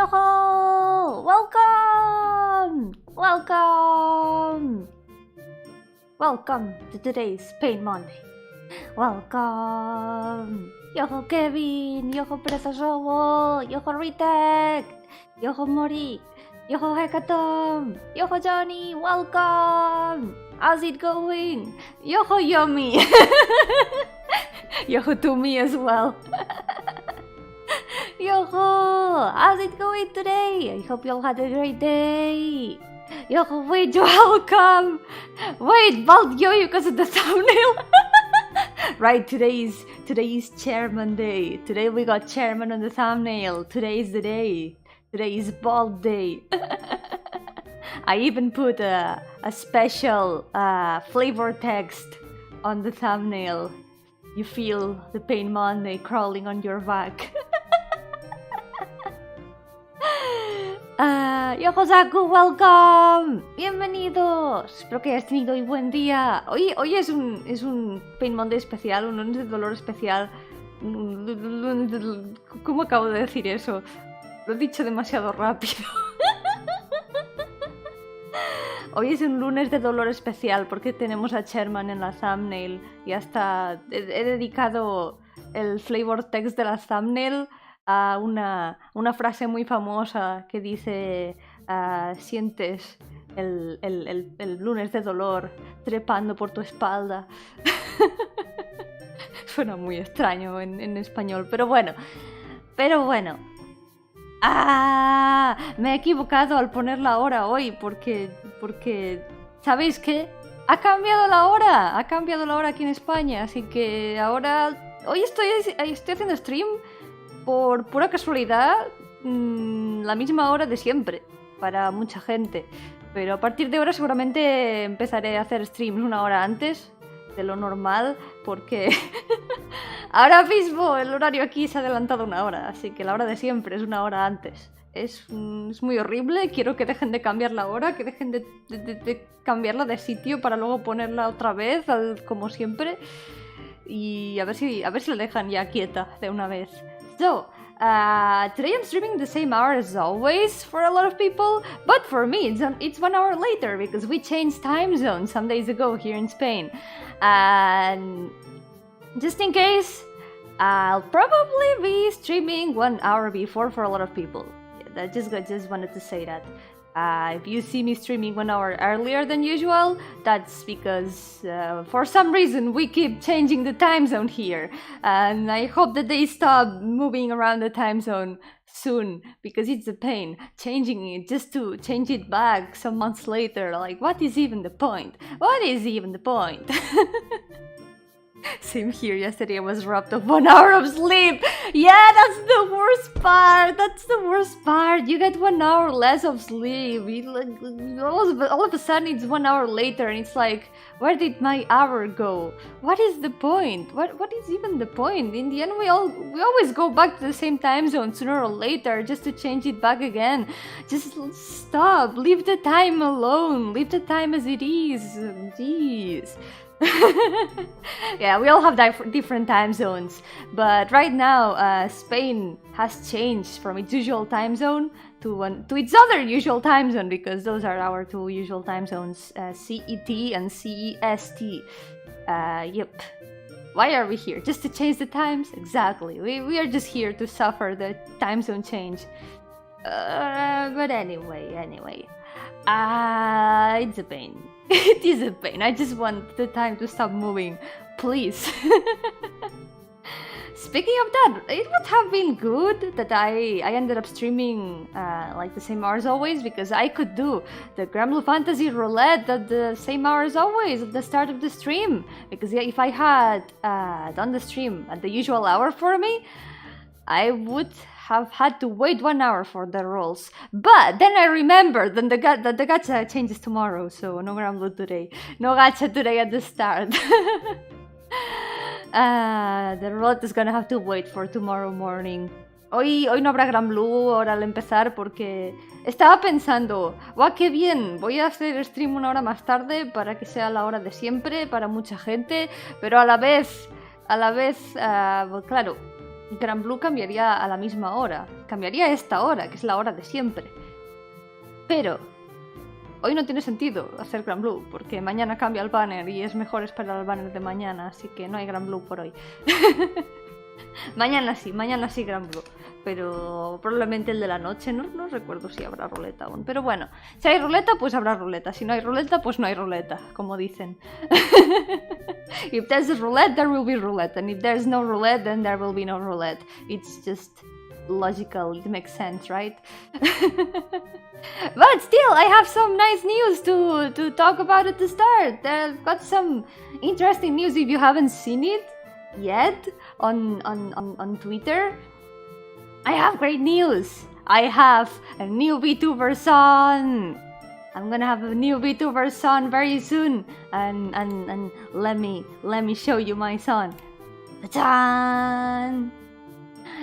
Yo-hooo! Welcome to today's Pain Monday. Welcome! Yo-hooo Kevin! Yo-hooo Presajowo! Yo-hooo Ritek! Yo-hooo Mori! Yo-hooo Hekatom! Yo-hooo Johnny! Welcome! How's it going? Yo-hooo Yomi! Yo-hooo to me as well. Yo-hooo! How's it going today? I hope you all had a great day. Yo-hooo, wait, welcome! Wait, bald yo because of the thumbnail. Right, today's Chairman Day. Today we got Chairman on the thumbnail. Today is the day. Today is bald day. I even put a special flavor text on the thumbnail. You feel the Pain Monday crawling on your back. Yokozaku, welcome! Bienvenidos. Espero que hayas tenido hoy buen día. Hoy es un Pain Monday especial, un lunes de dolor especial. ¿Cómo acabo de decir eso? Lo he dicho demasiado rápido. Hoy es un lunes de dolor especial porque tenemos a Sherman en la thumbnail y hasta he dedicado el flavor text de la thumbnail a una frase muy famosa que dice sientes el lunes de dolor trepando por tu espalda. Suena muy extraño en español, pero bueno. Me he equivocado al poner la hora hoy porque ¿sabéis qué? Ha cambiado la hora aquí en España, así que ahora hoy estoy haciendo stream por pura casualidad, la misma hora de siempre para mucha gente, pero a partir de ahora seguramente empezaré a hacer streams una hora antes de lo normal porque ahora mismo el horario aquí se ha adelantado una hora, así que la hora de siempre es una hora antes. Es muy horrible, quiero que dejen de cambiar la hora, que dejen de cambiarla de sitio para luego ponerla otra vez, como siempre, y a ver si la dejan ya quieta de una vez. So, today I'm streaming the same hour as always for a lot of people, but for me it's 1 hour later because we changed time zones some days ago here in Spain. And just in case, I'll probably be streaming 1 hour before for a lot of people. I just wanted to say that. If you see me streaming 1 hour earlier than usual, that's because for some reason we keep changing the time zone here, and I hope that they stop moving around the time zone soon because it's a pain changing it just to change it back some months later. Like, what is even the point? Same here, yesterday I was robbed of 1 hour of sleep. Yeah, that's the worst part. You get 1 hour less of sleep. All of a sudden it's 1 hour later and it's like, where did my hour go? What is the point? What is even the point? In the end we always go back to the same time zone sooner or later just to change it back again. Just stop. Leave the time alone. Leave the time as it is. Jeez. Yeah, we all have different time zones, but right now Spain has changed from its usual time zone to its other usual time zone because those are our two usual time zones, CET and CEST. Yep. Why are we here? Just to change the times? Exactly. We are just here to suffer the time zone change. But anyway. It's a pain. It is a pain. I just want the time to stop moving. Please. Speaking of that, it would have been good that I ended up streaming like the same hours always, because I could do the Grand Blue Fantasy Roulette at the same hour as always at the start of the stream. Because yeah, if I had done the stream at the usual hour for me, I would have had to wait 1 hour for the rolls. But then I remembered that the gacha changes tomorrow, so no Grand Blue today. No gacha today at the start. The roulette is gonna have to wait for tomorrow morning. Hoy no habrá Grand Blue ahora al empezar porque estaba pensando, ¡guau, qué bien! Voy a hacer stream 1 hora más tarde para que sea la hora de siempre para mucha gente, pero a la vez, claro, Gran Blue cambiaría a la misma hora. Cambiaría a esta hora, que es la hora de siempre. Pero hoy no tiene sentido hacer Gran Blue, porque mañana cambia el banner y es mejor esperar al banner de mañana, así que no hay Gran Blue por hoy. Mañana sí Gran Blue. Pero probablemente el de la noche, no recuerdo si habrá ruleta aún. Pero bueno, si hay ruleta, pues habrá ruleta. Si no hay ruleta, pues no hay ruleta, como dicen. If there's a roulette, there will be roulette. And if there's no roulette, then there will be no roulette. It's just logical, it makes sense, right? But still, I have some nice news to talk about at the start. I've got some interesting news if you haven't seen it yet on Twitter. I have great news. I have a new VTuber son. I'm gonna have a new VTuber son very soon. And let me show you my son. ¡Tachán!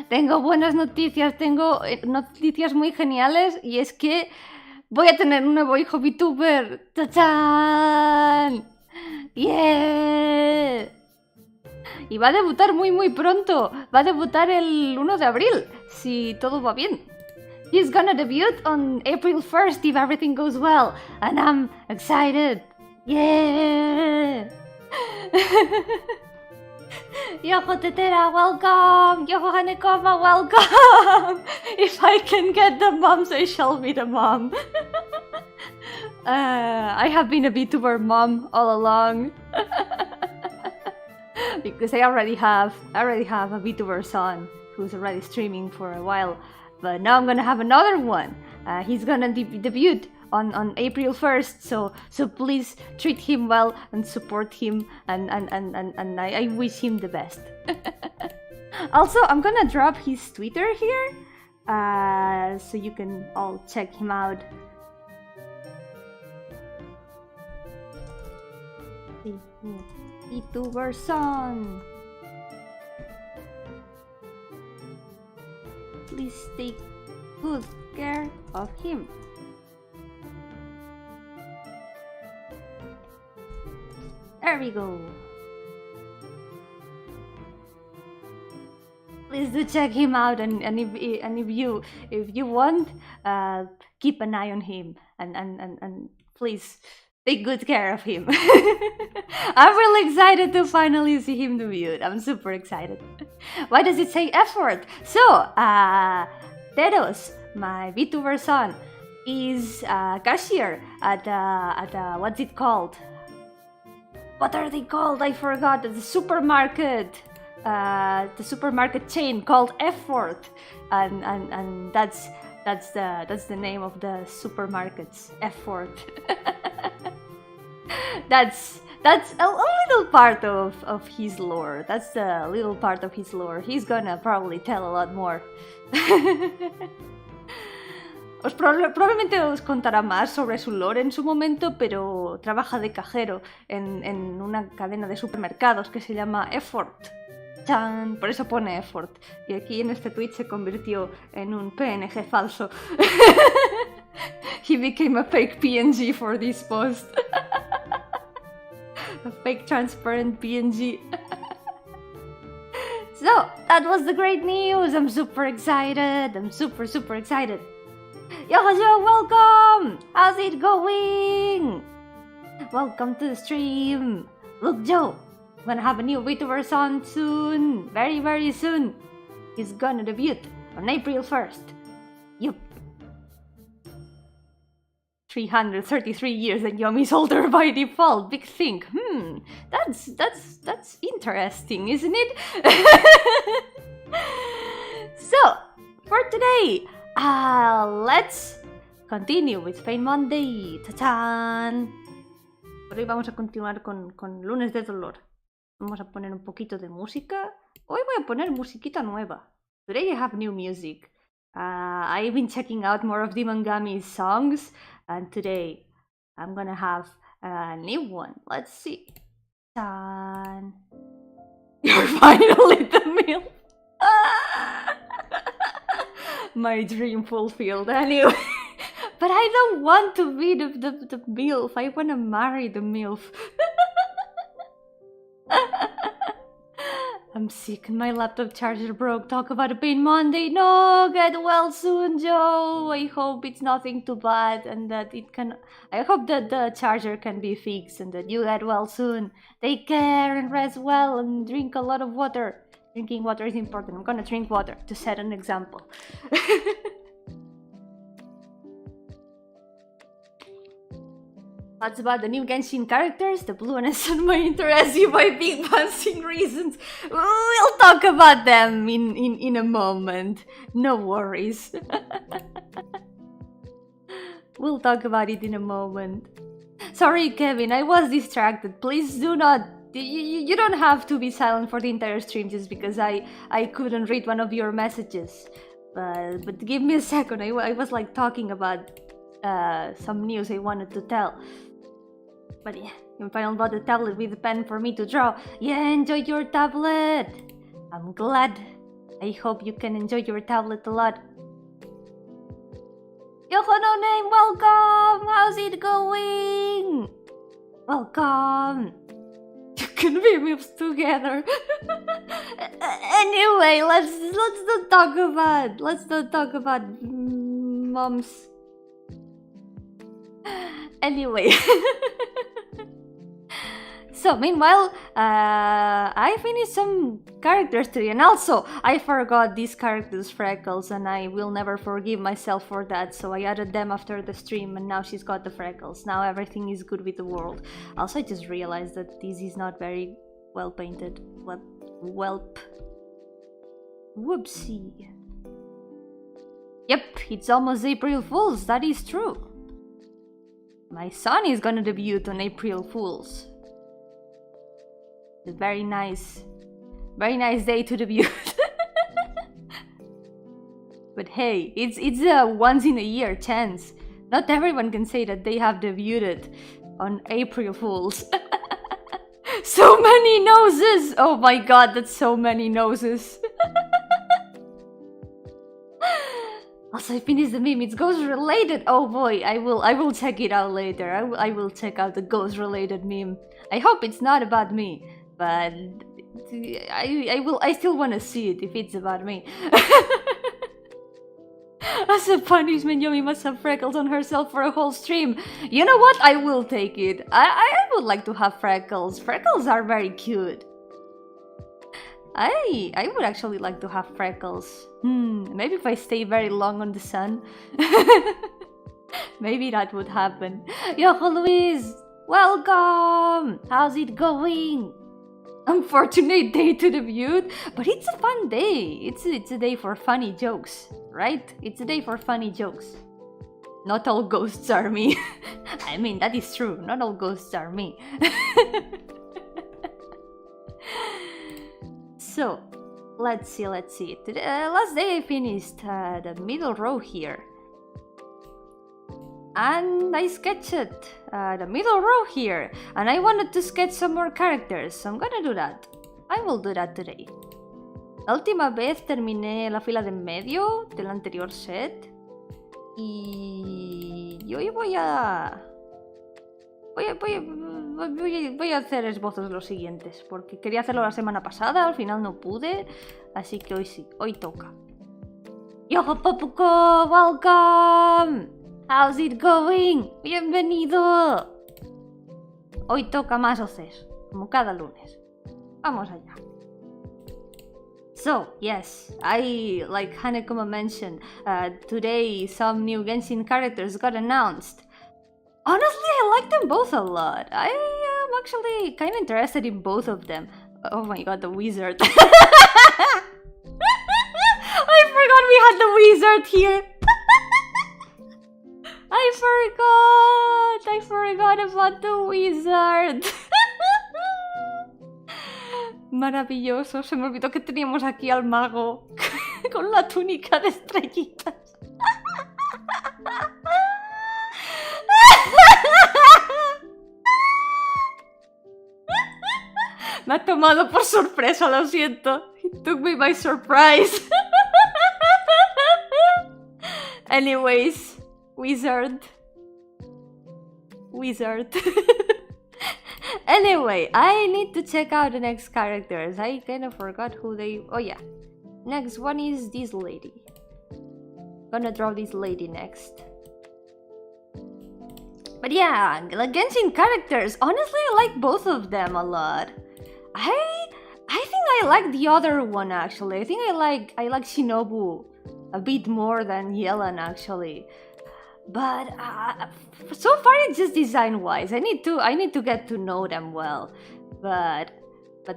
Tengo buenas noticias, tengo noticias muy geniales y es que voy a tener un nuevo hijo VTuber. ¡Tachán! ¡Yeah! Y va a debutar muy pronto. Va a debutar el 1 de abril, si todo va bien. He's gonna debut on April 1st if everything goes well. And I'm excited. Yeah! Yo-hooo tetera, welcome! Yo-hooo hanekoma, welcome! If I can get the moms, I shall be the mom. I have been a VTuber mom all along. Because I already have a VTuber son who's already streaming for a while, but now I'm gonna have another one. He's gonna debut on April 1st, so please treat him well and support him, and I wish him the best. Also, I'm gonna drop his Twitter here, so you can all check him out. VTuber son. Please take good care of him. There we go. Please do check him out, and if you want, keep an eye on him, and please take good care of him. I'm really excited to finally see him debut. I'm super excited. Why does it say effort? So, Teros, my VTuber son, is a cashier at what's it called? What are they called? I forgot. The supermarket. The supermarket chain called Effort, and that's the name of the supermarket's Effort. That's a little part of his lore. That's the little part of his lore. He's gonna probably tell a lot more. Probablemente os contará más sobre su lore en su momento, pero trabaja de cajero en una cadena de supermercados que se llama Effort. ¡Chan! Por eso pone Effort. Y aquí en este tweet se convirtió en un PNG falso. He became a fake PNG for this post. A fake transparent PNG. So, that was the great news. I'm super excited. I'm super excited. Yo-hooo, welcome! How's it going? Welcome to the stream. Look, Joe, I'm gonna have a new VTuber son soon. Very soon. He's gonna debut on April 1st. Yup. 333 years and Yomi's older by default. Big thing. That's interesting, isn't it? So, for today, let's continue with Pain Monday. ¡Tachán! Por hoy vamos a continuar con Lunes de Dolor. Vamos a poner un poquito de música. Hoy voy a poner musiquita nueva. Today I have new music. I've been checking out more of Demon Gami's songs, and today I'm gonna have a new one. Let's see. Tan. You're finally the MILF. My dream fulfilled anyway. But I don't want to be the MILF. I want to marry the MILF. I'm sick and my laptop charger broke. Talk about a pain Monday. No, get well soon, Joe. I hope it's nothing too bad and that it can... I hope that the charger can be fixed and that you get well soon. Take care and rest well and drink a lot of water. Drinking water is important. I'm gonna drink water to set an example. Thoughts about the new Genshin characters? The blueness on my interest you by big bouncing reasons. We'll talk about them in a moment. No worries. We'll talk about it in a moment. Sorry, Kevin, I was distracted. Please do not... You don't have to be silent for the entire stream just because I couldn't read one of your messages. But give me a second. I was like talking about some news I wanted to tell. But yeah, you finally bought a tablet with a pen for me to draw. Yeah, enjoy your tablet. I'm glad. I hope you can enjoy your tablet a lot. Yo-hooo, no name, welcome! How's it going? Welcome. You can be moves together. Anyway, let's not talk about moms. Anyway. So meanwhile, I finished some characters today, and also I forgot these characters' freckles, and I will never forgive myself for that. So I added them after the stream, and now she's got the freckles. Now everything is good with the world. Also, I just realized that this is not very well painted. Welp. Whoopsie. Yep, it's almost April Fool's. That is true. My son is gonna debut on April Fool's. It's a very nice day to debut. But hey, it's a once in a year chance. Not everyone can say that they have debuted on April Fools. So many noses! Oh my god, that's so many noses. Also, I finished the meme. It's ghost related. Oh boy, I will check it out later. I will check out the ghost related meme. I hope it's not about me, but I still want to see it if it's about me. As a punishment, Yomi must have freckles on herself for a whole stream. You know what? I will take it. I would like to have freckles. Freckles are very cute. I would actually like to have freckles. Maybe if I stay very long on the sun. Maybe that would happen. Yo-hooo, Louise! Welcome! How's it going? Unfortunate day to debut, but it's a fun day. It's a day for funny jokes, right? It's a day for funny jokes. Not all ghosts are me. I mean, that is true. Not all ghosts are me. So, let's see. Today, last day I finished the middle row here. And I sketched the middle row here. And I wanted to sketch some more characters, so I'm gonna do that. I will do that today. La última vez terminé la fila de en medio del anterior set. Y hoy voy a hacer esbozos los siguientes, porque quería hacerlo la semana pasada, al final no pude, así que hoy sí, hoy toca. Yo-hooo Popuko, welcome! How's it going? Bienvenido! Hoy toca más voces, como cada lunes. Vamos allá. So, yes, like Hanekuma mentioned, today some new Genshin characters got announced. Honestly, I like them both a lot. I am actually kind of interested in both of them. Oh my god, the wizard. I forgot we had the wizard here. I forgot about the wizard. Maravilloso, se me olvidó que teníamos aquí al mago con la túnica de estrellitas. Me ha tomado por sorpresa, lo siento. It took me by surprise. Anyways, wizard. Anyway, I need to check out the next characters. I kind of forgot who they... Oh yeah. Next one is this lady. Gonna draw this lady next. But yeah, like Genshin characters, honestly I like both of them a lot. I think I like the other one actually. I think I like Shinobu a bit more than Yelan actually. But so far it's just design wise. I need to get to know them well. But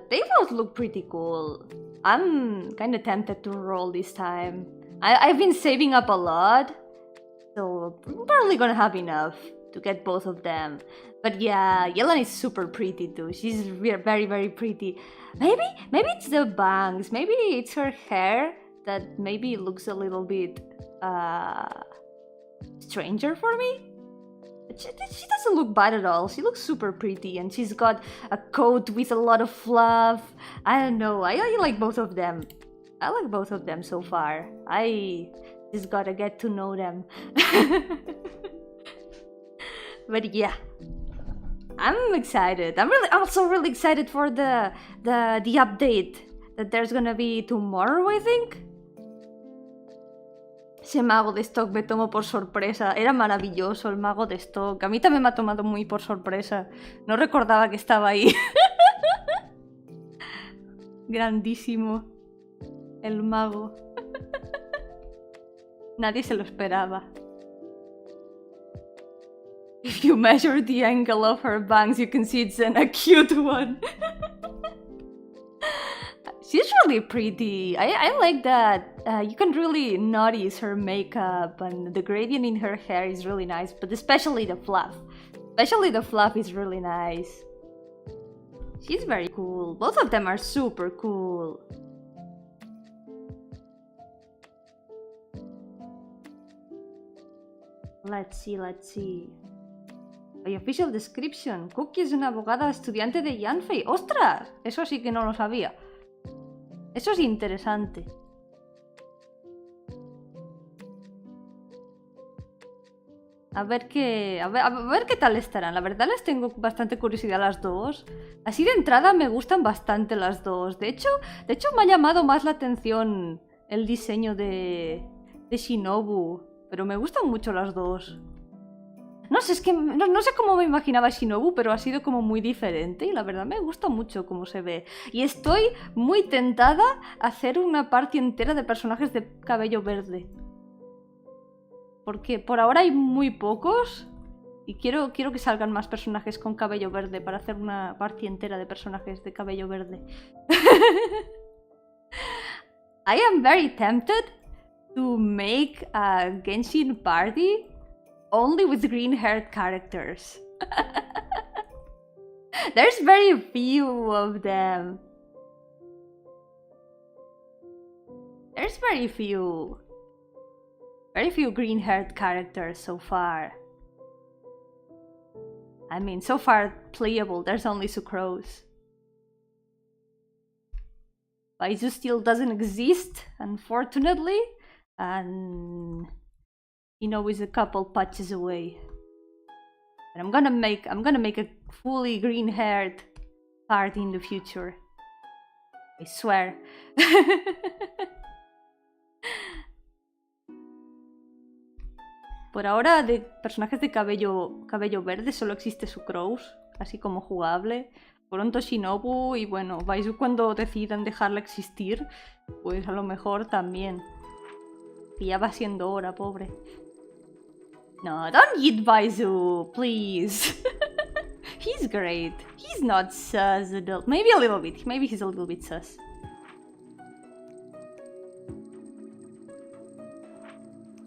they both look pretty cool. I'm kind of tempted to roll this time. I've been saving up a lot, so I'm probably gonna have enough to get both of them. But yeah, Yelan is super pretty too. She's very, very pretty. Maybe it's the bangs. Maybe it's her hair that maybe looks a little bit stranger for me. She doesn't look bad at all. She looks super pretty, and she's got a coat with a lot of fluff. I don't know. I like both of them. I like both of them so far. I just gotta get to know them. But yeah, I'm excited. I'm also really excited for the update that there's gonna be tomorrow, I think. Ese mago de stock me tomó por sorpresa. Era maravilloso el mago de stock. A mí también me ha tomado muy por sorpresa. No recordaba que estaba ahí. Grandísimo. El mago. Nadie se lo esperaba. If you measure the angle of her bangs, you can see it's a cute one. She's really pretty. I like that. You can really notice her makeup, and the gradient in her hair is really nice, but especially the fluff. Especially the fluff is really nice. She's very cool. Both of them are super cool. Let's see. My official description. Cookie es una abogada estudiante de Yanfei. ¡Ostras! Eso sí que no lo sabía. Eso es interesante. A ver qué tal estarán. La verdad les tengo bastante curiosidad a las dos. Así de entrada me gustan bastante las dos. De hecho me ha llamado más la atención el diseño de Shinobu. Pero me gustan mucho las dos. No sé, es que no sé cómo me imaginaba Shinobu, pero ha sido como muy diferente y la verdad me gusta mucho cómo se ve. Y estoy muy tentada a hacer una party entera de personajes de cabello verde. Porque por ahora hay muy pocos y quiero que salgan más personajes con cabello verde para hacer una party entera de personajes de cabello verde. I am very tempted to make a Genshin party only with green-haired characters. There's very few of them. There's very few green-haired characters so far. I mean, so far playable, there's only Sucrose. Baizu still doesn't exist, unfortunately, and is a couple patches away. And I'm gonna make a fully green-haired party in the future. I swear. Por ahora de personajes de cabello verde solo existe Sucrose, así como jugable. Pronto Shinobu y bueno, Baizu cuando decidan dejarla existir, pues a lo mejor también. Que ya va siendo hora, pobre. No, don't eat Baizu, please. He's great. He's not sus. Maybe a little bit. Maybe he's a little bit sus.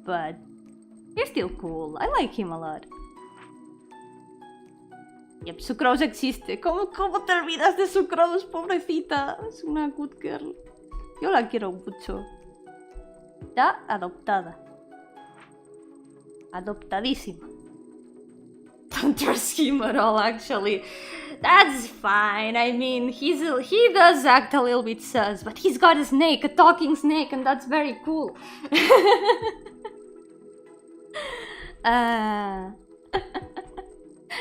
But he's still cool. I like him a lot. Yep, Sucrose existe. ¿Cómo te olvidas de Sucrose, pobrecita? Es una good girl. Yo la quiero mucho. Está adoptada. Adoptadísima. Don't trust him at all, actually. That's fine. I mean, he does act a little bit sus, but he's got a snake, a talking snake, and that's very cool.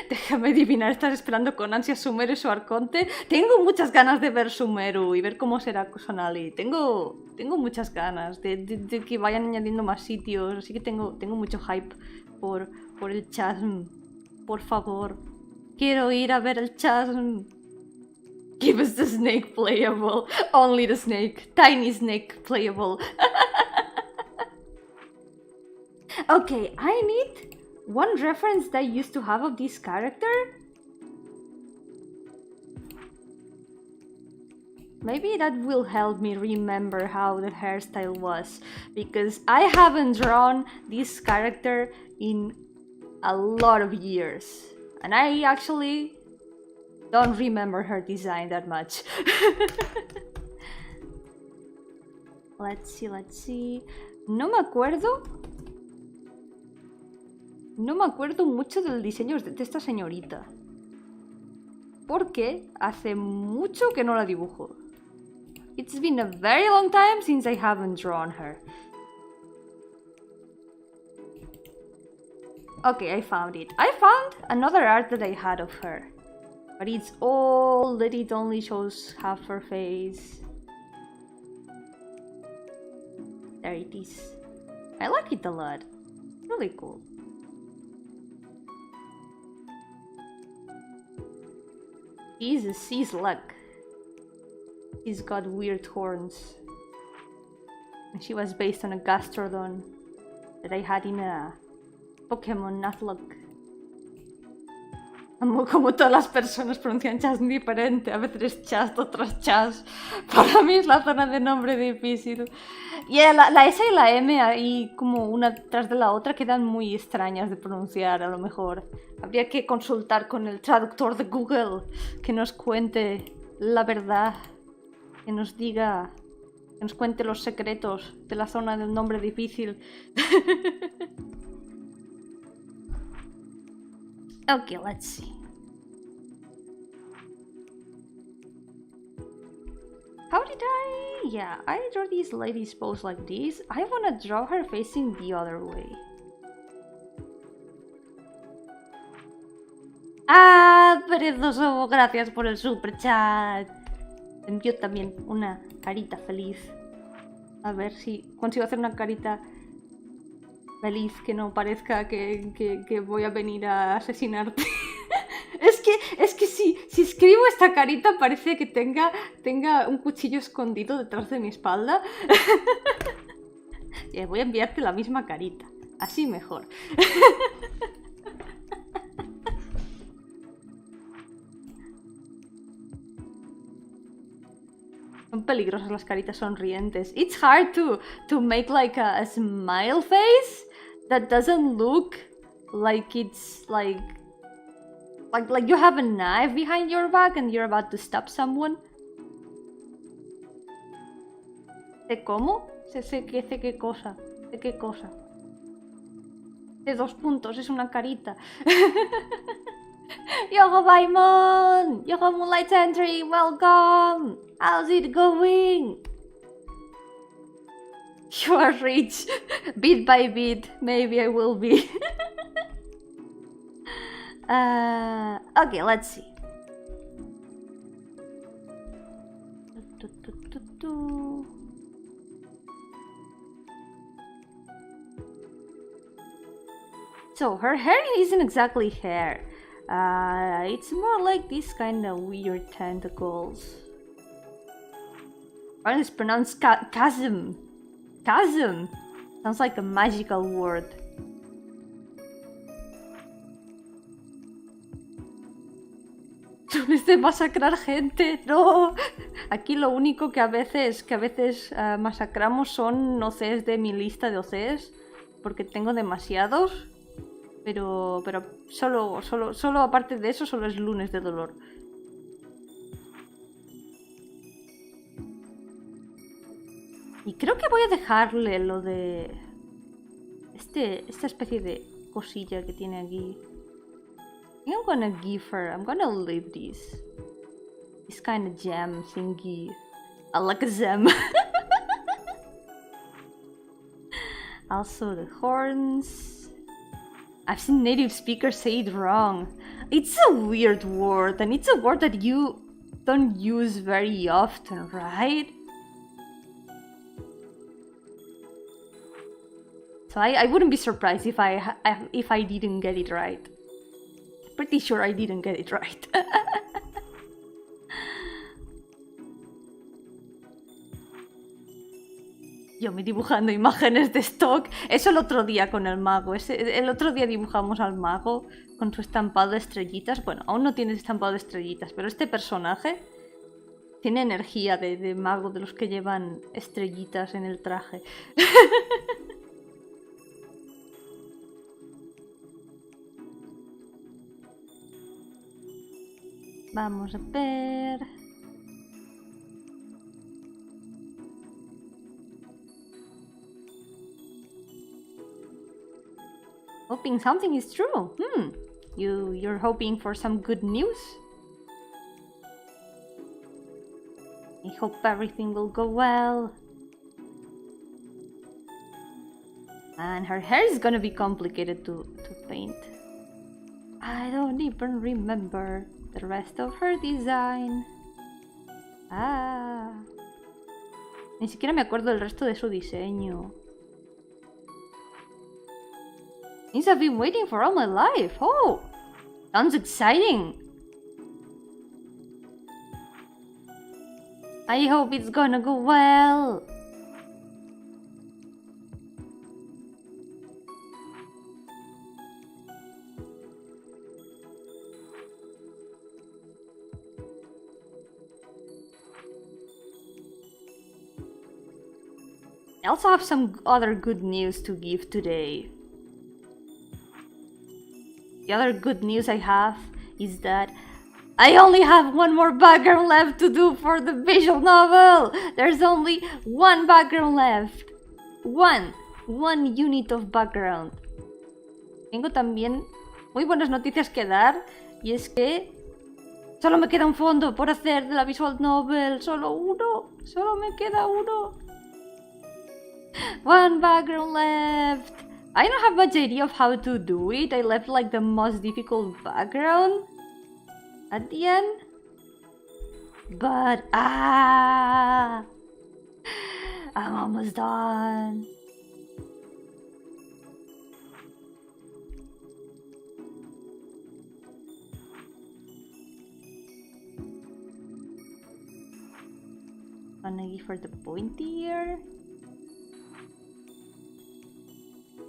Déjame adivinar, ¿estás esperando con ansias Sumeru o Arconte? Tengo muchas ganas de ver Sumeru y ver cómo será Sonali. Tengo muchas ganas de que vayan añadiendo más sitios, así que tengo mucho hype por el chasm. Por favor, quiero ir a ver el chasm. Give us the snake playable. Only the snake. Tiny snake playable. Okay, I need one reference that I used to have of this character. Maybe that will help me remember how the hairstyle was, because I haven't drawn this character in a lot of years, and I actually don't remember her design that much. Let's see. No me acuerdo mucho del diseño de esta señorita, porque hace mucho que no la dibujo. It's been a very long time since I haven't drawn her. Okay, I found it. I found another art that I had of her, but it's old that it only shows half her face. There it is. I like it a lot. Really cool. Jesus, she's luck. She's got weird horns. And she was based on a gastrodon that I had in a Pokémon Nuzlocke. Como todas las personas pronuncian chas diferente, a veces es chas, otras chas. Para mí es la zona de nombre difícil. Y la S y la M ahí como una tras de la otra quedan muy extrañas de pronunciar, a lo mejor. Habría que consultar con el traductor de Google que nos cuente la verdad, que nos diga, que nos cuente los secretos de la zona del nombre difícil. Okay, let's see. How did I... Yeah, I draw this lady's pose like this. I wanna draw her facing the other way. Ah, perezoso, gracias por el super chat. Envió también una carita feliz. A ver si consigo hacer una carita feliz que no parezca que voy a venir a asesinarte. es que si escribo esta carita parece que tenga un cuchillo escondido detrás de mi espalda. Voy a enviarte la misma carita. Así mejor. Son peligrosas las caritas sonrientes. It's hard to make like a smile face that doesn't look like it's like you have a knife behind your back and you're about to stab someone. ¿De cómo? Sé qué cosa. ¿De qué cosa? De 2 puntos, es una carita. Yo-hooo Baimon! Yo-hooo Moonlight Entry, welcome! How's it going? You are rich. Bit by bit, maybe I will be. Okay, let's see. So, her hair isn't exactly hair. It's more like this kind of weird tentacles. Or it's pronounced chasm. Chasm! Sounds like a magical word. Lunes de masacrar gente, no. Aquí lo único que a veces masacramos son OCs de mi lista de OCs, porque tengo demasiados. Pero solo aparte de eso, solo es Lunes de Dolor. Y creo que voy a dejarle lo de... esta especie de cosilla que tiene aquí. I think I'm gonna give her... I'm gonna leave this. This kind of gem thingy. I like a gem. Also the horns. I've seen native speakers say it wrong. It's a weird word, and it's a word that you don't use very often, right? So I wouldn't be surprised if I didn't get it right. Pretty sure I didn't get it right. Yo me dibujando imágenes de stock. Eso el otro día con el mago. El otro día dibujamos al mago con su estampado de estrellitas. Bueno, aún no tiene estampado de estrellitas, pero este personaje tiene energía de mago, de los que llevan estrellitas en el traje. Vamos a ver... Hoping something is true. You're hoping for some good news? I hope everything will go well. And her hair is gonna be complicated to paint. I don't even remember the rest of her design. Ni siquiera me acuerdo del resto de su diseño. Things I've been waiting for all my life. Oh, sounds exciting. I hope it's gonna go well. I also have some other good news to give today. The other good news I have is that I only have one more background left to do for the visual novel. There's only one background left. One unit of background. Tengo también muy buenas noticias que dar, y es que solo me queda un fondo por hacer de la visual novel. Solo uno. Solo me queda uno. One background left. I don't have much idea of how to do it. I left like the most difficult background at the end. But I'm almost done. Gonna give her the pointy ear.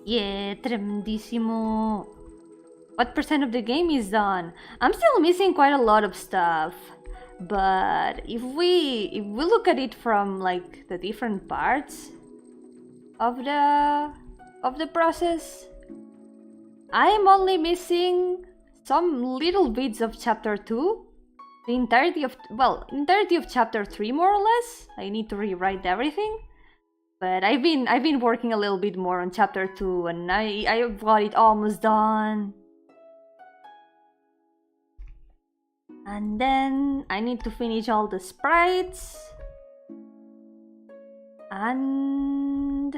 Yeah, tremendísimo. What % of the game is done? I'm still missing quite a lot of stuff. But if we look at it from like the different parts of the process, I'm only missing some little bits of chapter 2. The entirety of chapter 3 more or less. I need to rewrite everything. But I've been working a little bit more on chapter 2, and I've got it almost done. And then I need to finish all the sprites. And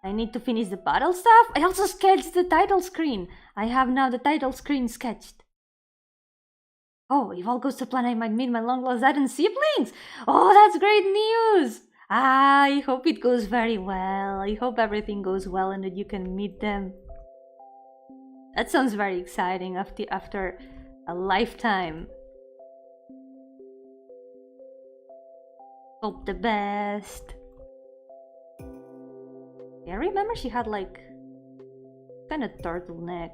I need to finish the battle stuff. I also sketched the title screen. I have now the title screen sketched. Oh, if all goes to plan, I might meet my long-lost dad and siblings! Oh, that's great news! I hope it goes very well. I hope everything goes well and that you can meet them. That sounds very exciting after a lifetime. Hope the best. Yeah, I remember she had like kind of turtleneck.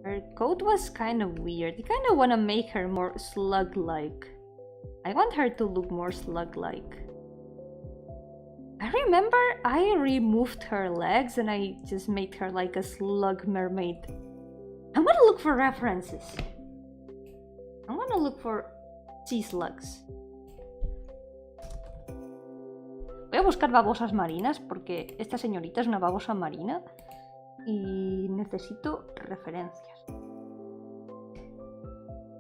Her coat was kind of weird. I kind of want to make her more slug-like. I want her to look more slug-like. I remember I removed her legs and I just made her like a slug mermaid. I'm gonna look for references. I'm gonna look for sea slugs. Voy a buscar babosas marinas porque esta señorita es una babosa marina y necesito referencias.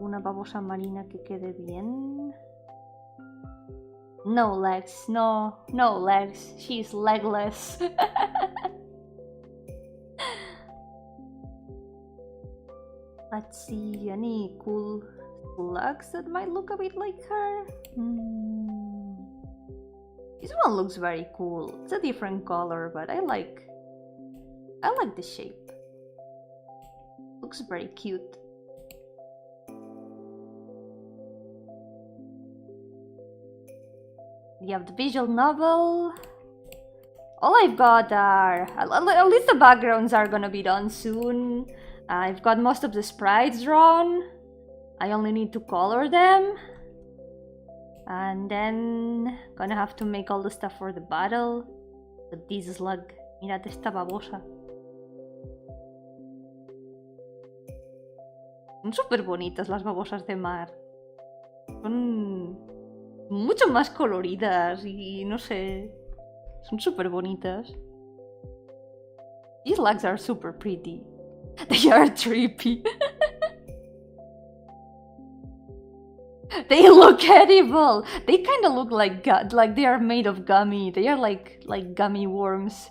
Una babosa marina que quede bien. No legs, no legs. She's legless. Let's see, any cool slugs that might look a bit like her? This one looks very cool. It's a different color, but I like the shape. Looks very cute. You have the visual novel. All I've got are, at least the backgrounds are gonna be done soon. I've got most of the sprites drawn. I only need to color them. And then gonna have to make all the stuff for the battle. But this slug, mirad esta babosa. Son súper bonitas las babosas de mar. Son mucho más coloridas y no sé. Son súper bonitas. These slugs are super pretty. They are trippy. They look edible. They kind of look like they are made of gummy. They are like gummy worms.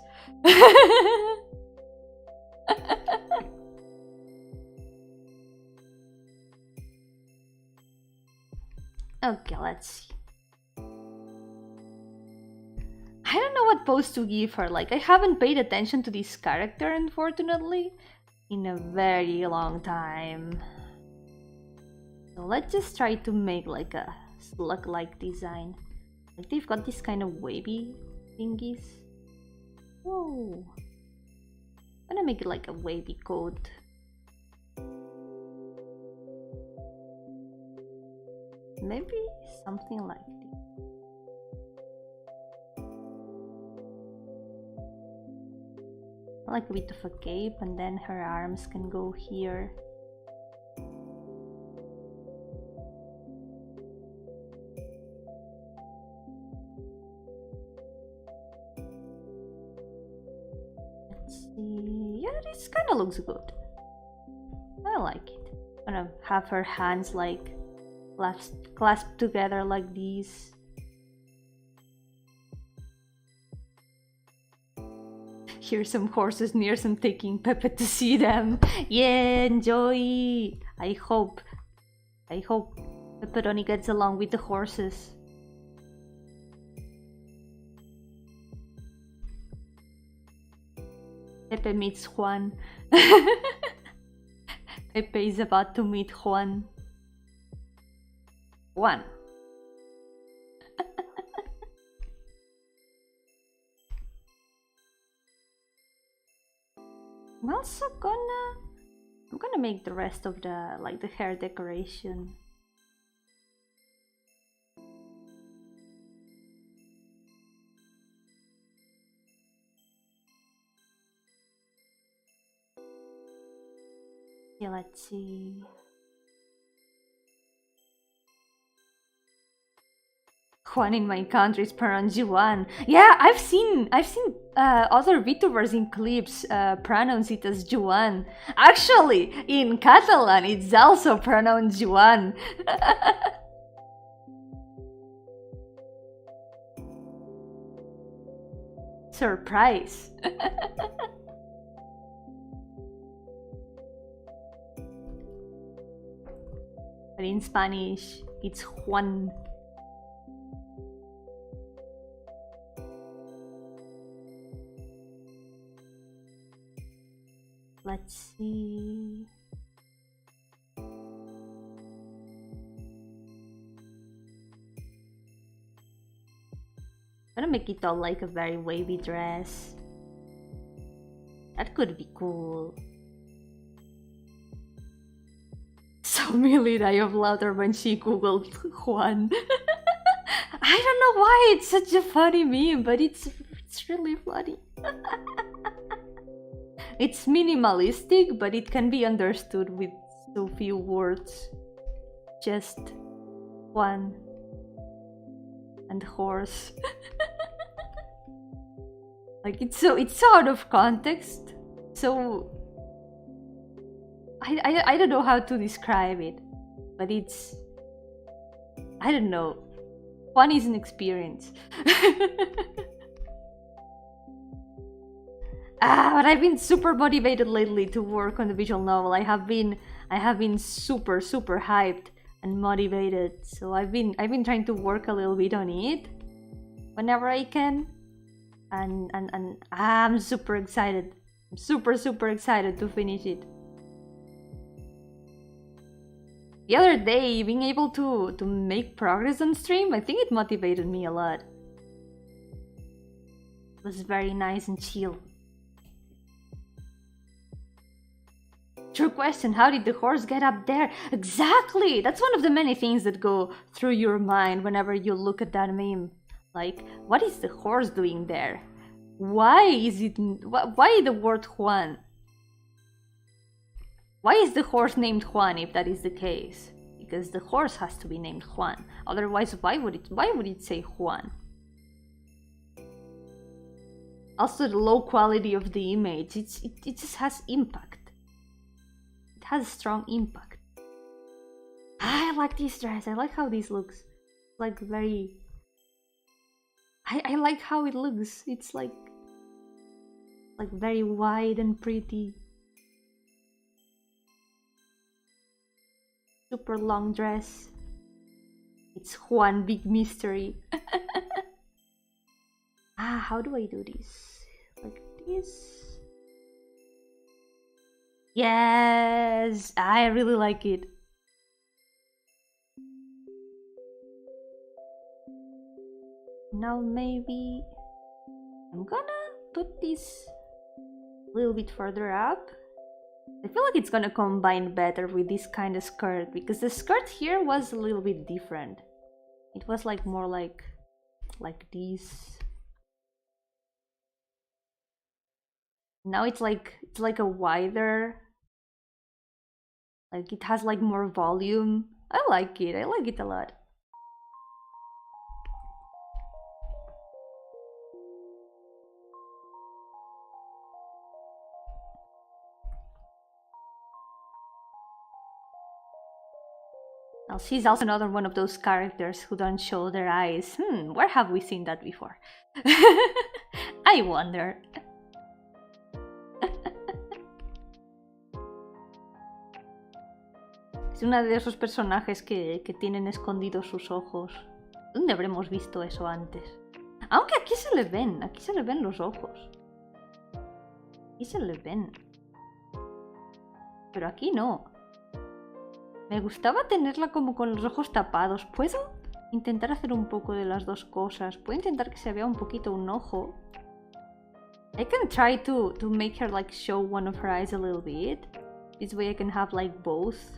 Okay, let's see. I don't know what pose to give her. Like, I haven't paid attention to this character, unfortunately, in a very long time. So let's just try to make like a slug-like design. Like, they've got this kind of wavy thingies. Whoa. I'm gonna make it like a wavy coat. Maybe something like this. Like a bit of a cape, and then her arms can go here. Let's see. Yeah, this kind of looks good. I like it. I'm gonna have her hands like clasped together like these. Here's some horses near some taking Pepe to see them. Yeah, enjoy. I hope Pepperoni gets along with the horses. Pepe meets Juan. Pepe is about to meet Juan. Juan. I'm also gonna make the rest of the the hair decoration. Yeah, let's see. Juan in my country is pronounced Juan. Yeah, I've seen other VTubers in clips pronounce it as Juan. Actually, in Catalan, it's also pronounced Juan. Surprise. But in Spanish, it's Juan. Let's see. I'm gonna make it all like a very wavy dress. That could be cool. So Millie died of laughter when she googled Juan. I don't know why it's such a funny meme, but it's really funny. It's minimalistic, but it can be understood with so few words. Just Juan and horse. Like it's so out of context. So I don't know how to describe it, but it's, I don't know. Juan is an experience. But I've been super motivated lately to work on the visual novel. I have been super hyped and motivated. So I've been trying to work a little bit on it whenever I can. And I'm super excited. I'm super excited to finish it. The other day, being able to make progress on stream, I think it motivated me a lot. It was very nice and chill. True question, how did the horse get up there? Exactly! That's one of the many things that go through your mind whenever you look at that meme. Like, what is the horse doing there? Why is it... Why the word Juan? Why is the horse named Juan if that is the case? Because the horse has to be named Juan. Otherwise, why would it say Juan? Also, the low quality of the image, it just has impact. It has strong impact. I like this dress. I like how this looks. Like very... I like how it looks. It's like very wide and pretty. Super long dress. It's Juan, big mystery. How do I do this? Like this? Yes! I really like it. Now maybe I'm gonna put this a little bit further up. I feel like it's gonna combine better with this kind of skirt, because the skirt here was a little bit different. It was like more like this. Now it's like a wider, like it has like more volume. I like it a lot. Now she's also another one of those characters who don't show their eyes. Where have we seen that before? I wonder. Es uno de esos personajes que tienen escondidos sus ojos. ¿Dónde habremos visto eso antes? Aunque aquí se le ven los ojos. Aquí se le ven. Pero aquí no. Me gustaba tenerla como con los ojos tapados. ¿Puedo intentar hacer un poco de las dos cosas? ¿Puedo intentar que se vea un poquito un ojo? I can try to make her like show one of her eyes a little bit. This way I can have like both.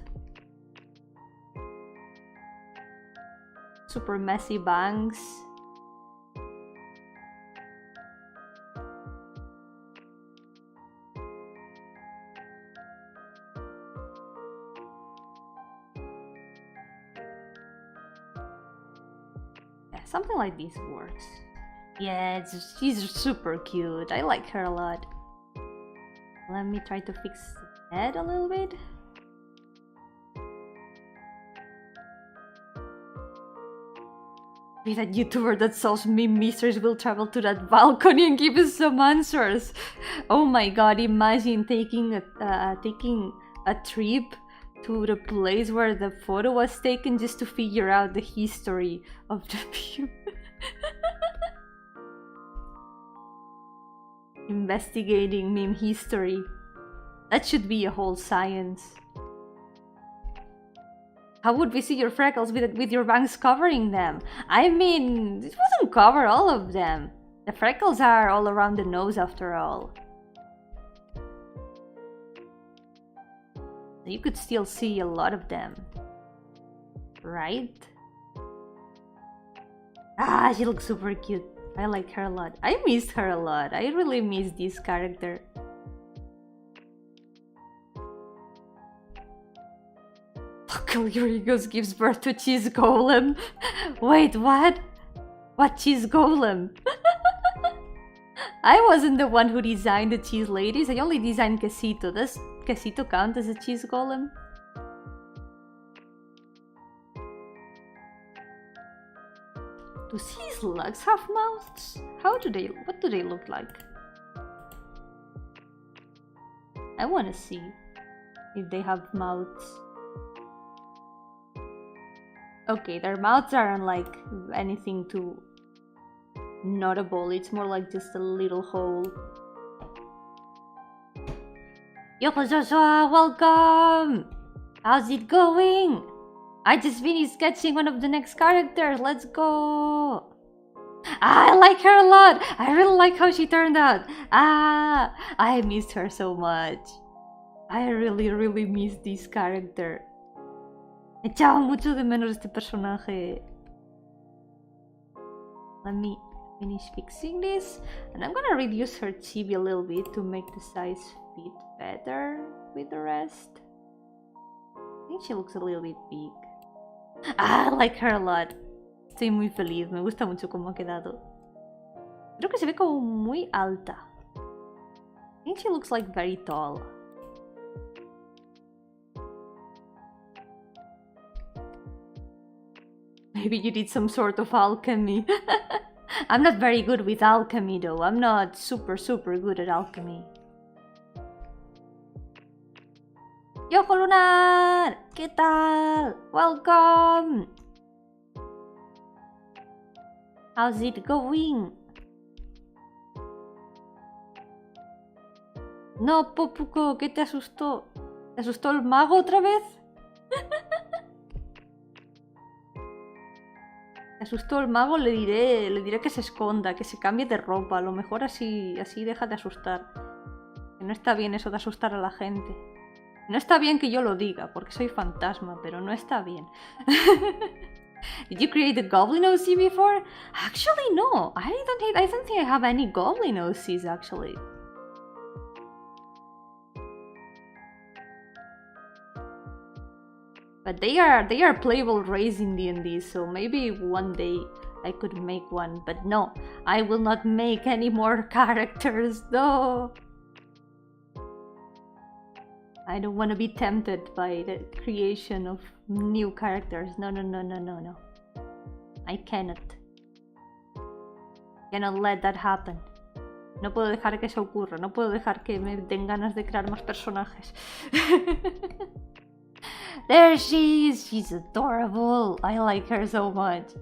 Super messy bangs. Yeah, something like this works. Yeah, she's super cute. I like her a lot. Let me try to fix the head a little bit. Be that YouTuber that solves meme mysteries will travel to that balcony and give us some answers. Oh my god, imagine taking a trip to the place where the photo was taken just to figure out the history of the view. Investigating meme history. That should be a whole science. How would we see your freckles with your bangs covering them? I mean, it wouldn't cover all of them. The freckles are all around the nose after all. You could still see a lot of them. Right? She looks super cute. I like her a lot. I missed her a lot. I really miss this character. Eurigos gives birth to cheese golem. Wait, what? What cheese golem? I wasn't the one who designed the cheese ladies. I only designed Quesito. Does Quesito count as a cheese golem? Do sea slugs have mouths? What do they look like? I wanna see if they have mouths. Okay, their mouths aren't like anything too notable. It's more like just a little hole. Yoko Joshua, welcome! How's it going? I just finished sketching one of the next characters. Let's go! I like her a lot! I really like how she turned out. I missed her so much. I really missed this character. Echaba mucho de menos este personaje. Let me finish fixing this. And I'm gonna reduce her chibi a little bit to make the size fit better with the rest. I think she looks a little bit big. I like her a lot. Estoy muy feliz, me gusta mucho cómo ha quedado. Creo que se ve como muy alta. I think she looks like very tall. Maybe you did some sort of alchemy. I'm not very good with alchemy though. I'm not super good at alchemy. ¡Yojo Lunar! ¿Qué tal? Welcome! How's it going? No, Popuko, ¿qué te asustó? ¿Te asustó el mago otra vez? ¿Te asustó el mago? Le diré que se esconda, que se cambie de ropa. A lo mejor así deja de asustar. Que no está bien eso de asustar a la gente. No está bien que yo lo diga, porque soy fantasma, pero no está bien. Did you create a goblin OC before? Actually, no. I don't think I have any goblin OCs, actually. But they are playable race in D&D, so maybe one day I could make one. But no, I will not make any more characters, no. I don't want to be tempted by the creation of new characters. No. I cannot let that happen. No puedo dejar que eso ocurra. No puedo dejar que me den ganas de crear más personajes. There she is. She's adorable. I like her so much.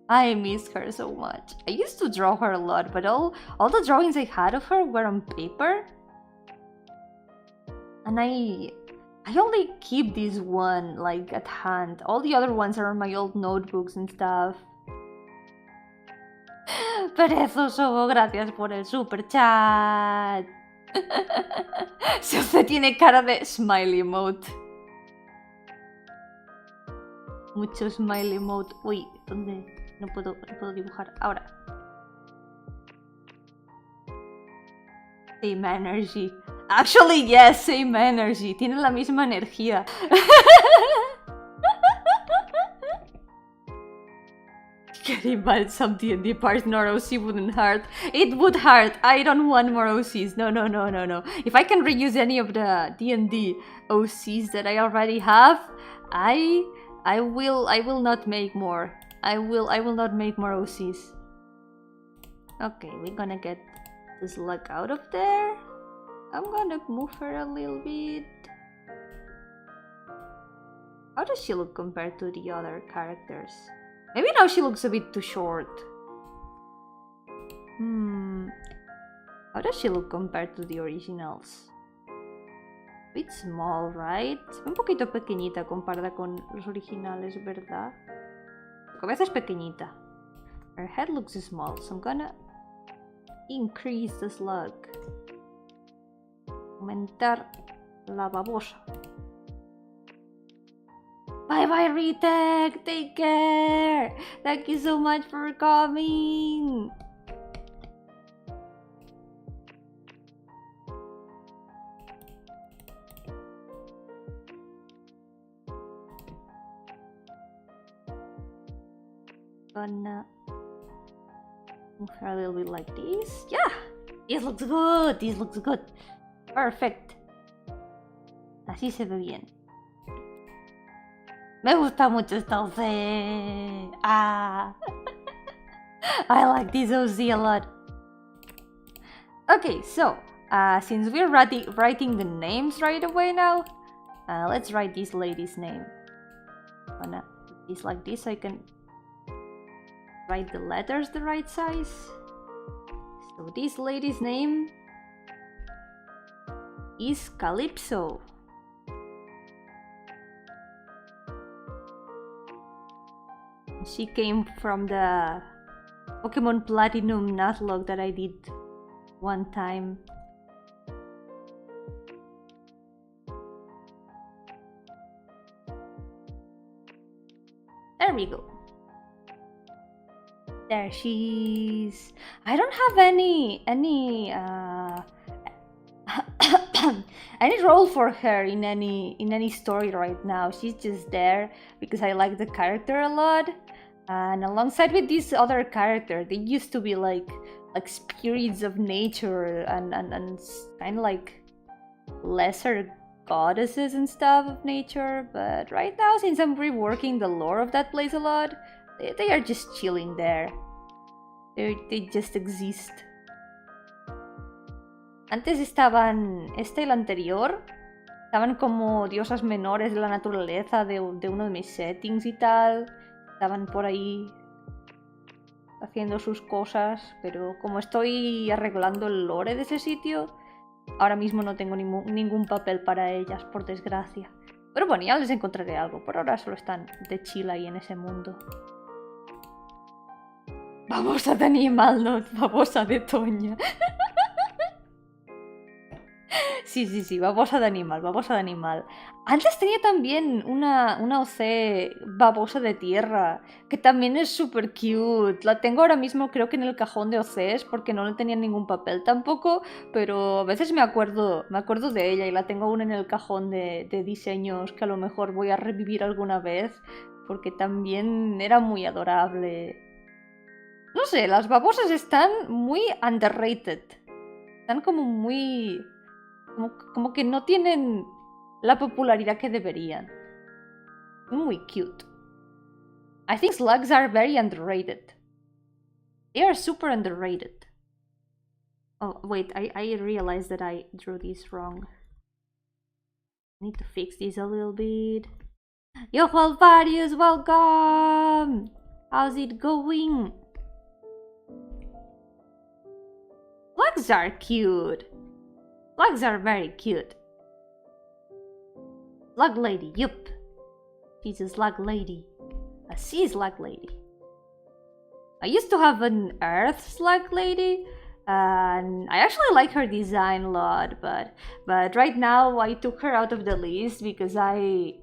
I miss her so much. I used to draw her a lot, but all the drawings I had of her were on paper. And I only keep this one like at hand. All the other ones are on my old notebooks and stuff. Perezoso, gracias por el super chat. Si usted tiene cara de smiley emote. Mucho smiley emote. Uy, ¿dónde? No puedo dibujar. Ahora. Same energy. Actually, yes, same energy. Tienen la misma energía. Getting bad some D&D partner OC wouldn't hurt. It would hurt. I don't want more OCs. No. If I can reuse any of the D&D OCs that I already have, I will not make more. I will not make more OCs. Okay, we're gonna get the slug out of there. I'm gonna move her a little bit. How does she look compared to the other characters? Maybe now she looks a bit too short. How does she look compared to the originals? A bit small, right? Un poquito pequeñita comparada con los originales, ¿verdad? Su cabeza es pequeñita. Her head looks small, so I'm gonna increase the slug. Aumentar la babosa. Bye, Retech! Take care! Thank you so much for coming! Gonna move her a little bit like this. Yeah! This looks good! This looks good! Perfect! Así se ve bien. Me gusta mucho esta OC. I like this OC a lot. Okay, so since we're writing the names right away now, let's write this lady's name. I'm gonna put this like this so I can write the letters the right size. So this lady's name is Calypso. She came from the Pokemon Platinum Nuzlocke that I did one time. There we go. There she's. I don't have any any role for her in any story right now. She's just there because I like the character a lot, and alongside with this other character, they used to be like spirits of nature and kind of like lesser goddesses and stuff of nature. But right now, since I'm reworking the lore of that place a lot, they are just chilling there. They just exist. Antes estaban, y el anterior, estaban como diosas menores de la naturaleza de uno de mis settings y tal. Estaban por ahí haciendo sus cosas, pero como estoy arreglando el lore de ese sitio, ahora mismo no tengo ningún papel para ellas, por desgracia. Pero bueno, ya les encontraré algo. Por ahora solo están de chill ahí en ese mundo. Babosa de animal, no babosa de Toña. Sí, babosa de animal. Antes tenía también una OC babosa de tierra, que también es súper cute. La tengo ahora mismo creo que en el cajón de OCs porque no le tenía ningún papel tampoco, pero a veces me acuerdo de ella y la tengo aún en el cajón de diseños que a lo mejor voy a revivir alguna vez, porque también era muy adorable. No sé, las babosas están muy underrated. Están como muy... Como que no tienen la popularidad que deberían. Muy cute. I think slugs are very underrated. They are super underrated. Oh, wait, I realized that I drew this wrong. I need to fix this a little bit. Yo, Alvarius, welcome! How's it going? Slugs are cute. Slugs are very cute. Slug lady, yup. She's a slug lady. A sea slug lady. I used to have an earth slug lady, and I actually like her design a lot, but right now I took her out of the list because I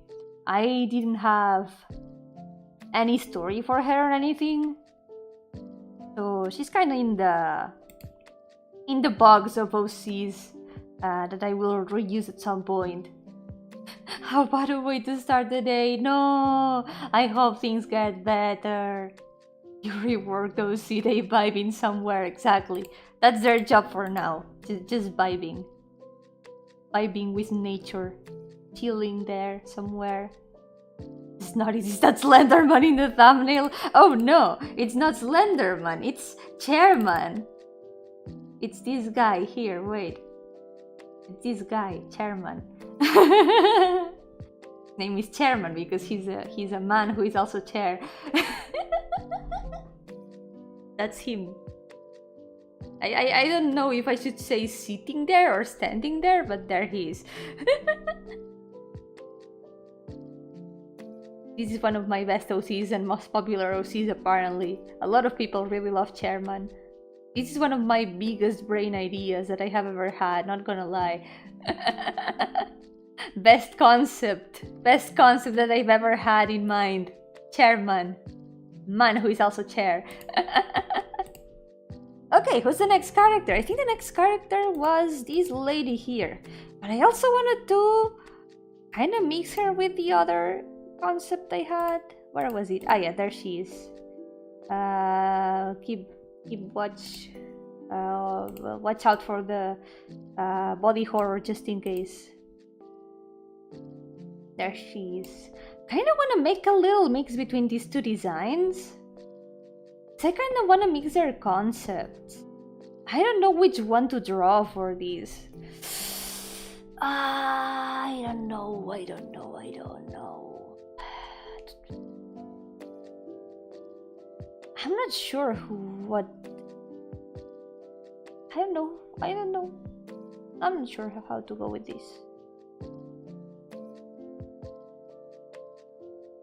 didn't have any story for her or anything. So she's kinda in the box of OCs. That I will reuse at some point. How about a way to start the day? No, I hope things get better. You rework those OC, they vibing somewhere, exactly. That's their job for now, just vibing. Vibing with nature, chilling there somewhere. It's not easy, that's Slenderman in the thumbnail. Oh no, it's not Slenderman, it's Chairman. It's this guy here, wait. This guy, Chairman. His name is Chairman because he's a man who is also chair. That's him. I don't know if I should say sitting there or standing there, but there he is. This is one of my best OCs and most popular OCs apparently. A lot of people really love Chairman. This is one of my biggest brain ideas that I have ever had, not gonna lie. Best concept that I've ever had in mind. Chairman. Man who is also chair. Okay, who's the next character? I think the next character was this lady here. But I also wanted to kind of mix her with the other concept I had. Where was it? Ah yeah, there she is. Keep watch out for the body horror just in case. There she is. Kind of want to make a little mix between these two designs. I kind of want to mix their concepts. I don't know which one to draw for this. I don't know. I'm not sure what. I don't know. I'm not sure how to go with this.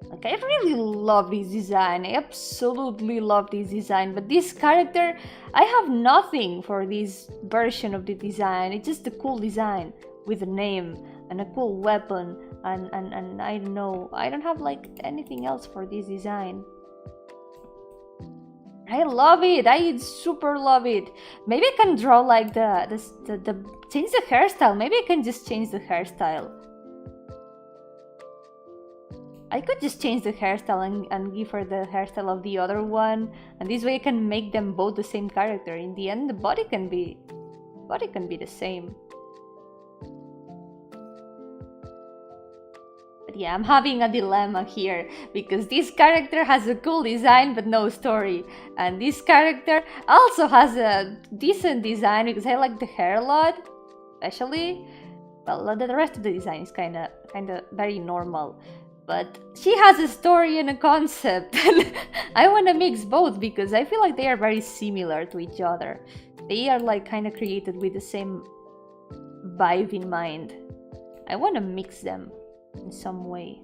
Like, I really love this design. I absolutely love this design. But this character, I have nothing for this version of the design. It's just a cool design with a name and a cool weapon. And I don't know. I don't have like anything else for this design. I love it. I super love it. Maybe I can draw like change the hairstyle. Maybe I can just change the hairstyle. I could just change the hairstyle and give her the hairstyle of the other one, and this way I can make them both the same character. In the end, the body can be the same. But yeah, I'm having a dilemma here because this character has a cool design but no story, and this character also has a decent design because I like the hair a lot, especially. Well, the rest of the design is kind of very normal. But she has a story and a concept. I want to mix both because I feel like they are very similar to each other. They are like kind of created with the same vibe in mind. I want to mix them in some way.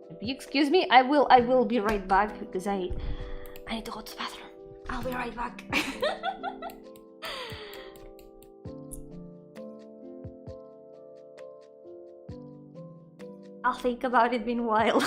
If you excuse me, I will be right back because I need to go to the bathroom. I'll be right back. I'll think about it meanwhile.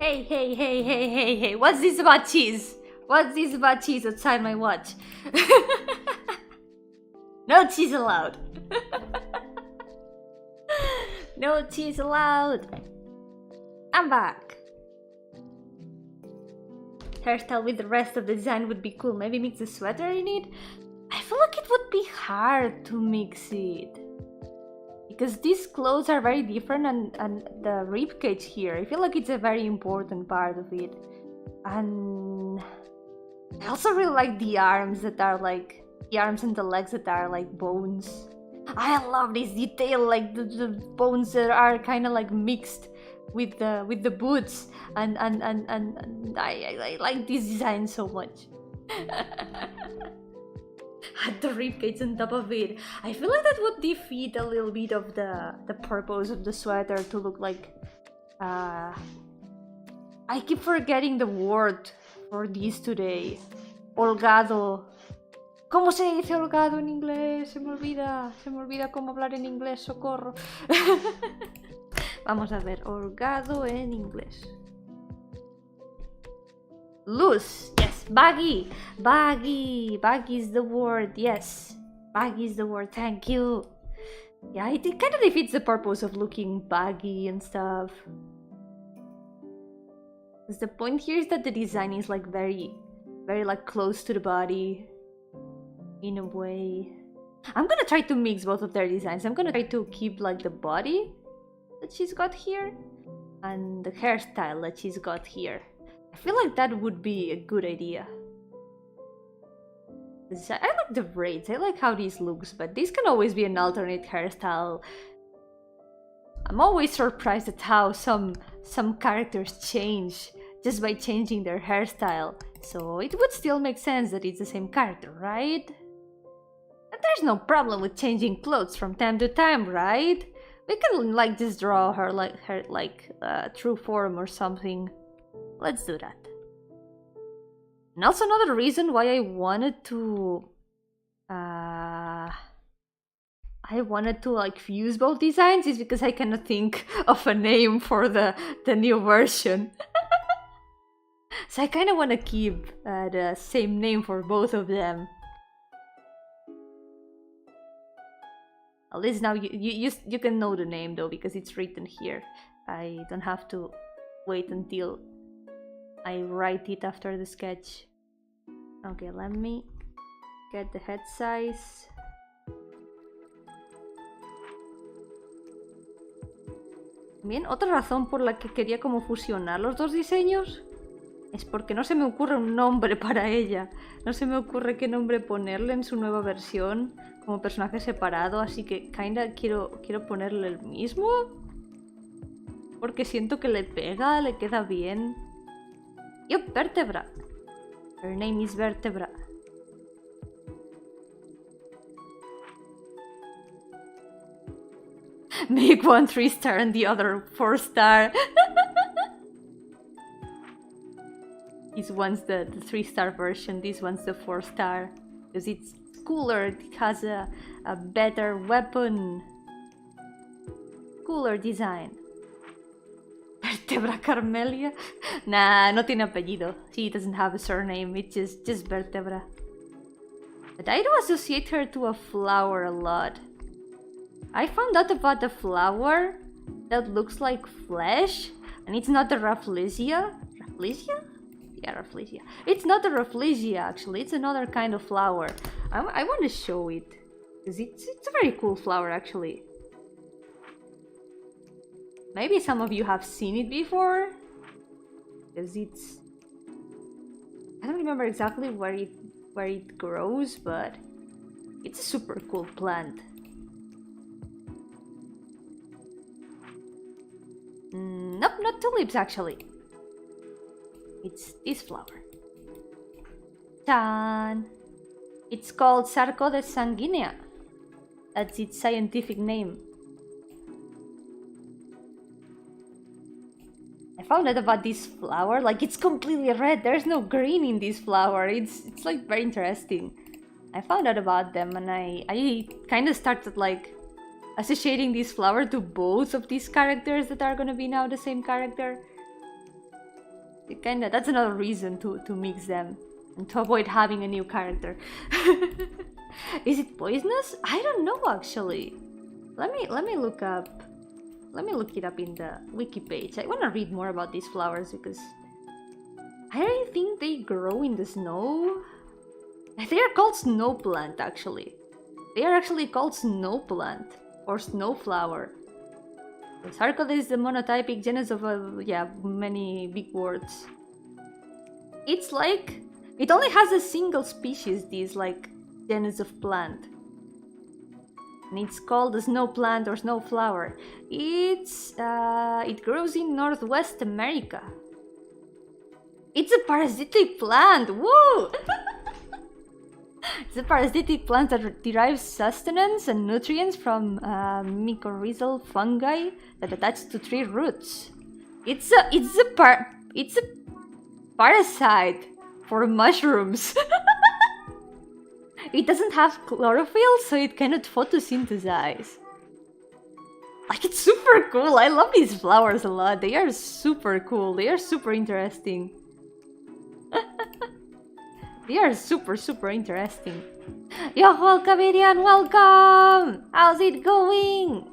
Hey, what's this about cheese? What's this about cheese outside my watch? No cheese allowed. No cheese allowed. I'm back. Hairstyle with the rest of the design would be cool. Maybe mix the sweater in it? I feel like it would be hard to mix it. Because these clothes are very different and the ribcage here, I feel like it's a very important part of it. And I also really like the arms that are like, the arms and the legs that are like bones. I love this detail, like the bones that are kind of like mixed with the boots, and I like this design so much. Had the ribcage on top of it. I feel like that would defeat a little bit of the purpose of the sweater to look like... I keep forgetting the word for this today. Holgado. ¿Cómo se dice holgado en inglés? Se me olvida cómo hablar en inglés, socorro. Vamos a ver, holgado en inglés. Loose, yes, baggy. Baggy is the word, yes. Baggy is the word, thank you. Yeah, it kind of defeats the purpose of looking baggy and stuff. Because the point here is that the design is like very like close to the body. In a way. I'm gonna try to mix both of their designs. I'm gonna try to keep like the body that she's got here and the hairstyle that she's got here. I feel like that would be a good idea. I like the braids, I like how this looks, but this can always be an alternate hairstyle. I'm always surprised at how some characters change just by changing their hairstyle. So it would still make sense that it's the same character, right? And there's no problem with changing clothes from time to time, right? We can like just draw her like true form or something. Let's do that. And also another reason why I wanted to like fuse both designs is because I cannot think of a name for the new version. So I kind of want to keep the same name for both of them. At least now you can know the name though, because it's written here. I don't have to wait until I write it after the sketch. Okay, let me get the head size. Bien, otra razón por la que quería como fusionar los dos diseños es porque no se me ocurre un nombre para ella. No se me ocurre qué nombre ponerle en su nueva versión como personaje separado, así que kinda quiero ponerle el mismo. Porque siento que le pega, le queda bien. Yo, Vértebra. Her name is Vértebra. Make one 3-star and the other 4-star. This one's the 3-star version, this one's the 4-star. Because it's cooler, it has a better weapon. Cooler design. Vertebra Carmelia? Nah, no tiene apellido. She doesn't have a surname, it's just Vertebra. But I do associate her to a flower a lot. I found out about a flower that looks like flesh, and it's not the Rafflesia. Rafflesia? Yeah, Rafflesia. It's not the Rafflesia actually, it's another kind of flower. I want to show it, because it's a very cool flower actually. Maybe some of you have seen it before, because it's... I don't remember exactly where it grows, but it's a super cool plant. Nope, not tulips actually. It's this flower. Tan! It's called Sarcodes sanguinea. That's its scientific name. I found out about this flower, like it's completely red, there's no green in this flower, it's like very interesting. I found out about them and I kind of started like associating this flower to both of these characters that are gonna be now the same character. That's another reason to mix them and to avoid having a new character. Is it poisonous? I don't know actually. Let me look up. Let me look it up in the wiki page. I want to read more about these flowers because I think they grow in the snow. They are called snow plant actually. They are actually called snow plant or snow flower. Sarcodes is the monotypic genus of many big words. It's like it only has a single species, this like genus of plant. And it's called a snow plant or snow flower. It grows in Northwest America. It's a parasitic plant. Whoa! It's a parasitic plant that derives sustenance and nutrients from mycorrhizal fungi that attach to tree roots. It's a parasite for mushrooms. It doesn't have chlorophyll, so it cannot photosynthesize. Like, it's super cool. I love these flowers a lot. They are super cool. They are super interesting. They are super, super interesting. Yo, welcome, Idian, welcome! How's it going?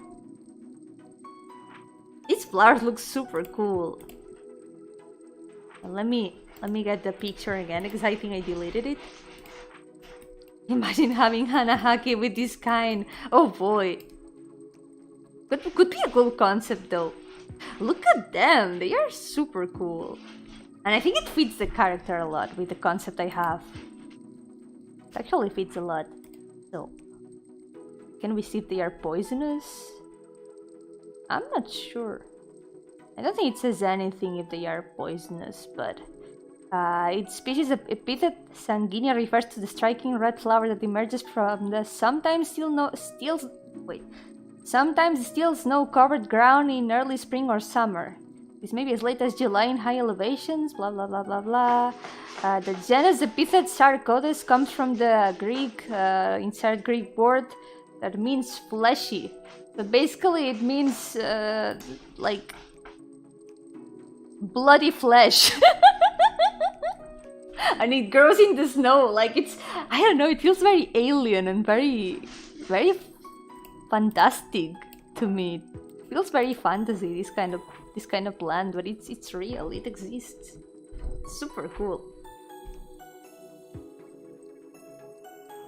These flowers look super cool. Let me get the picture again, because I think I deleted it. Imagine having Hanahaki with this kind. Oh boy. Could be a cool concept though. Look at them, they are super cool. And I think it fits the character a lot with the concept I have. It actually fits a lot. So, can we see if they are poisonous? I'm not sure. I don't think it says anything if they are poisonous, but its species epithet sanguinea refers to the striking red flower that emerges from the sometimes still snow-covered ground in early spring or summer. This may be as late as July in high elevations, blah blah blah blah blah. The genus epithet sarcodes comes from the Greek, insert Greek word that means fleshy. So basically it means, like, bloody flesh. And it grows in the snow, like it's, I don't know, it feels very alien and very, very fantastic to me. It feels very fantasy, this kind of plant, but it's real, it exists. It's super cool.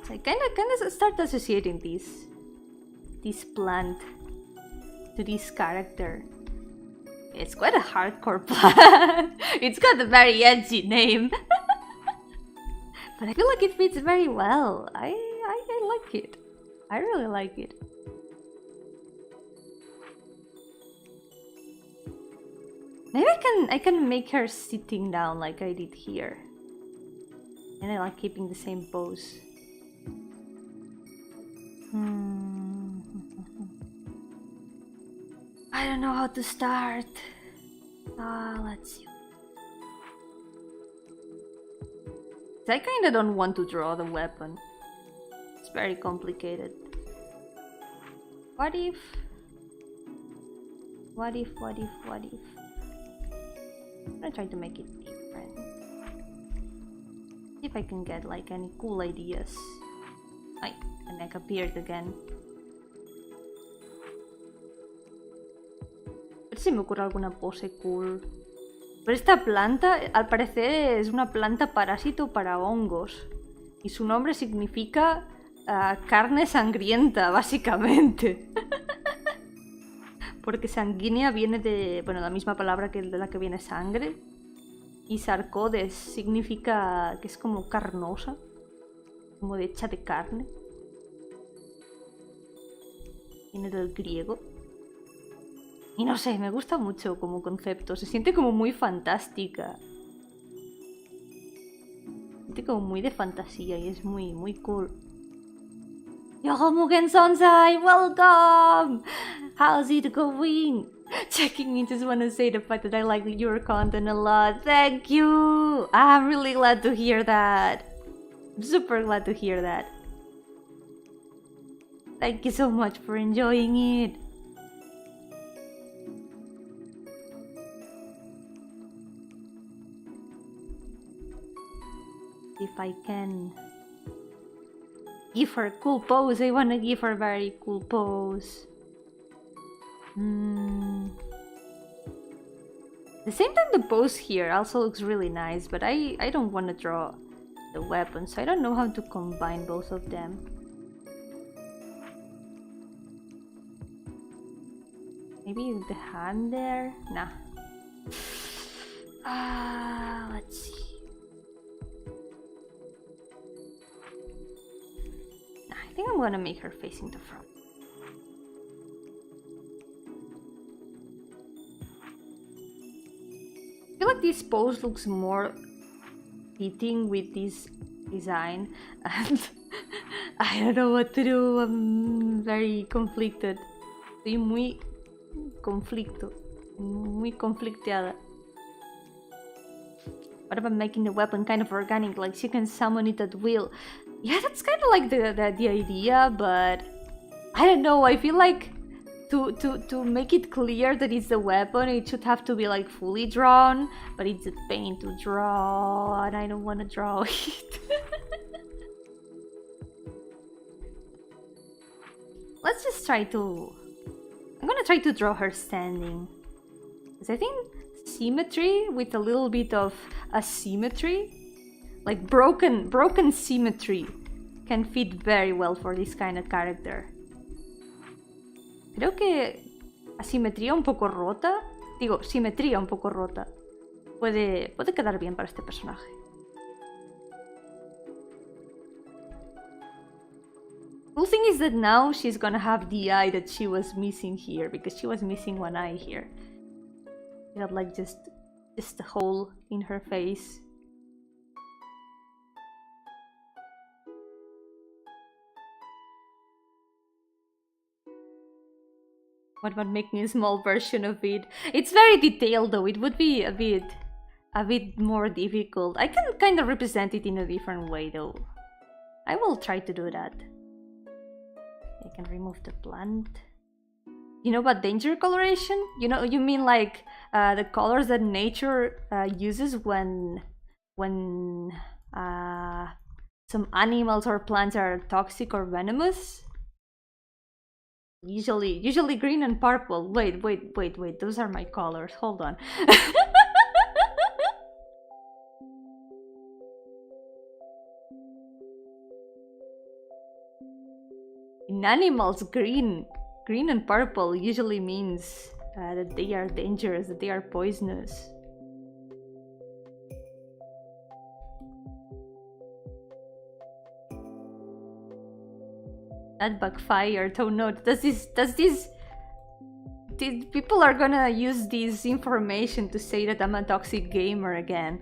So I kinda start associating this plant to this character. It's quite a hardcore plant. It's got a very edgy name. But I feel like it fits very well. I like it. I really like it. Maybe I can make her sitting down like I did here. And I like keeping the same pose. I don't know how to start. Let's see. I kinda don't want to draw the weapon. It's very complicated. What if? I'm gonna try to make it different. See if I can get like any cool ideas. Like, the neck appeared again. A ver si me ocurre alguna pose cool. Pero esta planta, al parecer, es una planta parásito para hongos. Y su nombre significa carne sangrienta, básicamente. Porque sanguínea viene de, bueno, la misma palabra que de la que viene sangre. Y sarcodes significa que es como carnosa, como de hecha de carne. Viene del griego. Y no sé, me gusta mucho como concepto, se siente como muy fantástica. Se siente como muy de fantasía y es muy, muy cool. Yo, Mugen Sonsai, welcome! How's it going? Checking in, just want to say the fact that I like your content a lot. Thank you! I'm really glad to hear that. I'm super glad to hear that. Thank you so much for enjoying it. If I can give her a cool pose, I want to give her a very cool pose. At the same time, the pose here also looks really nice, but I don't want to draw the weapon, so I don't know how to combine both of them. Maybe with the hand there? Nah. Let's see. I think I'm gonna make her facing the front. I feel like this pose looks more fitting with this design, and I don't know what to do. I'm very conflicted. Estoy muy conflicteada. What about making the weapon kind of organic, like she can summon it at will? Yeah, that's kind of like the idea, but I don't know. I feel like to make it clear that it's a weapon, it should have to be like fully drawn, but it's a pain to draw, and I don't want to draw it. Let's just try to... I'm gonna try to draw her standing, because I think symmetry with a little bit of asymmetry, like broken symmetry, can fit very well for this kind of character. Creo que asimetría un poco rota, simetría un poco rota, puede quedar bien para este personaje. Cool thing is that now she's gonna have the eye that she was missing here, because she was missing one eye here. She had like just a hole in her face. What about making a small version of it? It's very detailed though, it would be a bit more difficult. I can kind of represent it in a different way though. I will try to do that. I can remove the plant. You know about danger coloration? You mean like the colors that nature uses when some animals or plants are toxic or venomous? Usually green and purple. Wait, those are my colors. Hold on. In animals, green and purple usually means that they are dangerous, that they are poisonous. That backfired. Oh no, these people are gonna use this information to say that I'm a toxic gamer again.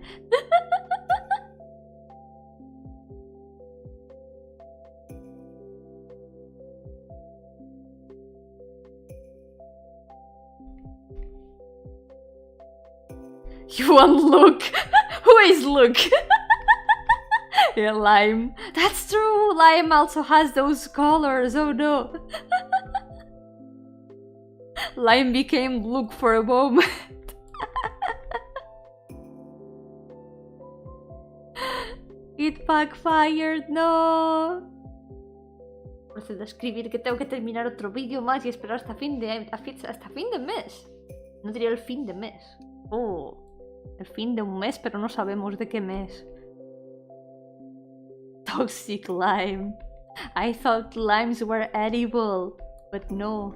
You want Luke? Who is Luke? Yeah, Lime. That's true! Lime also has those colors, oh no! Lime became Luke for a moment. It backfired, no! Procedo a escribir que tengo que terminar otro vídeo más y esperar hasta fin de mes. No diría el fin de mes. Oh, el fin de un mes, pero no sabemos de qué mes. Toxic lime. I thought limes were edible, but no.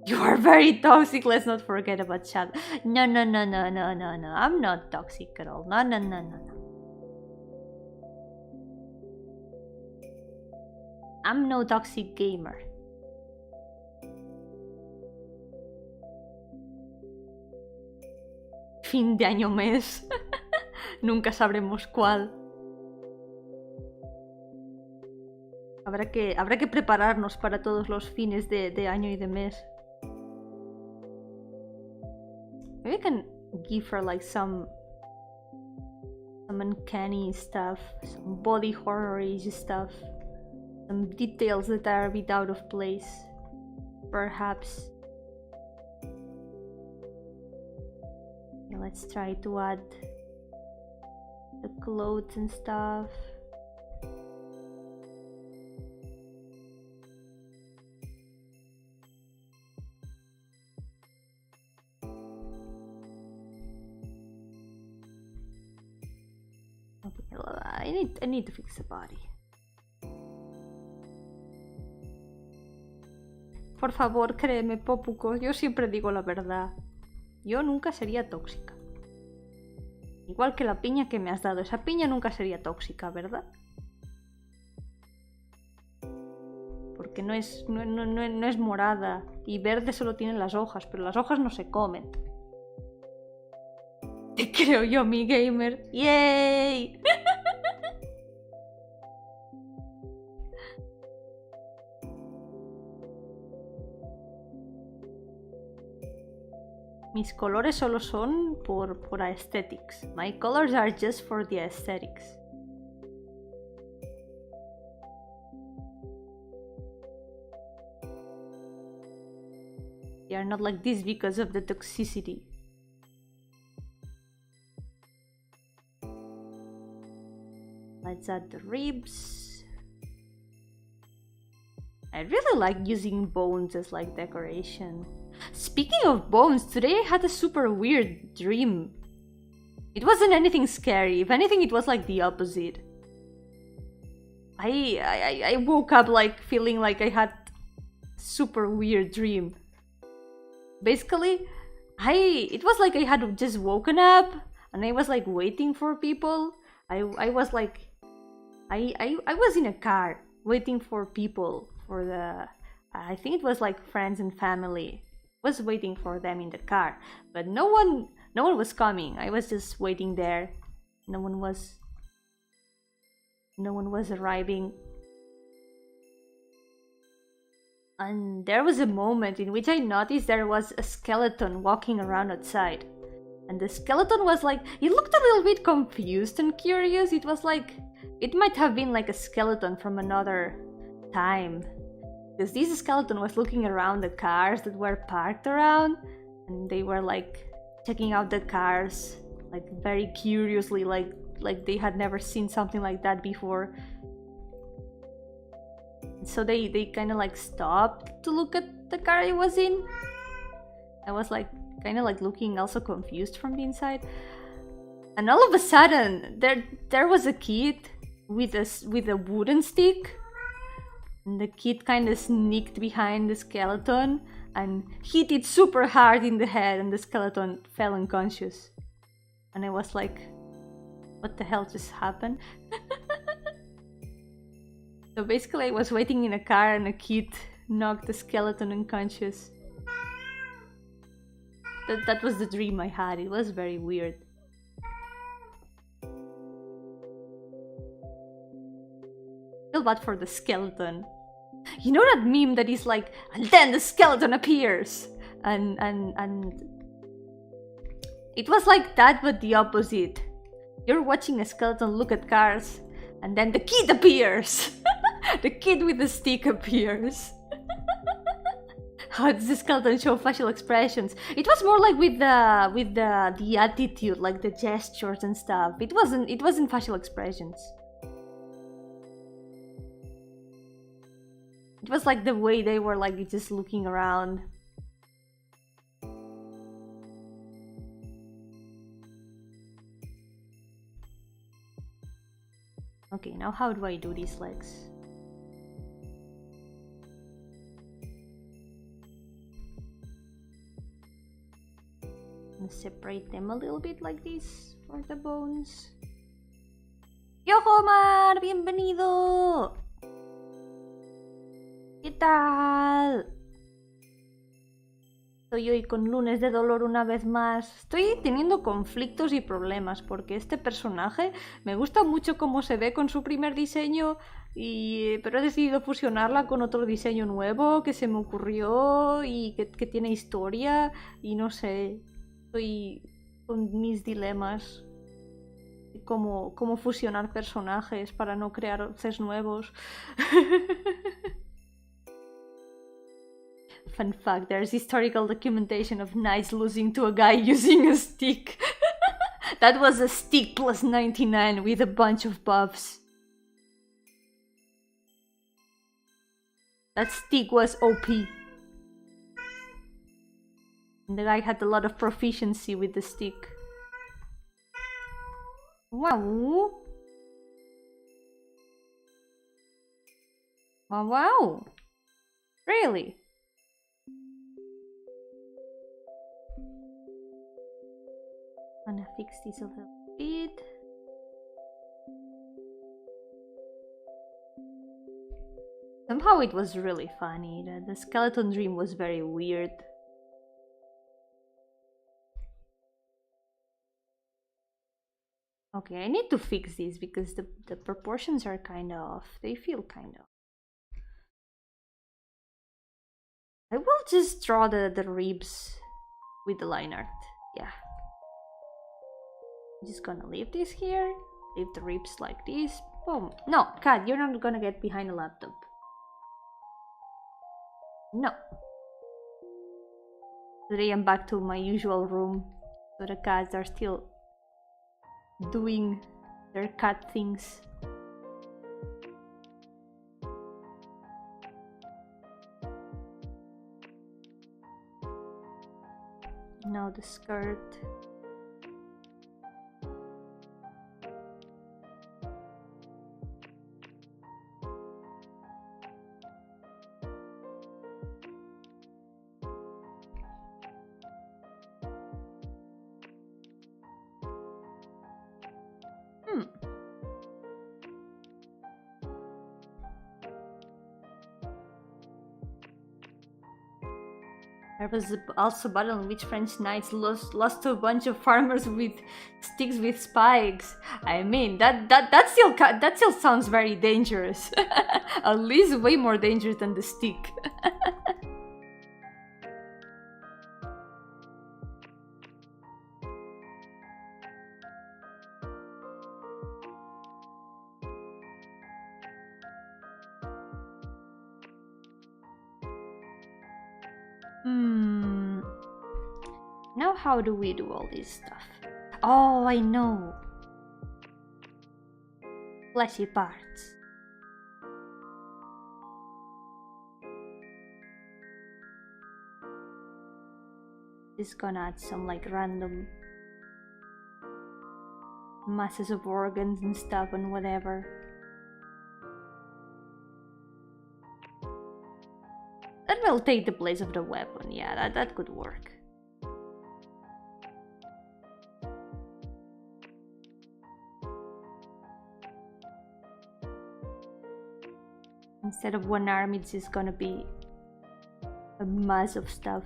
You are very toxic. Let's not forget about chat. No. I'm not toxic at all. No. I'm no toxic gamer. Fin de año mes. Nunca sabremos cuál. Habrá que prepararnos para todos los fines de año y de mes. Maybe I can give her like some uncanny stuff, some body horror-y stuff, some details that are a bit out of place, perhaps. Yeah, let's try to add the clothes and stuff. I need to fix the body. Por favor, créeme, Popuco, yo siempre digo la verdad. Yo nunca sería tóxica. Igual que la piña que me has dado. Esa piña nunca sería tóxica, ¿verdad? Porque no es morada. Y verde solo tienen las hojas, pero las hojas no se comen. Te creo yo, mi gamer. ¡Yay! Mis colores solo son por aesthetics. My colors are just for the aesthetics. They are not like this because of the toxicity. Let's add the ribs. I really like using bones as like decoration. Speaking of bones, today I had a super weird dream. It wasn't anything scary. If anything, it was like the opposite. I woke up like feeling like I had super weird dream. Basically, it was like I had just woken up and I was like waiting for people. I was like I was in a car waiting for people for the I think it was like friends and family. I was waiting for them in the car, but no one was coming. I was just waiting there. No one was arriving. And there was a moment in which I noticed there was a skeleton walking around outside. And the skeleton was like, it looked a little bit confused and curious. It was like, it might have been like a skeleton from another time. Because this skeleton was looking around the cars that were parked around. And they were like checking out the cars, like very curiously, like they had never seen something like that before. So they kind of like stopped to look at the car I was in. I was like kind of like looking also confused from the inside. And all of a sudden there was a kid with a wooden stick. And the kid kind of sneaked behind the skeleton and hit it super hard in the head, and the skeleton fell unconscious. And I was like, what the hell just happened? So basically I was waiting in a car and a kid knocked the skeleton unconscious. That was the dream I had. It was very weird. Feel bad for the skeleton. You know that meme that is like, and then the skeleton appears, and it was like that, but the opposite. You're watching a skeleton look at cars, and then the kid appears. The kid with the stick appears. How does the skeleton show facial expressions? It was more like with the attitude, like the gestures and stuff. It wasn't facial expressions. It was like the way they were like just looking around. Okay, now how do I do these legs? Separate them a little bit like this for the bones. ¡Yo-hooo, Mar! ¡Bienvenido! ¿Qué tal? Estoy hoy con Lunes de Dolor una vez más. Estoy teniendo conflictos y problemas porque este personaje me gusta mucho cómo se ve con su primer diseño, pero he decidido fusionarla con otro diseño nuevo que se me ocurrió y que tiene historia y no sé. Estoy con mis dilemas de cómo fusionar personajes para no crear sets nuevos. Fun fact, there's historical documentation of knights losing to a guy using a stick. That was a stick plus 99 with a bunch of buffs. That stick was OP. And the guy had a lot of proficiency with the stick. Wow. Wow, wow. Really? I'm gonna fix this a little bit. Somehow it was really funny. The skeleton dream was very weird. Okay, I need to fix this because the proportions are kind of off. They feel kind of. I will just draw the ribs with the line art. Yeah. I'm just gonna leave this here. Leave the ribs like this. Boom. No, cat, you're not gonna get behind a laptop. No. Today I'm back to my usual room. So the cats are still doing their cat things. Now the skirt. There was also a battle in which French knights lost to a bunch of farmers with sticks with spikes. I mean, that still sounds very dangerous. At least way more dangerous than the stick. Now how do we do all this stuff? Oh, I know. Fleshy parts. Just gonna add some like random masses of organs and stuff and whatever. That will take the place of the weapon. Yeah, that could work. Instead of one arm, it's just gonna be a mass of stuff.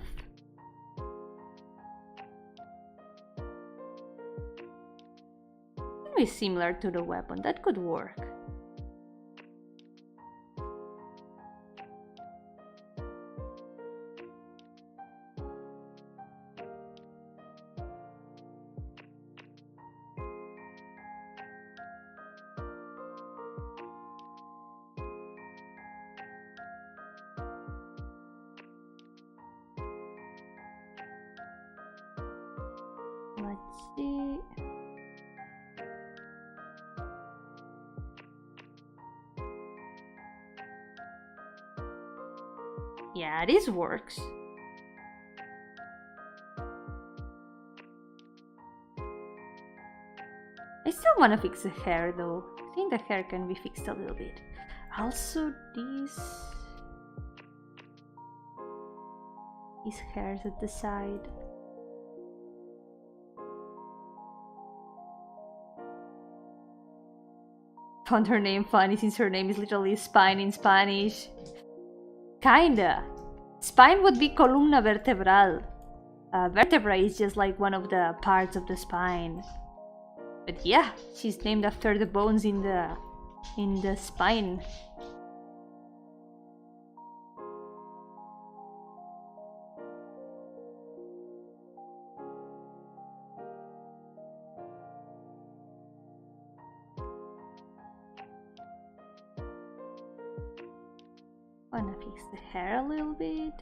It'll be similar to the weapon. That could work. Let's see. Yeah, this works. I still want to fix the hair though. I think the hair can be fixed a little bit. Also these hairs at the side. Found her name funny since her name is literally spine in Spanish. Kinda. Spine would be columna vertebral. Vertebra is just like one of the parts of the spine. But yeah, she's named after the bones in the spine. Wanna fix the hair a little bit.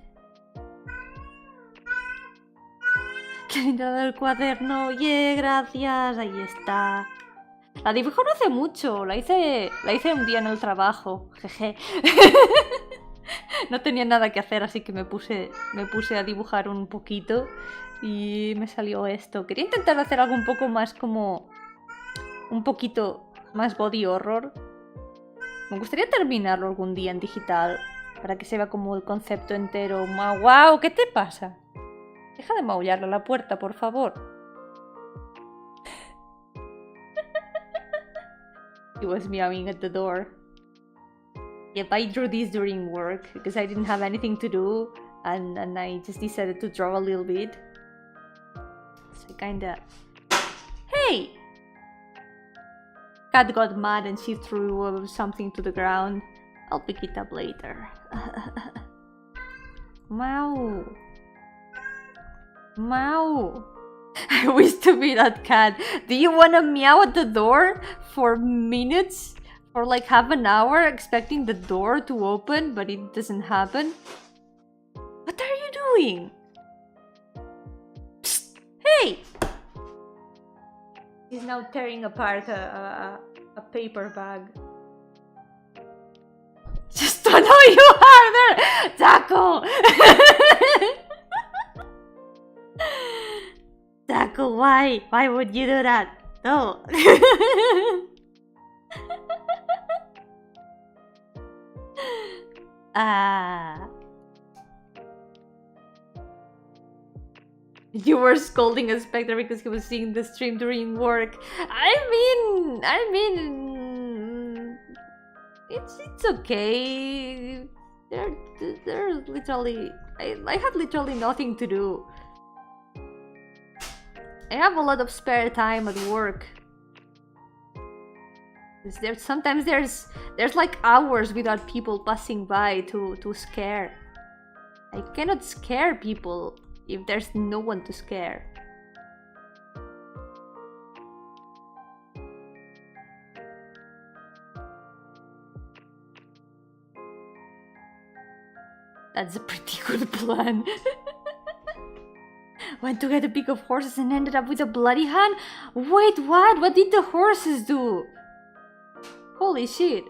Qué linda del cuaderno. Yeah, gracias. Ahí está. La dibujo no hace mucho. La hice un día en el trabajo. Jeje. No tenía nada que hacer, así que me puse a dibujar un poquito y me salió esto. Quería intentar hacer algo un poco más como un poquito más body horror. Me gustaría terminarlo algún día en digital para que se vea como el concepto entero. ¡Wow! ¿Qué te pasa? Deja de maullarle a la puerta, por favor. He was meowing at the door. Yep, I drew this during work because I didn't have anything to do and I just decided to draw a little bit. So kinda... Hey! Cat got mad and she threw something to the ground. I'll pick it up later. Wow! Meow. I wish to be that cat. Do you want to meow at the door for minutes? For like half an hour expecting the door to open, but it doesn't happen? What are you doing? Psst, hey! He's now tearing apart a paper bag. Just to know you harder! Taco! Taco, why? Why would you do that? No. You were scolding a Spectre because he was seeing the stream during work. I mean, it's okay. They're literally. I have literally nothing to do. I have a lot of spare time at work. Sometimes there's like hours without people passing by to scare. I cannot scare people if there's no one to scare. That's a pretty good plan. Went to get a pick of horses and ended up with a bloody hand? Wait, what? What did the horses do? Holy shit.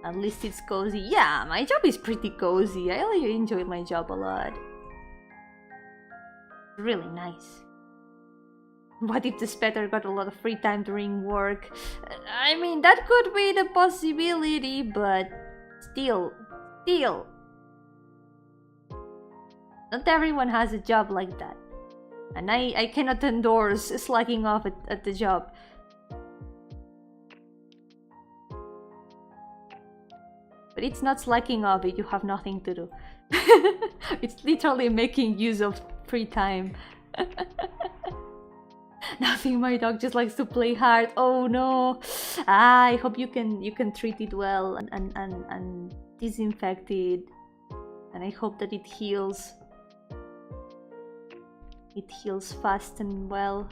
At least it's cozy. Yeah, my job is pretty cozy. I really enjoy my job a lot. Really nice. What if the Spetter got a lot of free time during work? I mean, that could be the possibility, but still. Not everyone has a job like that. And I cannot endorse slacking off at the job. But it's not slacking off if you have nothing to do. It's literally making use of free time. Nothing, my dog just likes to play hard. Oh no. I hope you can treat it well and disinfect it. And I hope that it heals. It heals fast and well.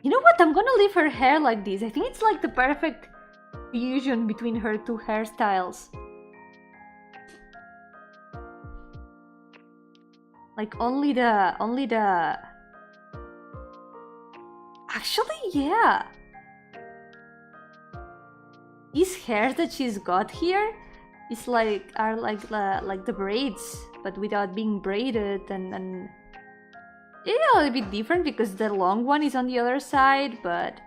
You know what? I'm gonna leave her hair like this. I think it's like the perfect fusion between her two hairstyles. Like only the actually, yeah. These hairs that she's got here are like the braids, but without being braided, and yeah, a little bit different because the long one is on the other side, but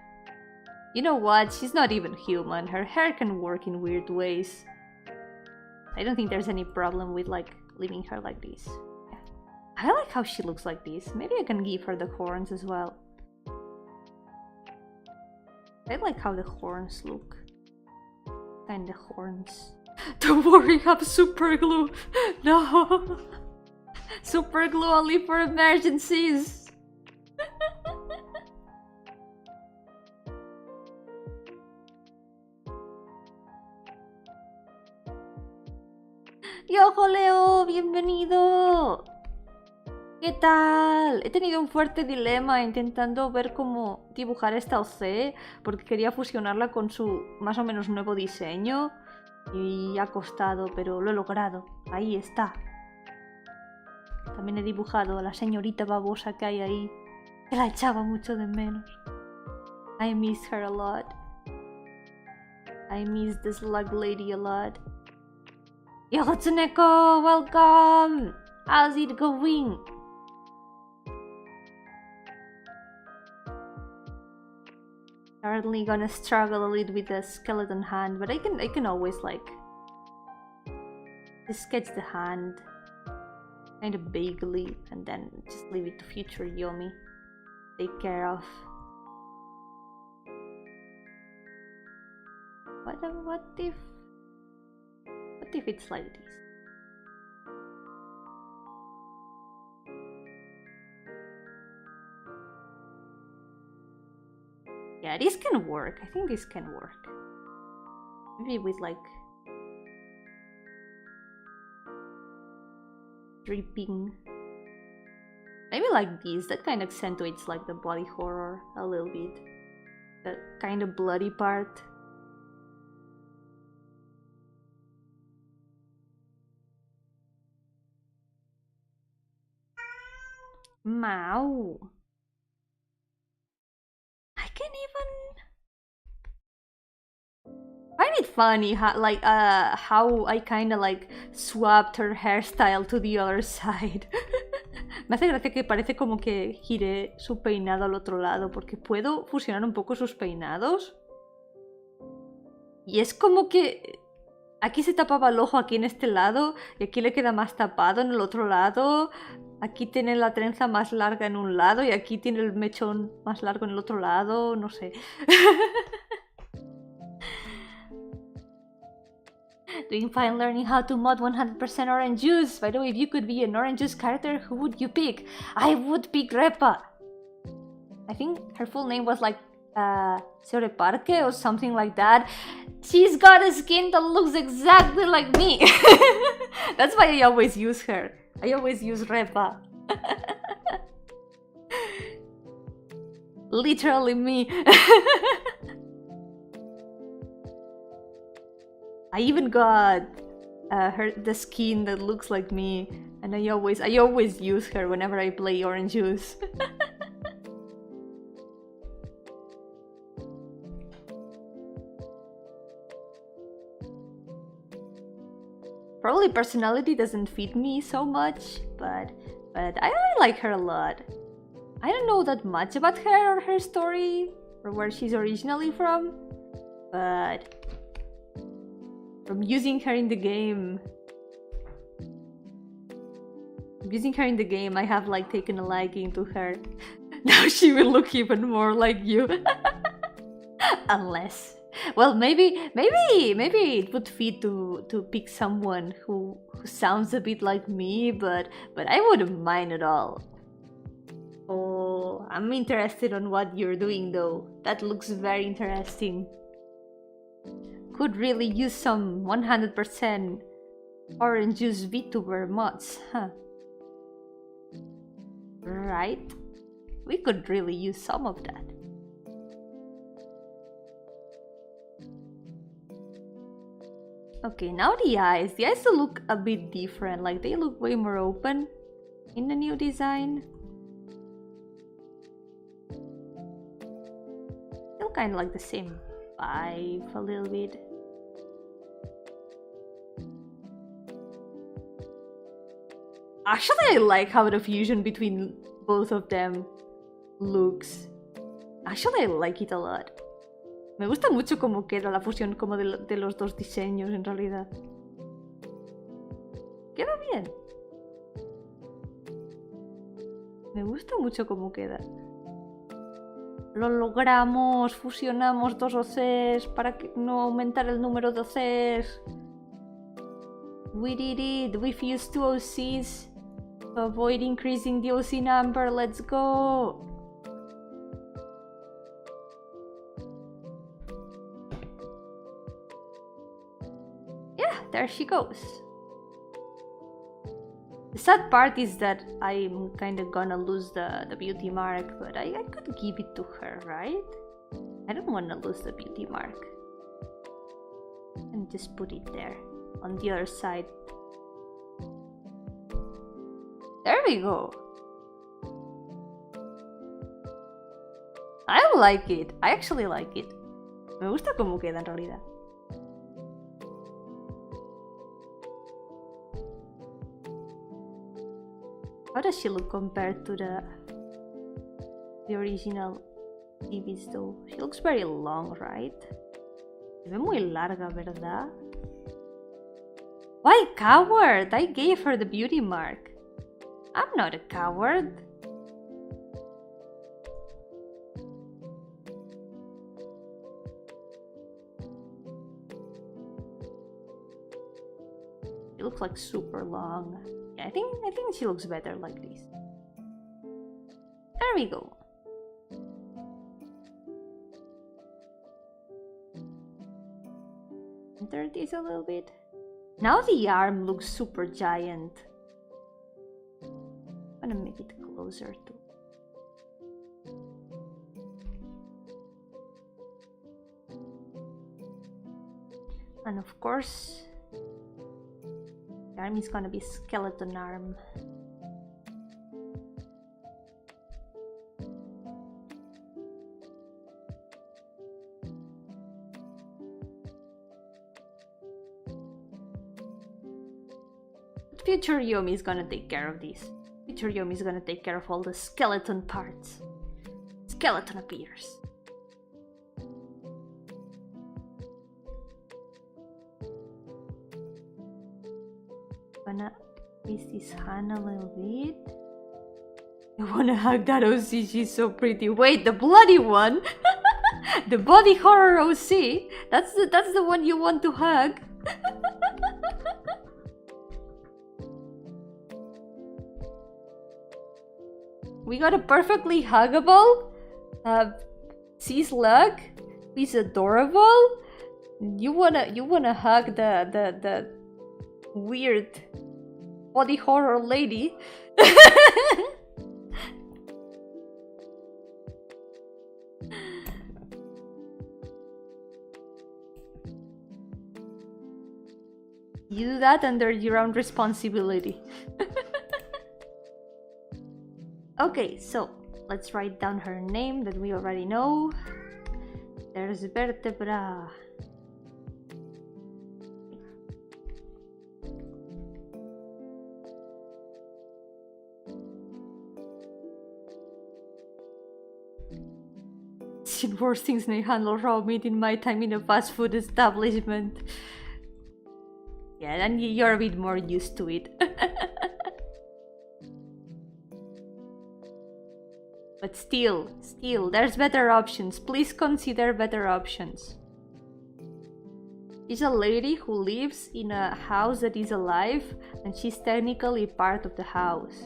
you know what? She's not even human. Her hair can work in weird ways. I don't think there's any problem with like leaving her like this. Yeah. I like how she looks like this. Maybe I can give her the horns as well. I like how the horns look. Kinda horns. Don't worry, I have super glue. No. Super glue only for emergencies. ¡Yo-hooo, Leo! ¡Bienvenido! ¿Qué tal? He tenido un fuerte dilema intentando ver cómo dibujar esta OC, porque quería fusionarla con su más o menos nuevo diseño y ha costado, pero lo he logrado. Ahí está. También he dibujado a la señorita babosa que hay ahí, que la echaba mucho de menos. I miss her a lot. I miss the slug lady a lot. Yo, Tsuneko, welcome! How's it going? Currently gonna struggle a little with the skeleton hand, but I can always like just sketch the hand kind of vaguely and then just leave it to future Yomi take care of. What if it's like this? Yeah, this can work. I think this can work. Maybe with like dripping. Maybe like this, that kind of accentuates like the body horror a little bit. The kind of bloody part. Mau. I can't even find it funny how I kind of like swapped her hairstyle to the other side. Me hace gracia que parece como que giré su peinado al otro lado, porque puedo fusionar un poco sus peinados. Y es como que aquí se tapaba el ojo aquí en este lado, y aquí le queda más tapado en el otro lado. Aquí tiene la trenza más larga en un lado, y aquí tiene el mechón más largo en el otro lado, no sé. Doing fine learning how to mod 100% orange juice. By the way, if you could be an orange juice character, who would you pick? I would pick Repa. I think her full name was like Seore Parque or something like that. She's got a skin that looks exactly like me. That's why I always use her. I always use Repa. Literally me. I even got the skin that looks like me, and I always use her whenever I play orange juice. Probably personality doesn't fit me so much, but I really like her a lot. I don't know that much about her or her story or where she's originally from, but from using her in the game, I have like taken a liking to her. Now she will look even more like you. Unless, well, maybe it would fit to pick someone who sounds a bit like me, but I wouldn't mind at all. Oh, I'm interested on what you're doing though. That looks very interesting. Could really use some 100% orange juice VTuber mods, huh? Right? We could really use some of that. Okay, now the eyes look a bit different, like they look way more open in the new design. Still kind of like the same vibe a little bit. Actually, I like how the fusion between both of them looks. Actually, I like it a lot. Me gusta mucho cómo queda la fusión como de los dos diseños en realidad. Queda bien. Me gusta mucho cómo queda. Lo logramos, fusionamos dos OCs para no aumentar el número de OCs. We did it, we fused two OCs to avoid increasing the OC number, let's go! Yeah, there she goes. The sad part is that I'm kinda gonna lose the beauty mark, but I could give it to her, right? I don't wanna lose the beauty mark. And just put it there, on the other side. There we go! I like it, I actually like it. Me gusta cómo queda en realidad. How does she look compared to the original TVs though? She looks very long, right? Se ve muy larga, ¿verdad? Why coward? I gave her the beauty mark. I'm not a coward. She looks like super long. Yeah, I think she looks better like this. There we go. Enter this a little bit. Now the arm looks super giant. gonna make it closer to. And of course, the arm is gonna be skeleton arm. Future Yomi is gonna take care of this. Future Yomi is gonna take care of all the skeleton parts. Skeleton appears. Gonna twist his hand a little bit. I wanna hug that OC, she's so pretty. Wait, the bloody one? The body horror OC? That's the one you want to hug? We got a perfectly huggable C-slug. He's adorable. You wanna hug the weird body horror lady. You do that under your own responsibility. Okay, so let's write down her name that we already know. There's vertebra. Seen worse things than I handle raw meat in my time in a fast food establishment. Yeah, then you're a bit more used to it. But still, there's better options. Please consider better options. She's a lady who lives in a house that is alive, and she's technically part of the house.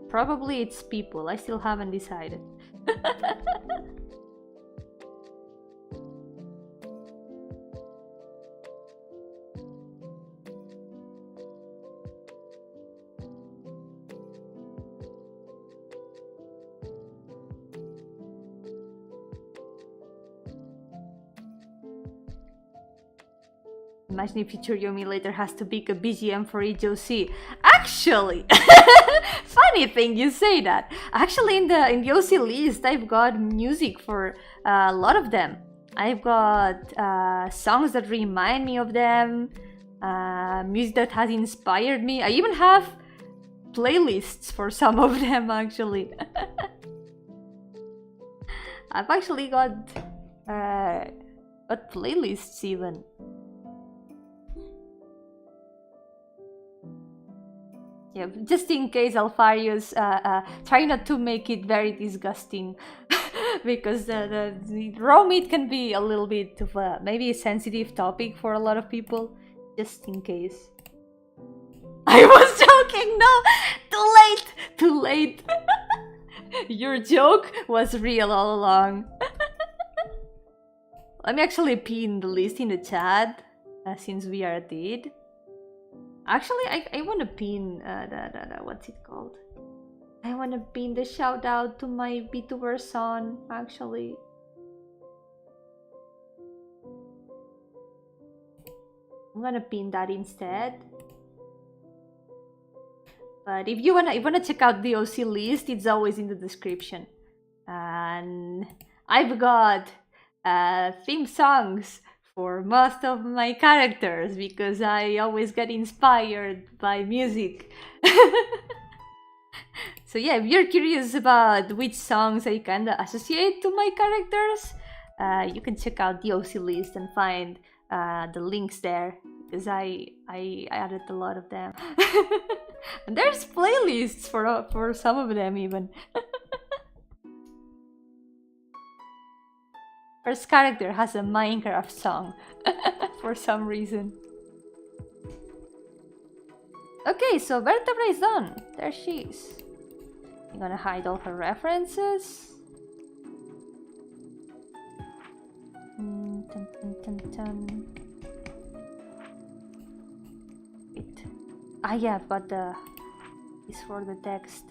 Probably it's people, I still haven't decided. Imagine if Future Yomi later has to pick a BGM for each OC. Actually, funny thing you say that. Actually, in the OC list, I've got music for a lot of them. I've got songs that remind me of them, music that has inspired me. I even have playlists for some of them, actually. I've actually got playlists even. Yeah, just in case, Alfarius, try not to make it very disgusting, because the raw meat can be a little bit of a, maybe a sensitive topic for a lot of people, just in case. I was joking, no! Too late! Your joke was real all along. Let me actually pin the list in the chat, since we are at it. Actually, I want to pin what's it called? I want to pin the shout out to my VTuber son, actually. I'm gonna pin that instead. But if you wanna check out the OC list, it's always in the description. And I've got theme songs for most of my characters, because I always get inspired by music. So yeah, if you're curious about which songs I kinda associate to my characters, you can check out the OC list and find the links there, because I added a lot of them. And there's playlists for some of them even. First character has a Minecraft song for some reason. Okay, so Vertebra is done. There she is. I'm gonna hide all her references. Wait. Ah yeah, I've got the... is for the text.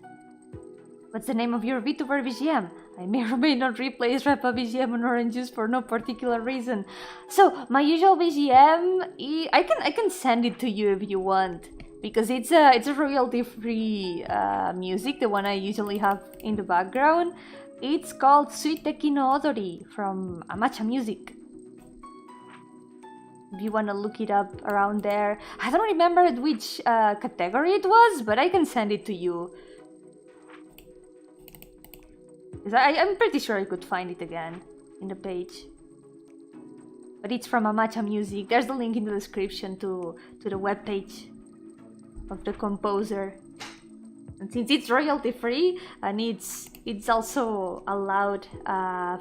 What's the name of your VTuber BGM? I may or may not replace Repa BGM on Orange Juice for no particular reason. So my usual BGM, I can send it to you if you want, because it's a royalty-free music, the one I usually have in the background. It's called Suiteki no Odori from Amacha Music. If you want to look it up around there. I don't remember which category it was, but I can send it to you. I'm pretty sure I could find it again in the page. But it's from Amacha Music. There's the link in the description to the webpage of the composer. And since it's royalty free and it's also allowed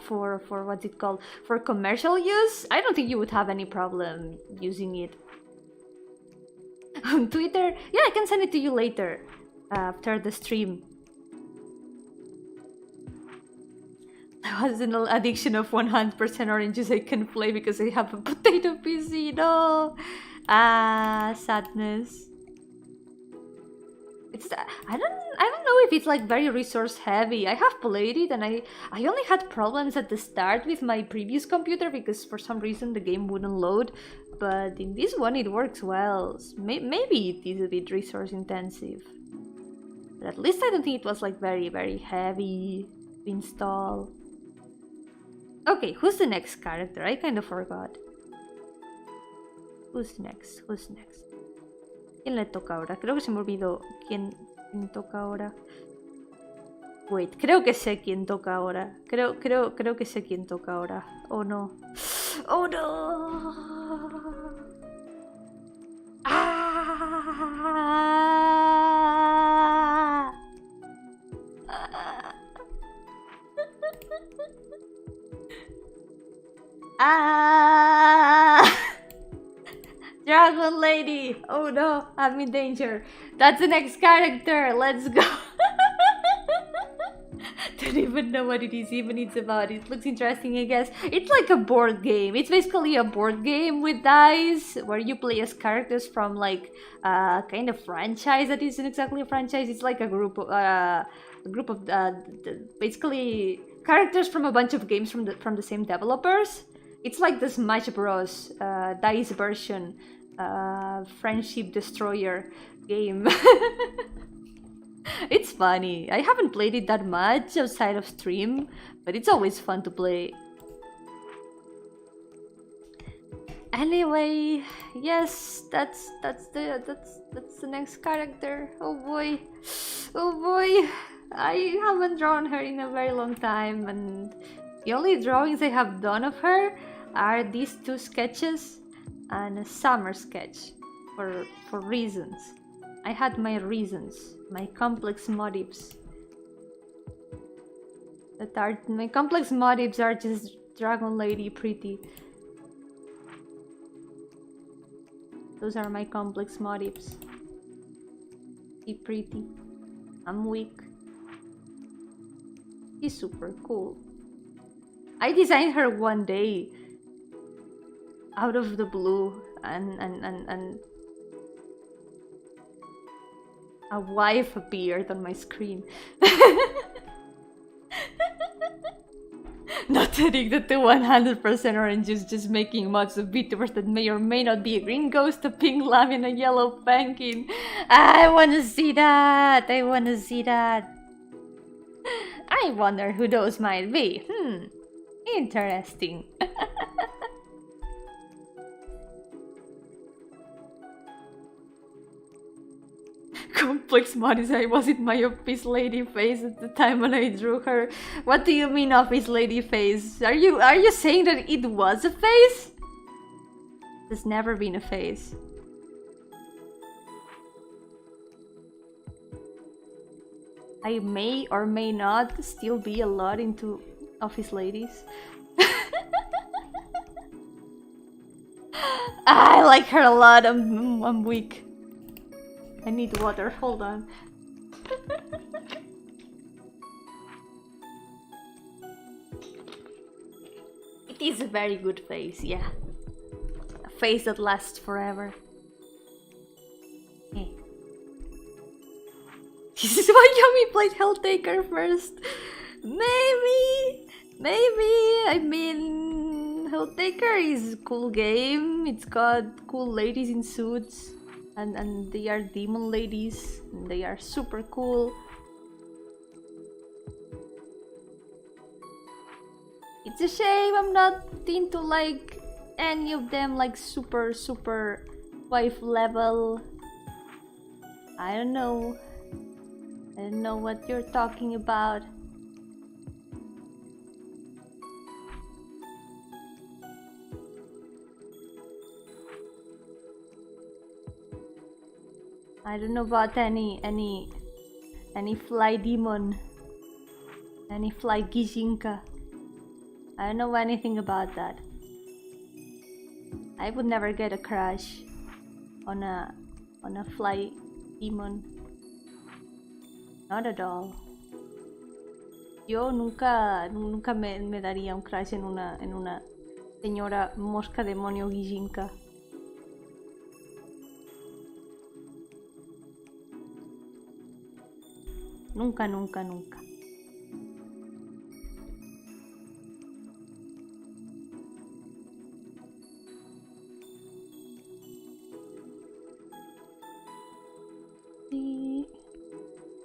for what's it called, for commercial use, I don't think you would have any problem using it. On Twitter, yeah, I can send it to you later after the stream. There was an addiction of 100% oranges I can play because I have a potato PC. No, sadness. It's I don't know if it's like very resource heavy. I have played it and I only had problems at the start with my previous computer because for some reason the game wouldn't load. But in this one it works well. Maybe it is a bit resource intensive. But at least I don't think it was like very heavy to install. Okay, who's the next character? I kind of forgot. Who's next? ¿Quién le toca ahora? Creo que se me olvidó quién toca ahora. Wait, creo que sé quién toca ahora. Creo que sé quién toca ahora. Oh no. Oh no. Dragon Lady! Oh no, I'm in danger. That's the next character. Let's go. Don't even know what it is even it's about. It looks interesting, I guess. It's like a board game. It's basically a board game with dice where you play as characters from like a kind of franchise that isn't exactly a franchise. It's like a group of basically characters from a bunch of games from the same developers. It's like the Smash Bros. Dice version, Friendship Destroyer game. It's funny. I haven't played it that much outside of stream, but it's always fun to play. Anyway, yes, that's the next character. Oh boy, oh boy. I haven't drawn her in a very long time, and the only drawings I have done of her are these two sketches and a summer sketch for reasons. I had my reasons, my complex motives. My complex motives are just Dragon Lady pretty. Those are my complex motives. Be pretty. I'm weak. She's super cool. I designed her one day out of the blue and a wife appeared on my screen. Not addicted to 100% orange juice, just making mods of VTubers that may or may not be a green ghost, a pink lamb, and a yellow pumpkin. I wanna see that! I wanna see that! I wonder who those might be. Interesting. Complex models. I was in my office lady face at the time when I drew her. What do you mean office lady face? Are you saying that it was a face? There's never been a face. I may or may not still be a lot into office ladies. I like her a lot. I'm weak. I need water. Hold on. It is a very good face, yeah. A face that lasts forever. Hey, Soy Yomi played Helltaker first. Maybe. I mean, Helltaker is a cool game. It's got cool ladies in suits, and they are demon ladies, and they are super cool. It's a shame I'm not into like any of them like super wife level. I don't know what you're talking about. I don't know about any fly demon, any fly gijinka. I don't know anything about that. I would never get a crush on a fly demon. Not at all. Yo nunca me daría un crush en una señora mosca demonio gijinka. Nunca.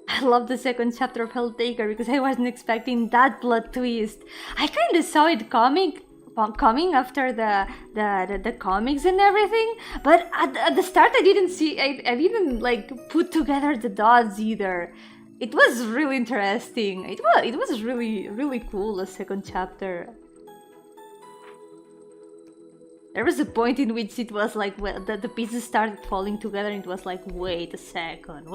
I love the second chapter of Helltaker because I wasn't expecting that plot twist. I kind of saw it coming after the comics and everything, but at the start I didn't like put together the dots either. It was really interesting. It was really cool, the second chapter. There was a point in which it was like, well, the pieces started falling together and it was like, wait a second.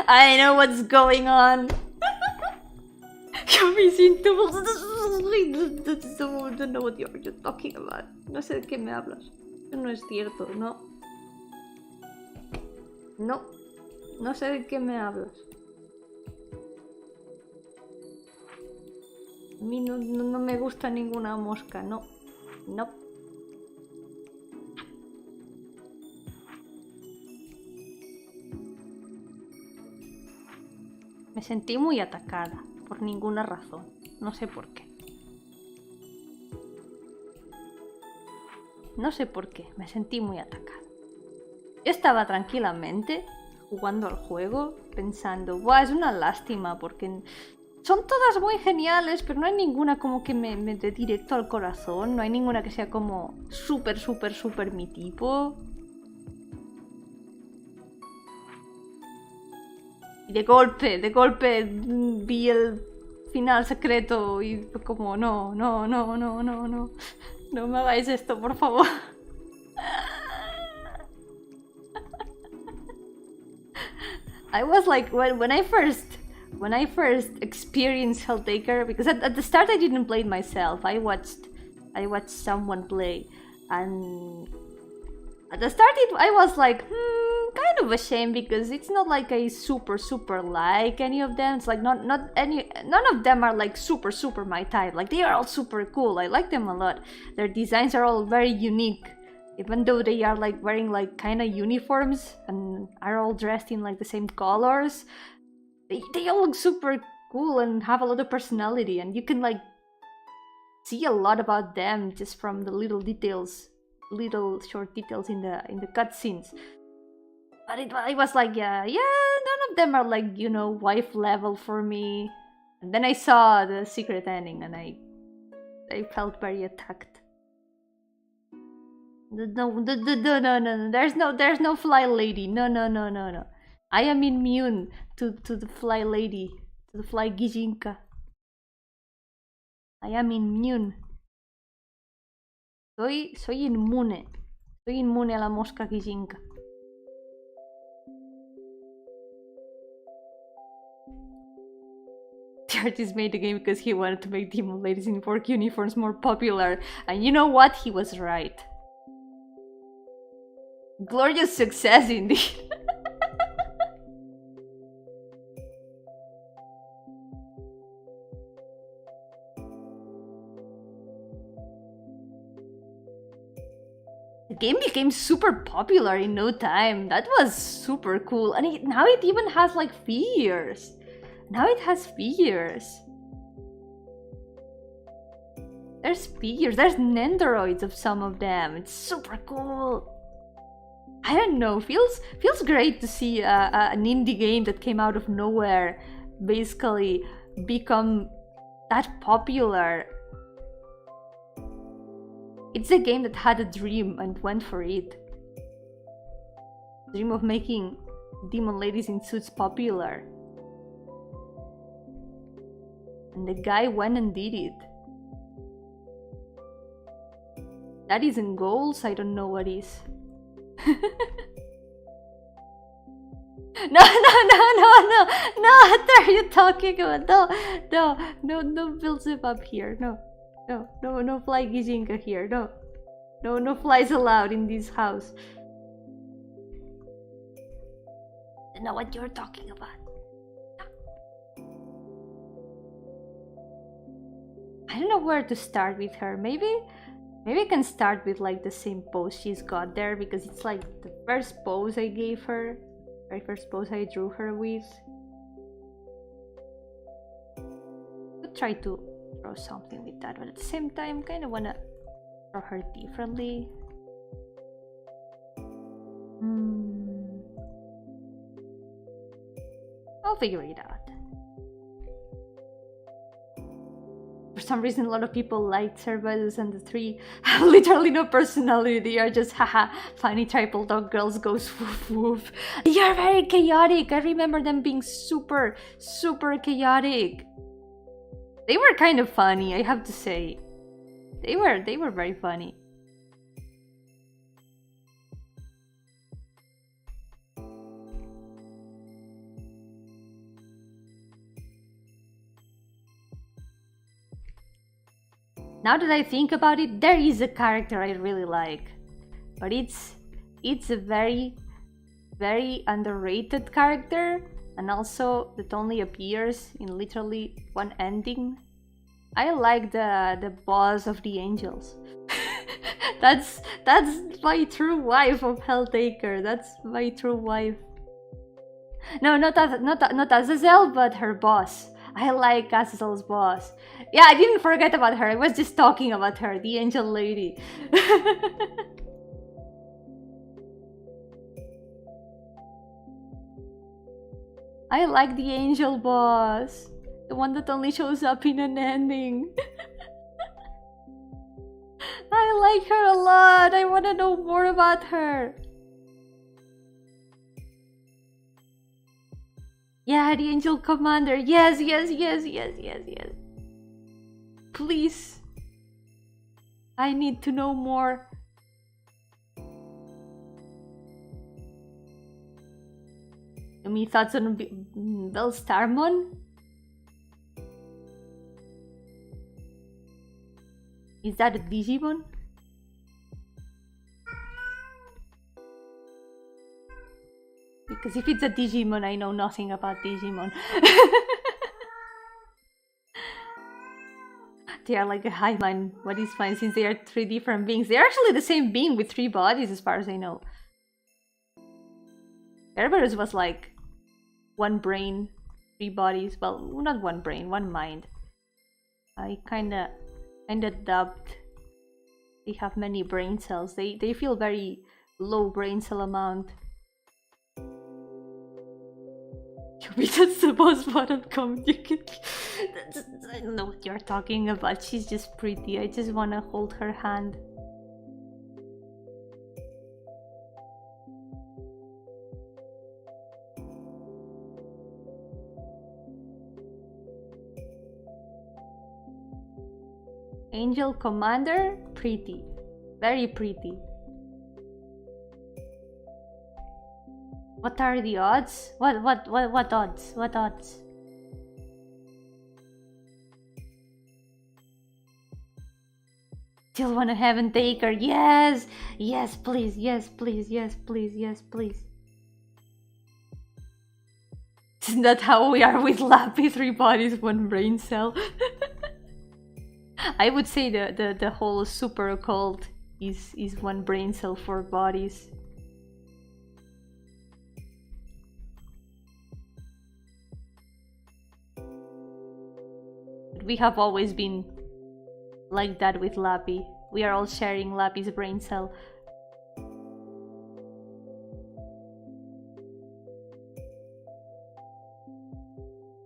I know what's going on. Don't know what you're talking about. No sé de qué me hablas. Eso no es cierto, no. No sé de qué me hablas. A mí no me gusta ninguna mosca, no. Me sentí muy atacada, por ninguna razón. No sé por qué. Me sentí muy atacada. Yo estaba tranquilamente jugando al juego, pensando, ¡buah, es una lástima! Porque son todas muy geniales, pero no hay ninguna como que me dé directo al corazón. No hay ninguna que sea como súper mi tipo. Y de golpe vi el final secreto y fue como, no. No me hagáis esto, por favor. I was like, when I first experienced Helltaker, because at the start I didn't play it myself. I watched someone play, and at the start I was like, kind of ashamed because it's not like I super like any of them. It's like none of them are like super my type. Like they are all super cool. I like them a lot. Their designs are all very unique. Even though they are like wearing like kind of uniforms and are all dressed in like the same colors, they all look super cool and have a lot of personality, and you can like see a lot about them just from the little short details in the cutscenes. But I was like, yeah, none of them are like, you know, wife level for me. And then I saw the secret ending and I felt very attacked. No, there's no fly lady. No. I am immune to the fly lady, to the fly gijinka. I am immune. Soy inmune. Soy inmune a la mosca gijinka. The artist made the game because he wanted to make demon ladies in work uniforms more popular. And you know what? He was right. Glorious success indeed. The game became super popular in no time. That was super cool. And now it even has like figures. Now it has figures. There's figures. There's Nendoroids of some of them. It's super cool. I don't know. Feels great to see an indie game that came out of nowhere basically become that popular. It's a game that had a dream and went for it. Dream of making demon ladies in suits popular. And the guy went and did it. That isn't goals, I don't know what is. No, what are you talking about? No build up here, no fly gijinka here, no flies allowed in this house. I don't know what you're talking about. I don't know where to start with her. Maybe I can start with like the same pose she's got there, because it's like the first pose I gave her, very first pose I drew her with. I'll try to draw something with that, but at the same time kind of wanna draw her differently. I'll figure it out. For some reason, a lot of people liked Cerberus, and the three have literally no personality. They are just haha, funny triple dog girls goes woof woof. They are very chaotic. I remember them being super chaotic. They were kind of funny, I have to say. They were very funny. Now that I think about it, there is a character I really like, but it's a very underrated character, and also that only appears in literally one ending. I like the boss of the angels. that's my true wife of Helltaker. That's my true wife. No, not Azazel, but her boss. I like Azazel's boss. Yeah, I didn't forget about her. I was just talking about her, the angel lady. I like the angel boss. The one that only shows up in an ending. I like her a lot. I want to know more about her. Yeah, the angel commander. Yes. Please. I need to know more. Any thoughts on Belstarmon? Is that a Digimon? Because if it's a Digimon, I know nothing about Digimon. They are like a hive mind. What is fine, since they are three different beings? They're actually the same being with three bodies, as far as I know. Cerberus was like one brain, three bodies. Well, not one brain, one mind. I kinda dubbed. They have many brain cells. They feel very low brain cell amount. That's the most bottom comment you can. I don't know what you're talking about. She's just pretty. I just wanna hold her hand. Angel Commander, pretty. Very pretty. What are the odds? What odds? What odds? Still wanna have and take her? Yes! Yes, please, yes, please, yes, please, yes, please. Isn't that how we are with Lappy? 3 bodies, 1 brain cell. I would say the whole super occult is one brain cell, 4 bodies. We have always been like that with Lappy. We are all sharing Lappy's brain cell.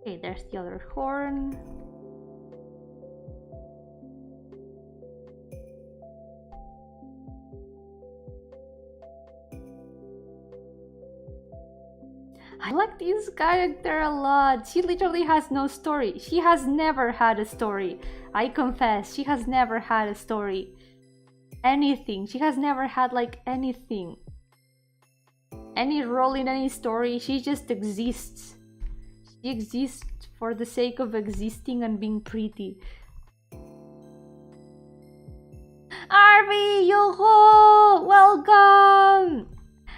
Okay, there's the other horn. I like this character a lot. She literally has no story. She has never had a story. I confess, she has never had a story. Anything. She has never had like anything. Any role in any story. She just exists. She exists for the sake of existing and being pretty. Arby, Yo-hooo! Welcome!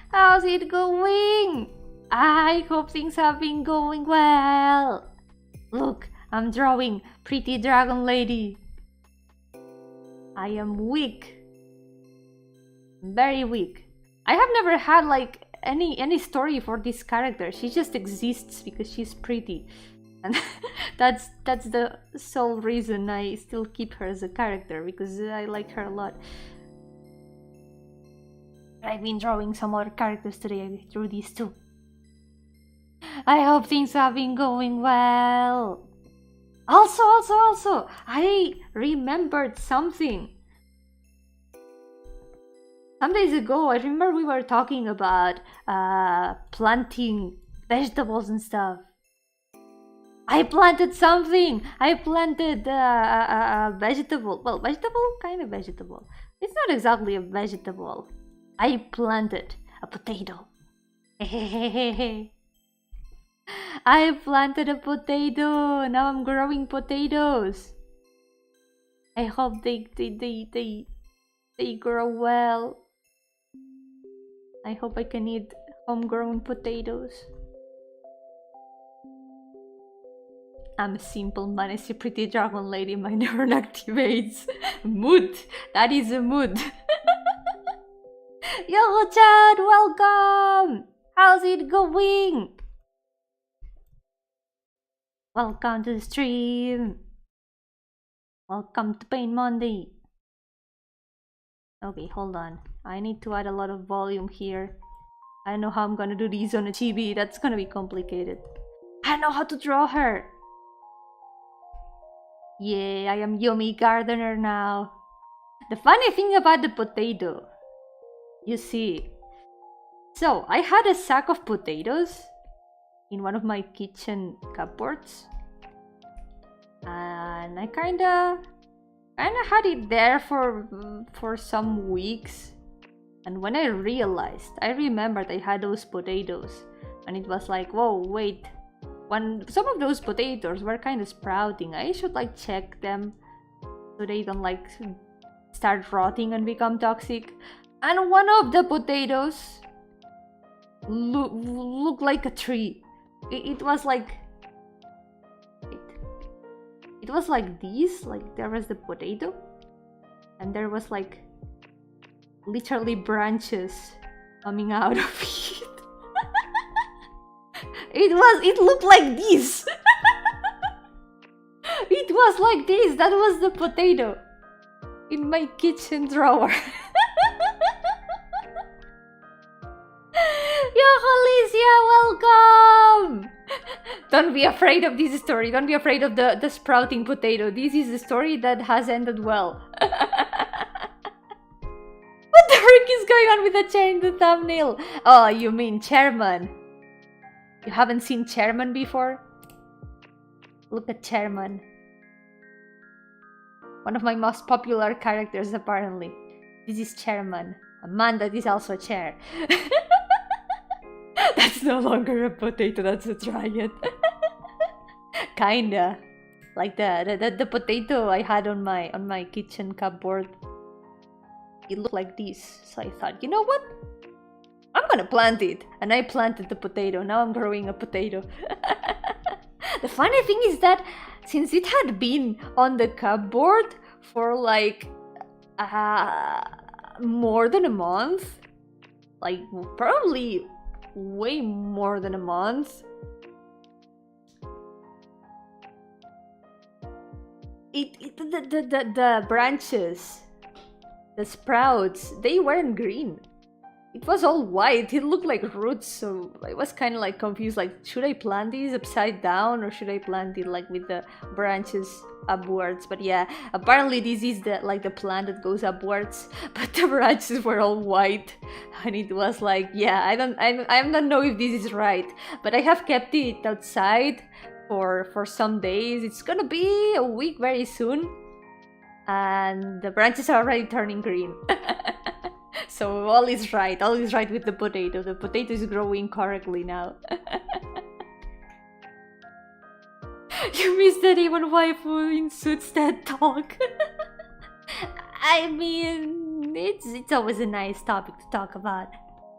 How's it going? I hope things have been going well. Look, I'm drawing pretty dragon lady. I am weak. Very weak. I have never had like any story for this character. She just exists because she's pretty. And that's the sole reason I still keep her as a character, because I like her a lot. I've been drawing some other characters today. I drew these too. I hope things have been going well. Also, I remembered something. Some days ago, I remember we were talking about planting vegetables and stuff. I planted something. I planted a vegetable. Well, vegetable? Kind of vegetable. It's not exactly a vegetable. I planted a potato. I planted a potato. Now I'm growing potatoes. I hope they grow well. I hope I can eat homegrown potatoes. I'm a simple man. I see pretty dragon lady. My neuron activates. Mood. That is a mood. Yo, Chad, welcome. How's it going? Welcome to the stream. Welcome to Pain Monday. Okay, hold on. I need to add a lot of volume here. I don't know how I'm gonna do these on a chibi. That's gonna be complicated. I know how to draw her. Yeah, I am Yomi Gardener now. The funny thing about the potato, you see. So, I had a sack of potatoes in one of my kitchen cupboards, and I kinda had it there for some weeks. And when I remembered I had those potatoes, and it was like, whoa, wait, when some of those potatoes were kind of sprouting, I should like check them so they don't like start rotting and become toxic. And one of the potatoes looked like a tree. It was like it was like this, like there was the potato and there was like literally branches coming out of it. It looked like this. It was like this. That was the potato in my kitchen drawer. Yo, Alicia, welcome! Don't be afraid of this story. Don't be afraid of the sprouting potato. This is a story that has ended well. What the frick is going on with the chair in the thumbnail? Oh, you mean Chairman. You haven't seen Chairman before? Look at Chairman. One of my most popular characters, apparently. This is Chairman. A man that is also a chair. That's no longer a potato, that's a dragon. Kinda. Like the potato I had on my kitchen cupboard. It looked like this. So I thought, you know what? I'm gonna plant it. And I planted the potato. Now I'm growing a potato. The funny thing is that since it had been on the cupboard for like more than a month. Like, probably way more than a month. The branches, the sprouts, they weren't green. It was all white. It looked like roots, so I was kind of like confused. Like, should I plant these upside down or should I plant it like with the branches upwards? But yeah, apparently this is the plant that goes upwards, but the branches were all white, and it was like, yeah, I don't know if this is right, but I have kept it outside for some days. It's gonna be a week very soon, and the branches are already turning green. So all is right with the potato. The potato is growing correctly now. You missed that even waifu in suits that talk. I mean, it's always a nice topic to talk about.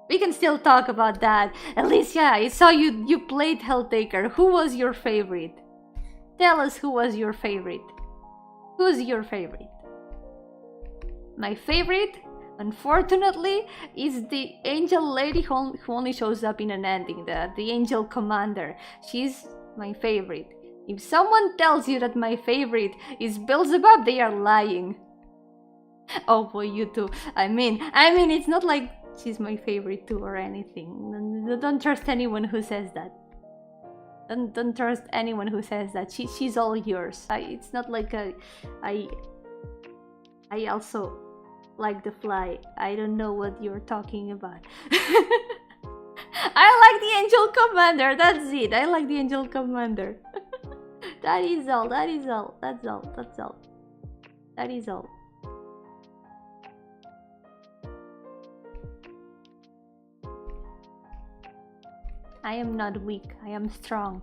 We can still talk about that. Alicia, I saw you played Helltaker. Who was your favorite? Tell us who was your favorite. Who's your favorite? My favorite, unfortunately, is the angel lady who only shows up in an ending, the angel commander. She's my favorite. If someone tells you that my favorite is Beelzebub, they are lying. Oh boy, you too. I mean, it's not like she's my favorite too or anything. Don't trust anyone who says that. Don't trust anyone who says that. She's all yours. It's not like I also like the fly. I don't know what you're talking about. I like the angel commander. That's it. I like the angel commander. That is all. That's all. I am not weak. I am strong.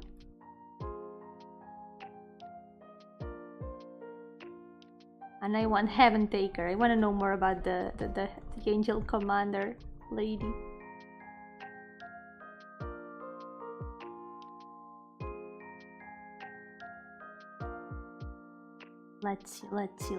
And I want Heaven Taker. I want to know more about the angel commander lady. Let's see.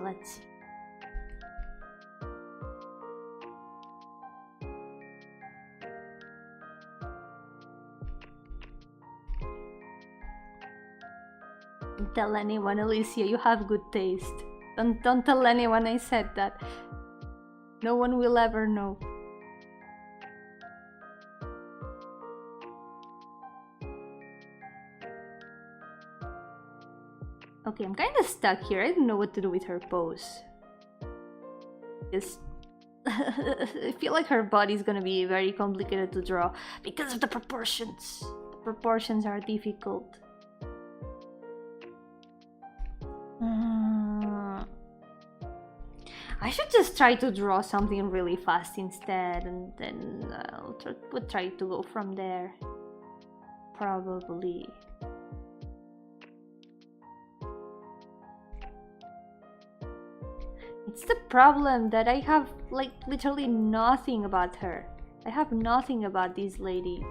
Don't tell anyone, Alicia, you have good taste. Don't tell anyone I said that. No one will ever know. Okay, I'm kinda stuck here. I don't know what to do with her pose. I feel like her body's gonna be very complicated to draw because of the proportions. The proportions are difficult. I should just try to draw something really fast instead, and then we'll try to go from there. Probably. It's the problem that I have like literally nothing about her. I have nothing about this lady.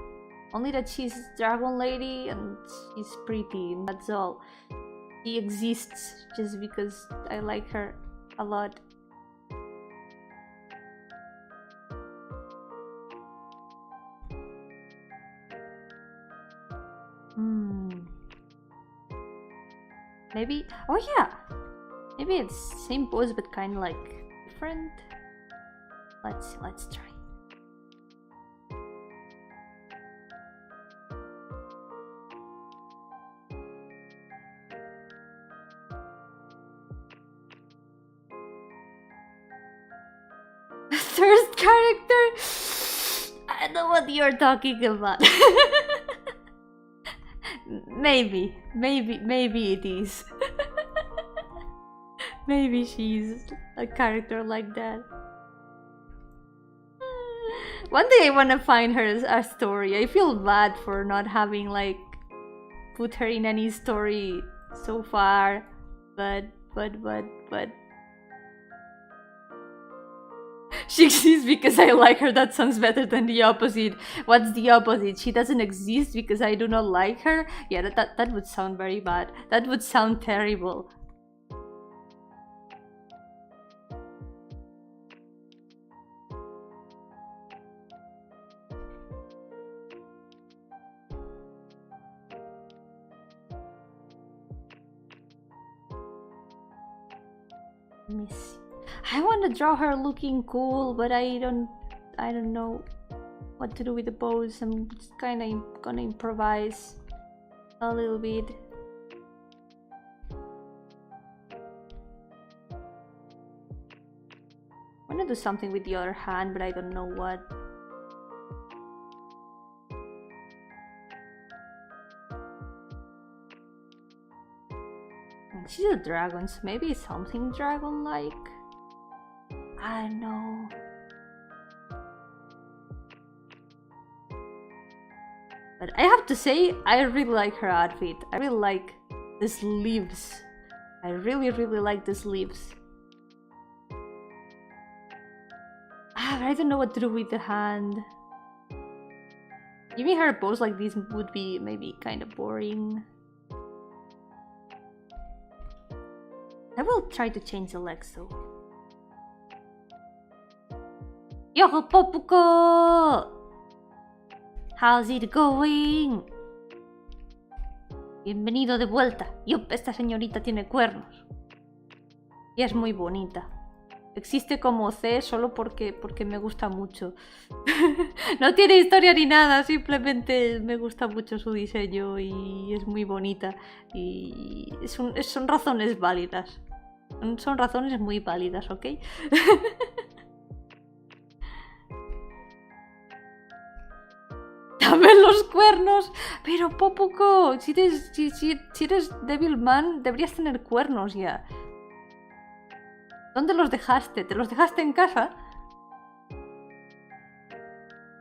Only that she's dragon lady and she's pretty, and that's all. She exists just because I like her a lot. Maybe, oh yeah, maybe it's same pose but kind of like different. Let's try. Third character? I know what you're talking about. Maybe it is. Maybe she's a character like that. One day I wanna find her a story. I feel bad for not having like put her in any story so far, but she exists because I like her. That sounds better than the opposite. What's the opposite? She doesn't exist because I do not like her? Yeah, that would sound very bad. That would sound terrible. Let me see. I want to draw her looking cool, but I don't know what to do with the pose. I'm just kind of gonna improvise a little bit. I want to do something with the other hand, but I don't know what. She's a dragon, so maybe something dragon-like. I don't know. But I have to say, I really like her outfit. I really like the sleeves. I really like the sleeves. I don't know what to do with the hand. Giving her a pose like this would be maybe kind of boring. I will try to change the legs though. Yo-hooo Popuko! How's it going? Bienvenido de vuelta. Yup, esta señorita tiene cuernos. Y es muy bonita. Existe como C solo porque me gusta mucho. No tiene historia ni nada, simplemente me gusta mucho su diseño y es muy bonita. Y son razones válidas. Son razones muy válidas, ¿ok? Dame los cuernos. Pero Popuko, si eres Devilman, deberías tener cuernos ya. ¿Dónde los dejaste? ¿Te los dejaste en casa?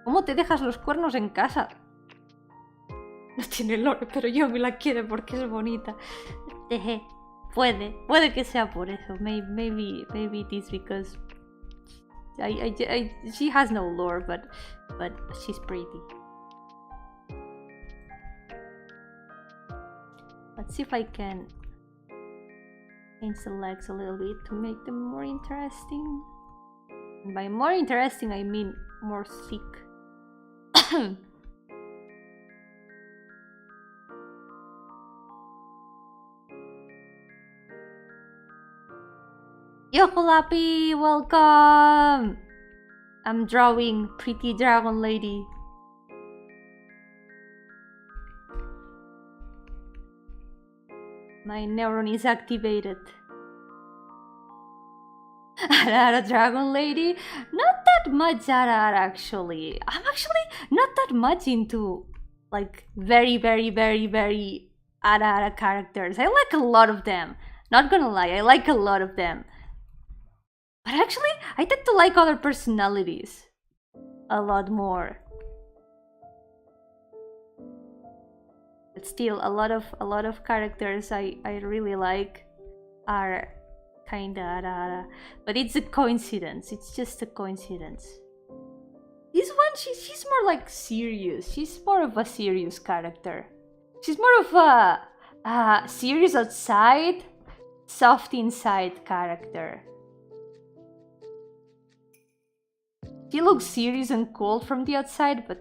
¿Cómo te dejas los cuernos en casa? No tiene lore, pero yo me la quiero porque es bonita. Puede que sea por eso. Maybe it is because she has no lore, but she's pretty. Let's see if I can change the legs a little bit to make them more interesting. And by more interesting, I mean more thick. Yo-hooo Lappy, welcome! I'm drawing pretty dragon lady. My neuron is activated. Arara dragon lady? Not that much Arara actually. I'm actually not that much into like very Arara characters. I like a lot of them. Not gonna lie, I like a lot of them. But actually, I tend to like other personalities a lot more. But still, a lot of characters I really like are kinda Arara. But it's a coincidence. It's just a coincidence. This one, she's more like serious. She's more of a serious character. She's more of a serious outside, soft inside character. She looks serious and cold from the outside, but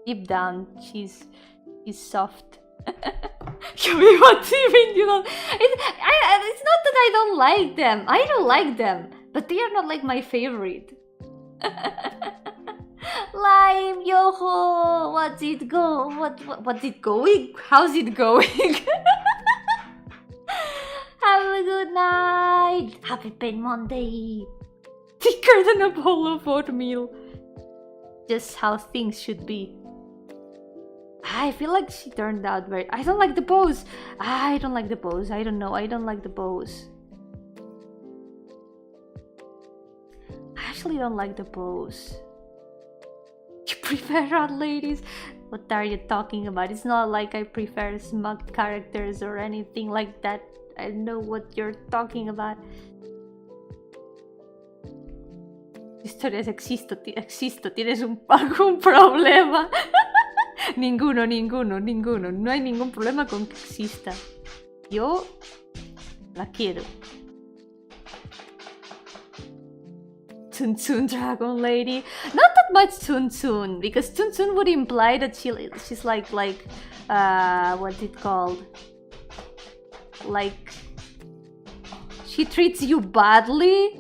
deep down she's soft. You mean what do you mean you don't? It's not that I don't like them. I don't like them, but they are not like my favorite. Lime, Yo-hooo, what's it going? How's it going? Have a good night. Happy Pain Monday. Thicker than a bowl of oatmeal. Just how things should be. I feel like she turned out very... I don't like the pose. I don't like the pose. I don't know. I don't like the pose. I actually don't like the pose. You prefer odd ladies? What are you talking about? It's not like I prefer smug characters or anything like that. I don't know what you're talking about. Historias existo. Tienes algún problema. Ninguno. No hay ningún problema con que exista. Yo la quiero. Tsun dragon lady. Not that much Tsun, because Tsun would imply that she's like what's it called? Like She treats you badly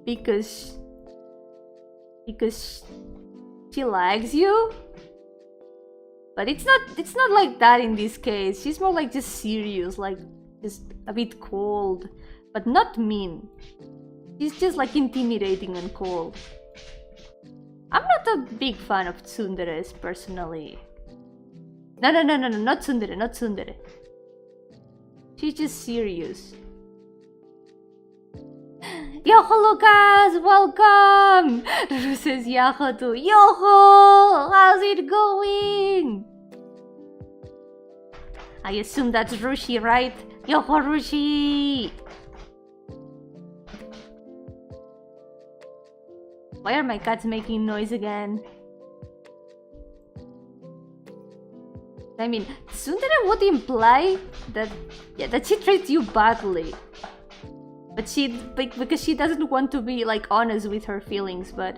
because she likes you? But it's not like that in this case. She's more like just serious, like just a bit cold, but not mean. She's just like intimidating and cold. I'm not a big fan of tsunderes personally. No, not tsundere. She's just serious. Yo-hooo, Lucas! Welcome! Ru says Yaho too. Yo-hooo! How's it going? I assume that's Rushi, right? Yo-hooo, Rushi! Why are my cats making noise again? I mean, tsundere would imply that she treats you badly. But because she doesn't want to be like honest with her feelings, but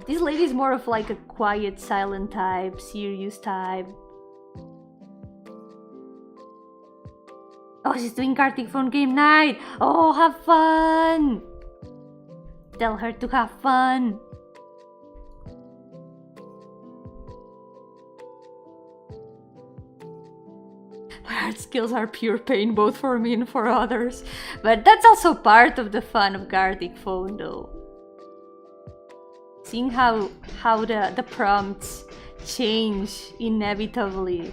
this lady is more of like a quiet, silent type, serious type. Oh, she's doing Kartik phone game night. Oh, have fun. Tell her to have fun. Art skills are pure pain both for me and for others. But that's also part of the fun of Gartic phone though. Seeing how the prompts change inevitably.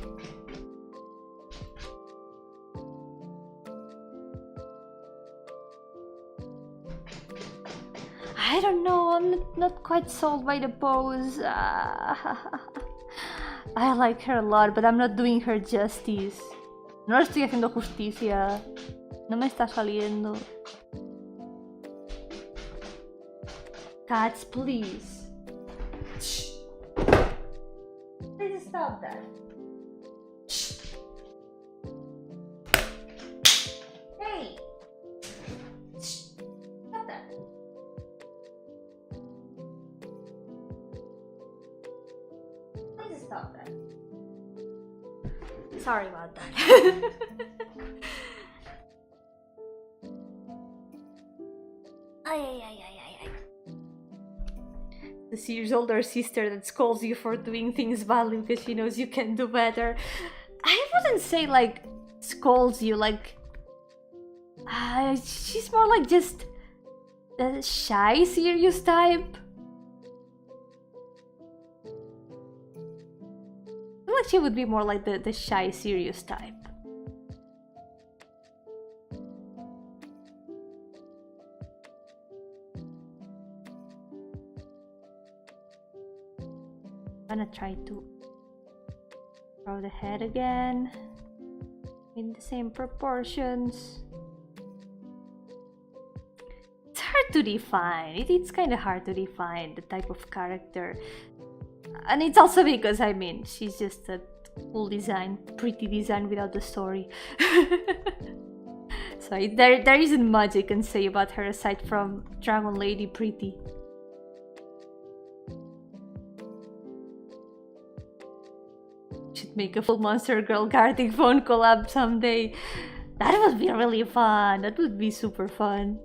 I don't know, I'm not quite sold by the pose. I like her a lot, but I'm not doing her justice. No le estoy haciendo justicia. No me está saliendo. Cats, please. Shh. Please stop that. Shh. Hey. Shh. Stop that. Please stop that. Sorry about that. The serious older sister that scolds you for doing things badly because she knows you can do better. I wouldn't say like scolds you, like she's more like just a shy, serious type. I feel like she would be more like the shy, serious type. I'm gonna try to draw the head again in the same proportions. It's hard to define. It's kind of hard to define the type of character. And it's also because, I mean, she's just a cool design, pretty design without the story. So there isn't much I can say about her aside from Dragon Lady pretty. Should make a full Monster Girl Gartic phone collab someday. That would be really fun. That would be super fun.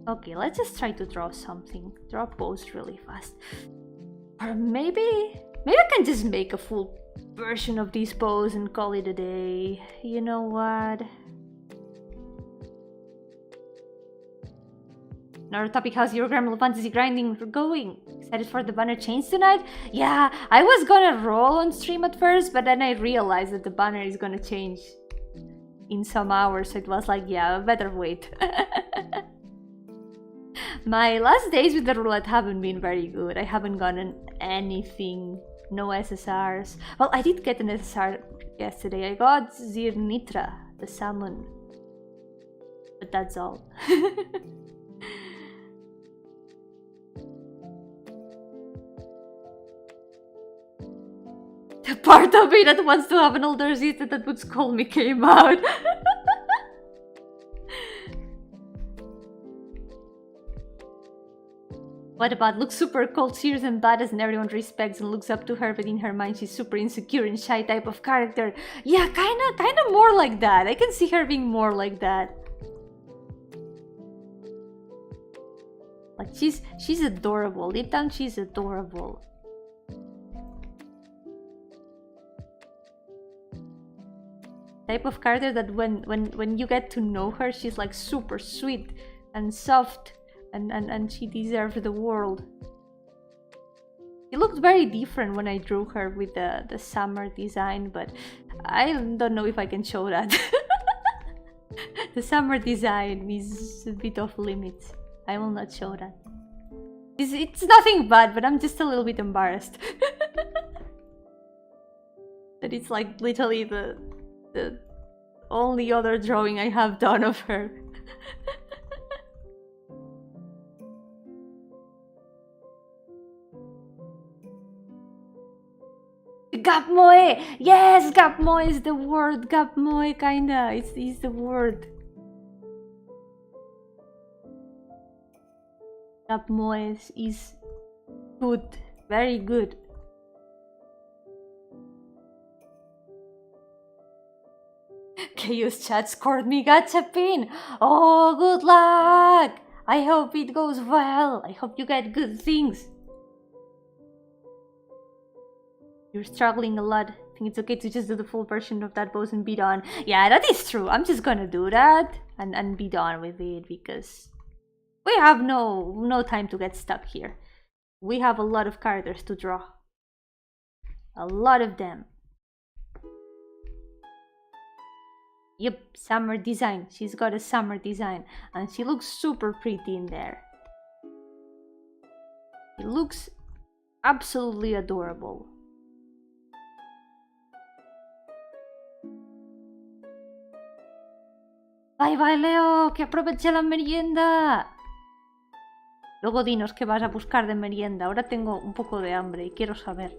Okay, let's just try to draw something. Draw a pose really fast. Or maybe I can just make a full version of this pose and call it a day. You know what? Another topic, how's your Grandma Fantasy grinding going? Excited for the banner change tonight? Yeah, I was gonna roll on stream at first, but then I realized that the banner is gonna change in some hours. So it was like, yeah, better wait. My last days with the roulette haven't been very good. I haven't gotten anything, no SSRs. Well, I did get an SSR yesterday. I got Zirnitra, the salmon. But that's all. The part of me that wants to have an older sister that would scold me came out. What about looks super cold, serious and badass and everyone respects and looks up to her, but in her mind she's super insecure and shy type of character? Yeah, kinda more like that. I can see her being more like that. Like she's adorable. Deep down she's adorable. Type of character that when you get to know her, she's like super sweet and soft. And she deserves the world. It looked very different when I drew her with the summer design, but I don't know if I can show that. The summer design is a bit off limits. I will not show that. It's nothing bad, but I'm just a little bit embarrassed. That it's like literally the only other drawing I have done of her. Gapmoe! Yes, Gapmoe is the word. Gapmoe, kinda. It's the word. Gapmoe is good. Very good. Chaos Chat scored me gachapin. Oh, good luck! I hope it goes well. I hope you get good things. You're struggling a lot. I think it's okay to just do the full version of that pose and be done. Yeah, that is true. I'm just gonna do that and be done with it because we have no time to get stuck here. We have a lot of characters to draw. A lot of them. Yep, summer design. She's got a summer design and she looks super pretty in there. She looks absolutely adorable. Bye bye Leo, que aproveche la merienda. Luego dinos qué vas a buscar de merienda. Ahora tengo un poco de hambre y quiero saber.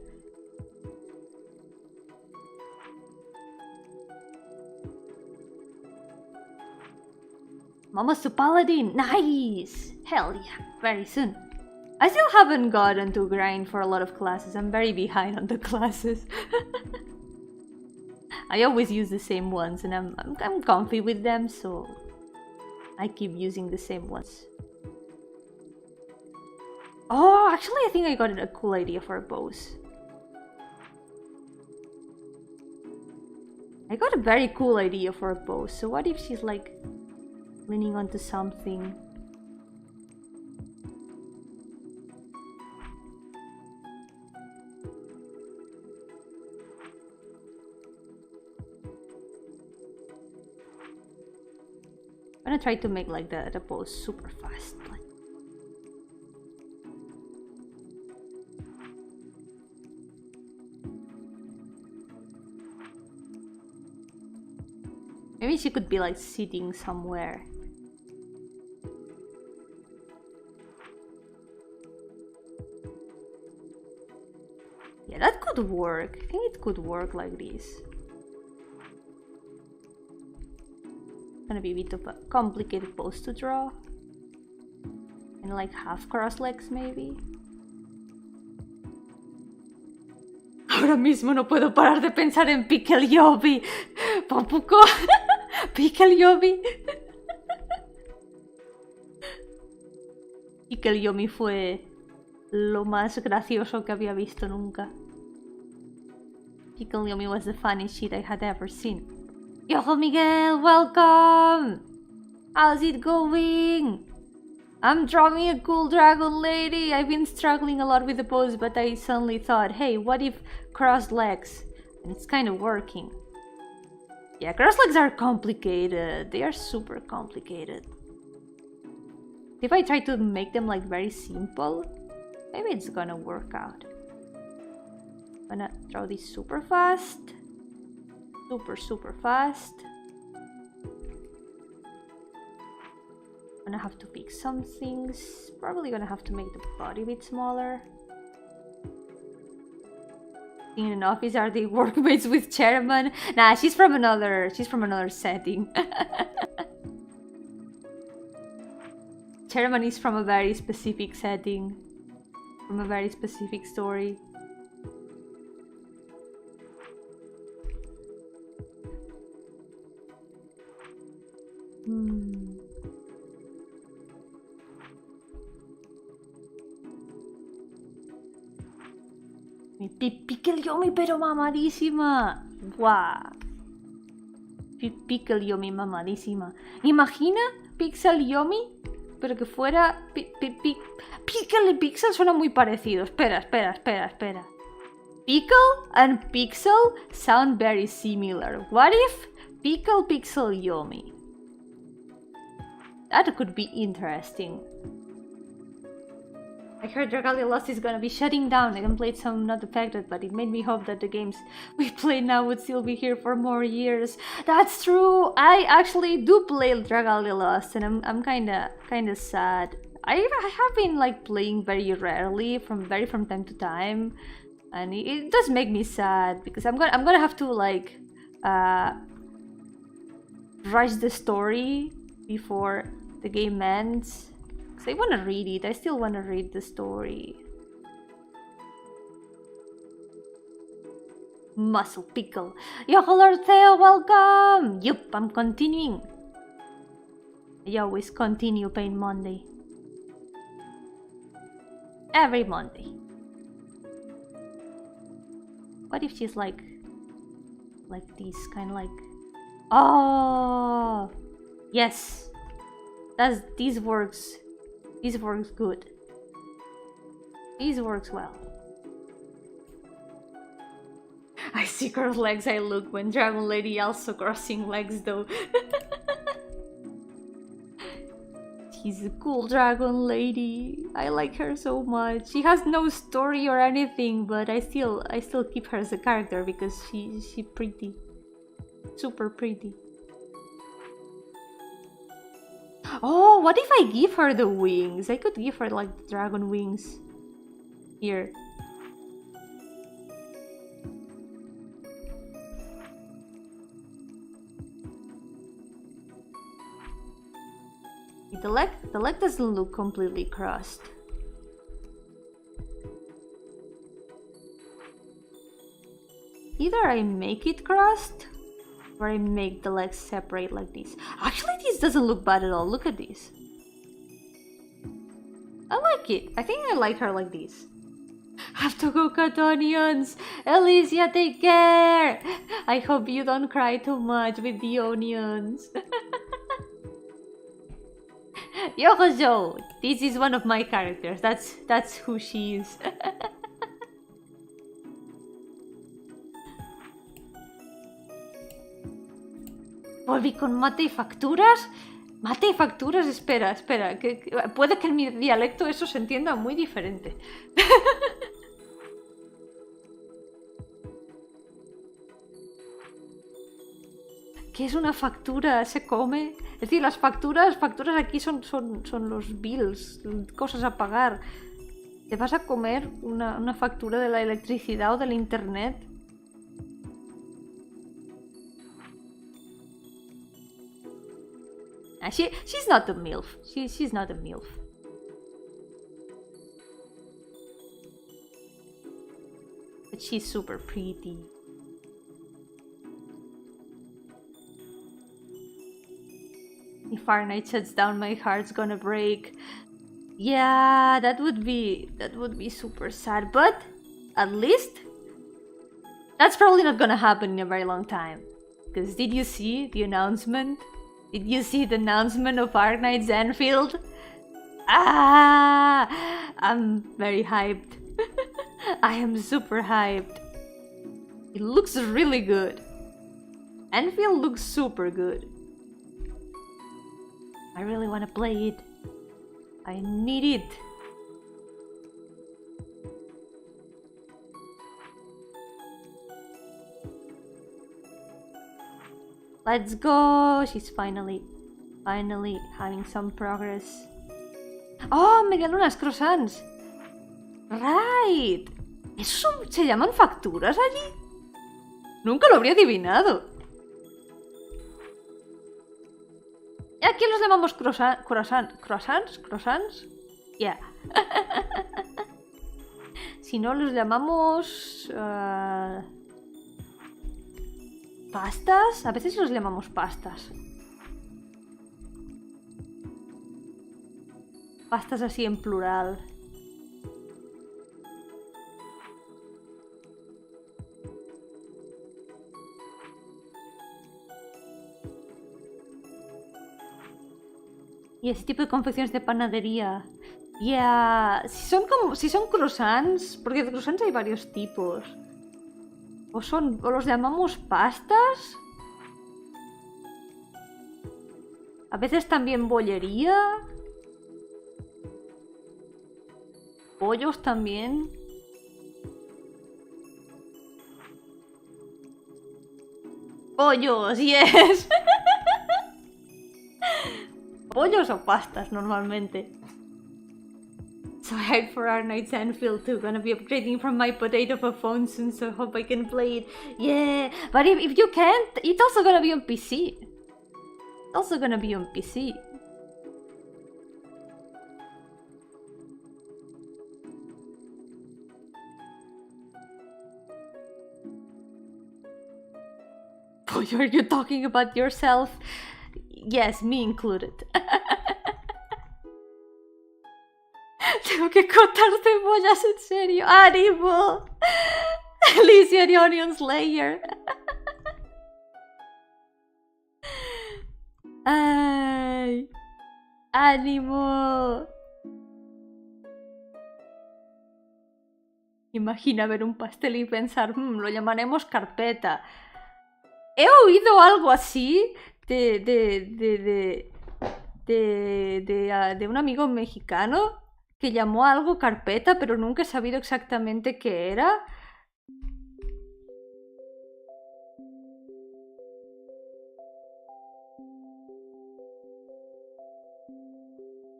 Mama's to Paladin! Nice! Hell yeah, very soon. I still haven't gotten to grind for a lot of classes. I'm very behind on the classes. I always use the same ones and I'm comfy with them, so I keep using the same ones. Oh, actually I think I got a cool idea for a pose. I got a very cool idea for a pose. So what if she's like leaning onto something? I'm gonna try to make like the pose super fast. Maybe she could be like sitting somewhere. Yeah, that could work. I think it could work like this. Gonna be a bit of a complicated pose to draw. And like half cross legs maybe. Ahora mismo no puedo parar de pensar en Pickle Yomi. Papuco. Pickle Yomi. Pickle Yomi fue lo más gracioso que había visto nunca. Pickle Yomi was the funniest shit I had ever seen. Yo, Miguel, welcome! How's it going? I'm drawing a cool dragon lady. I've been struggling a lot with the pose, but I suddenly thought, hey, what if crossed legs? And it's kind of working. Yeah, crossed legs are complicated. They are super complicated. If I try to make them like very simple, maybe it's gonna work out. I'm gonna draw this super fast. Super fast. I'm gonna have to pick some things. Probably gonna have to make the body a bit smaller. In an office, are they workmates with chairman? Nah, she's from another setting. Chairman is from a very specific setting, from a very specific story. Pickle Yomi, pero mamadísima. Guau. Pickle Yomi, mamadísima. Imagina Pixel Yomi, pero que fuera... Pickle y Pixel suenan muy parecidos. Espera. Pickle and Pixel sound very similar. What if Pickle Pixel Yomi? That could be interesting. I heard Dragalia Lost is gonna be shutting down. I can play some not affected, but it made me hope that the games we play now would still be here for more years. That's true! I actually do play Dragalia Lost, and I'm kinda sad. I have been like playing very rarely, from time to time, and it does make me sad because I'm gonna have to like rush the story before the game ends. I want to read it. I still want to read the story. Muscle Pickle. Yo, hello Theo, welcome! Yup, I'm continuing. I always continue Pain Monday. Every Monday. What if she's like this, kind of like... Oh! Yes! This works. This works good. This works well. I see cross legs I look when Dragon Lady also crossing legs though. She's a cool Dragon Lady. I like her so much. She has no story or anything, but I still keep her as a character because she's pretty. Super pretty. Oh, what if I give her the wings? I could give her like the dragon wings. Here. The leg doesn't look completely crossed. Either I make it crossed, or I make the legs separate like this. Actually, this doesn't look bad at all. Look at this. I like it. I think I like her like this. Have to go cut onions. Alicia, take care. I hope you don't cry too much with the onions. Yo-hooo, this is one of my characters. That's who she is. Volví con mate y facturas. Mate y facturas, espera, que puede que en mi dialecto eso se entienda muy diferente. ¿Qué es una factura? ¿Se come? Es decir, las facturas aquí son los bills, cosas a pagar. ¿Te vas a comer una factura de la electricidad o del internet? She's not a MILF. She's not a MILF. But she's super pretty. If Fahrenheit shuts down, my heart's gonna break. Yeah, that would be super sad. But at least that's probably not gonna happen in a very long time. Because did you see the announcement? Did you see the announcement of Arknight's Enfield? Ah! I'm very hyped. I am super hyped. It looks really good. Enfield looks super good. I really want to play it. I need it. Let's go! She's finally having some progress. Oh, me gané unas croissants! Right! ¿Se llaman facturas allí? Nunca lo habría adivinado. Y aquí los llamamos croissants. Yeah. Si no, los llamamos... ¿pastas? A veces los llamamos pastas. Pastas así en plural. Y ese tipo de confecciones de panadería. Ya, si son croissants, porque de croissants hay varios tipos. O los llamamos pastas. A veces también bollería. Pollos también. Pollos, yes. Pollos o pastas normalmente. So I hyped for our night's Anfield too. Gonna be upgrading from my potato for phone soon, so hope I can play it. Yeah, but if you can't, it's also gonna be on PC. It's also gonna be on PC. Boy, are you talking about yourself? Yes, me included. Tengo que cortar cebollas, en serio. ¡Ánimo! Alicia the Onion Slayer. ¡Ay! ¡Ánimo! Imagina ver un pastel y pensar, lo llamaremos carpeta. He oído algo así de un amigo mexicano que llamó a algo carpeta, pero nunca he sabido exactamente qué era.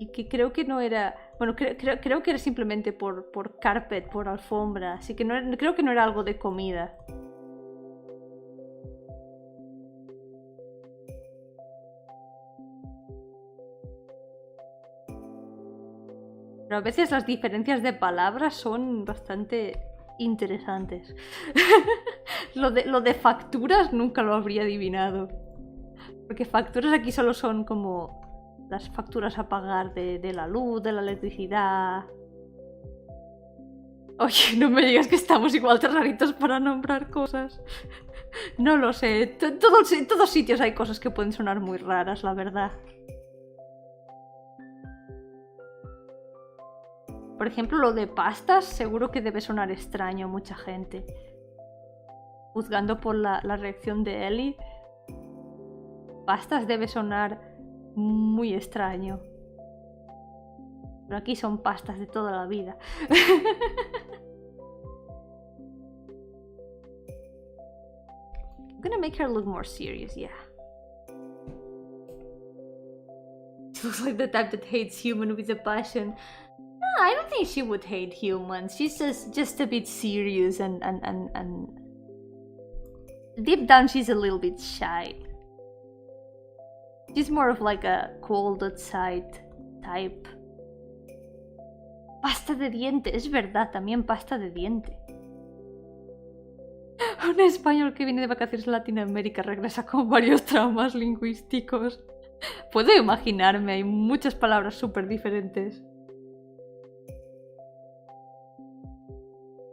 Y que creo que no era... Bueno, creo que era simplemente por carpet, por alfombra. Así que creo que no era algo de comida. Pero a veces las diferencias de palabras son bastante interesantes. Lo de facturas nunca lo habría adivinado. Porque facturas aquí solo son como las facturas a pagar de la luz, de la electricidad. Oye, no me digas que estamos igual de raritos para nombrar cosas. No lo sé. En todos sitios hay cosas que pueden sonar muy raras, la verdad. Por ejemplo, lo de pastas seguro que debe sonar extraño a mucha gente. Juzgando por la reacción de Ellie, pastas debe sonar muy extraño. Pero aquí son pastas de toda la vida. I'm gonna make her look more serious, yeah. She looks like the type that hates human with a passion. No, I don't think she would hate humans. She's just a bit serious and deep down she's a little bit shy. She's more of like a cold outside type. Pasta de diente, es verdad, también pasta de diente. Un español que viene de vacaciones a Latinoamérica regresa con varios traumas lingüísticos. Puedo imaginarme, hay muchas palabras súper diferentes.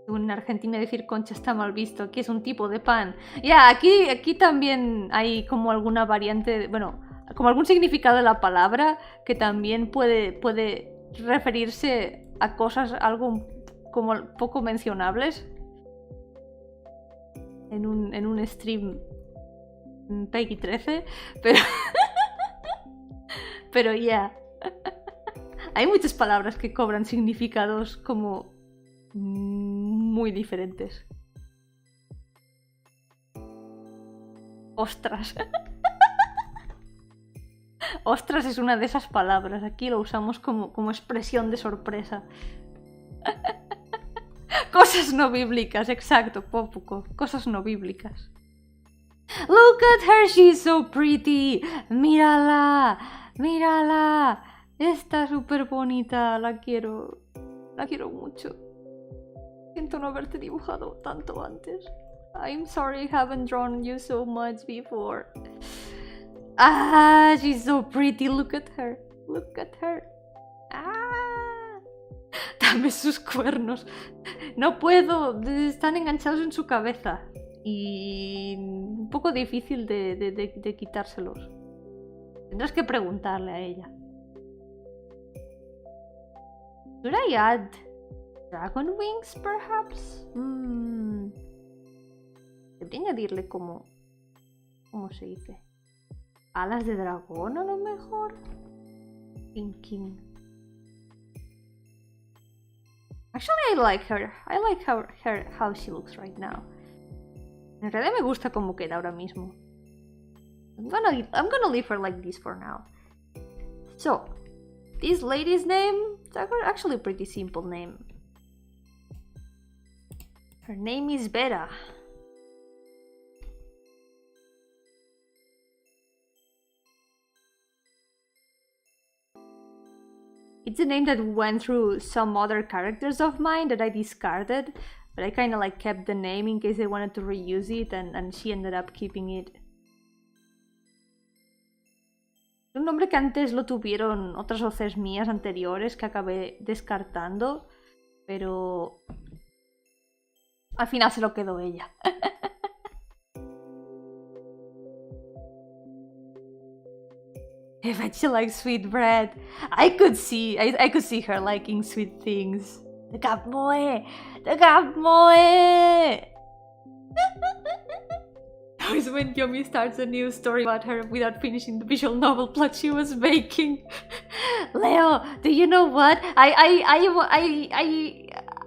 En Argentina decir concha está mal visto, aquí es un tipo de pan. Ya, aquí también hay como alguna variante, bueno, como algún significado de la palabra que también puede referirse a cosas algo como poco mencionables. En un stream Peggy 13, pero... pero ya. Hay muchas palabras que cobran significados como muy diferentes. Ostras. Ostras es una de esas palabras. Aquí lo usamos como expresión de sorpresa. cosas no bíblicas, exacto, cosas no bíblicas. Look at her, she's so pretty. Mírala, mírala. Está súper bonita, la quiero mucho. Siento no haberte dibujado tanto antes. I'm sorry I haven't drawn you so much before. Ah, she's so pretty, look at her. Look at her. Ah. Dame sus cuernos. No puedo, están enganchados en su cabeza. Y un poco difícil de quitárselos. Tendrás que preguntarle a ella. Should I add dragon wings, perhaps? Debería añadirle como... ¿Cómo se dice? Alas de dragón, a lo mejor. Thinking. Actually, I like her. I like how she looks right now. En realidad me gusta cómo queda ahora mismo. I'm gonna leave her like this for now. So, this lady's name, it's actually a pretty simple name. Her name is Vera. It's a name that went through some other characters of mine that I discarded, but I kind of like kept the name in case I wanted to reuse it, and she ended up keeping it. Un nombre que antes lo tuvieron otras voces mías anteriores que acabé descartando, pero al final se lo quedó ella. I bet she likes sweet bread. I could see her liking sweet things. Moe! Always when Yomi starts a new story about her without finishing the visual novel plot she was making. Leo, do you know what?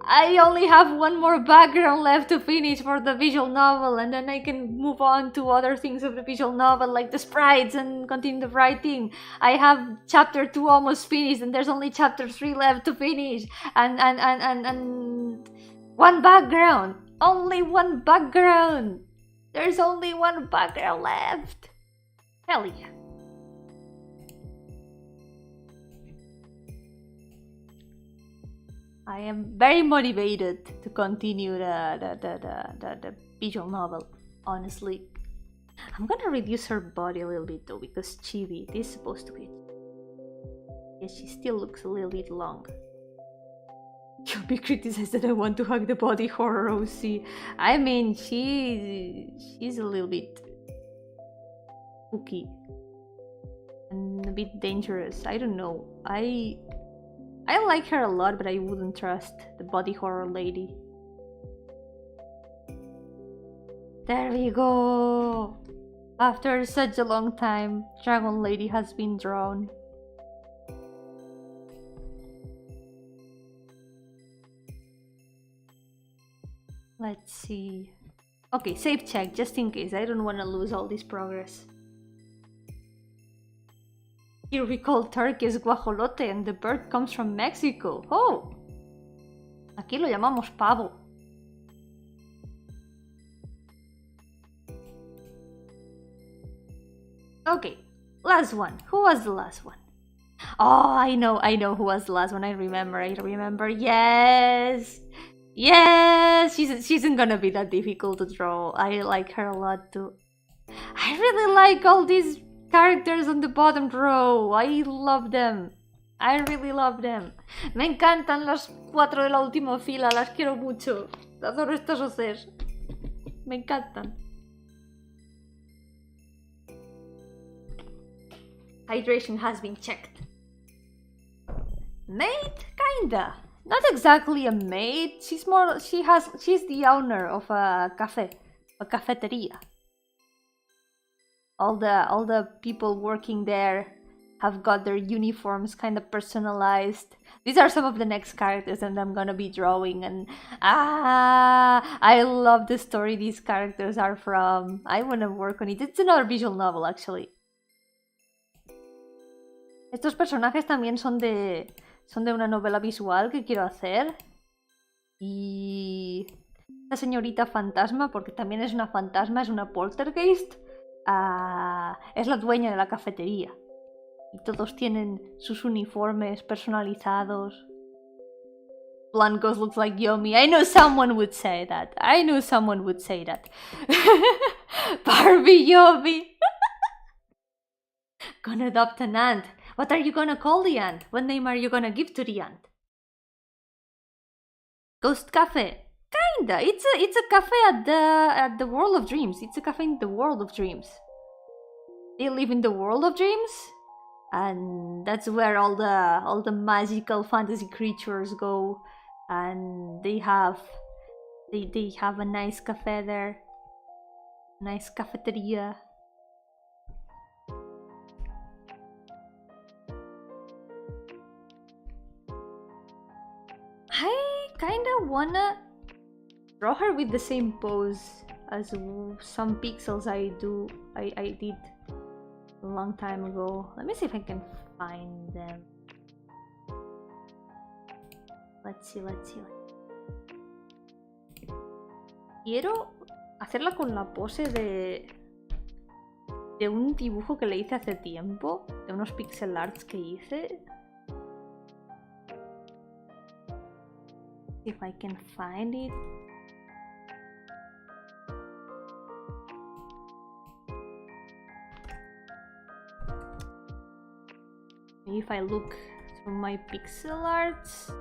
I only have one more background left to finish for the visual novel, and then I can move on to other things of the visual novel, like the sprites, and continue the writing. I have chapter 2 almost finished, and there's only chapter 3 left to finish, and one background. Only one background. There's only one background left. Hell yeah. I am very motivated to continue the visual novel, honestly. I'm gonna reduce her body a little bit though, because chibi, it is supposed to be. Yes, she still looks a little bit long. You'll be criticized that I want to hug the body horror OC. I mean, she's a little bit spooky and a bit dangerous. I don't know. I like her a lot, but I wouldn't trust the body horror lady. There we go! After such a long time, Dragon Lady has been drawn. Let's see... Okay, save check, just in case. I don't want to lose all this progress. Here we call turkey es guajolote and the bird comes from Mexico. Oh! Aquí lo llamamos pavo. Okay, last one. Who was the last one? Oh, I know who was the last one. I remember. Yes! Yes! She isn't gonna be that difficult to draw. I like her a lot too. I really like all these characters on the bottom row. I love them. I really love them. Me encantan las 4 de la última fila. Las quiero mucho. Adoro estas voces. Me encantan. Hydration has been checked. Maid? Kinda. Not exactly a maid. She's the owner of a cafe. A cafeteria. All the people working there have got their uniforms kind of personalized. These are some of the next characters that I'm gonna be drawing, and I love the story these characters are from. I wanna work on it. It's another visual novel, actually. Estos personajes también son de una novela visual que quiero hacer. Y esta señorita fantasma, porque también es una fantasma, es una poltergeist, es la dueña de la cafetería. Y todos tienen sus uniformes personalizados. Blancos looks like Yomi. I know someone would say that. Barbie Yomi. Gonna adopt an ant. What are you gonna call the ant? What name are you gonna give to the ant? Ghost Cafe. Kinda. It's a cafe at the world of dreams. It's a cafe in the world of dreams. They live in the world of dreams, and that's where all the magical fantasy creatures go. And they have a nice cafe there, nice cafeteria. I kinda wanna draw her with the same pose as some pixels I did a long time ago. Let me see if I can find them. Let's see. Quiero hacerla con la pose de un dibujo que le hice hace tiempo, de unos pixel arts que hice. If I can find it. If I look through my pixel arts.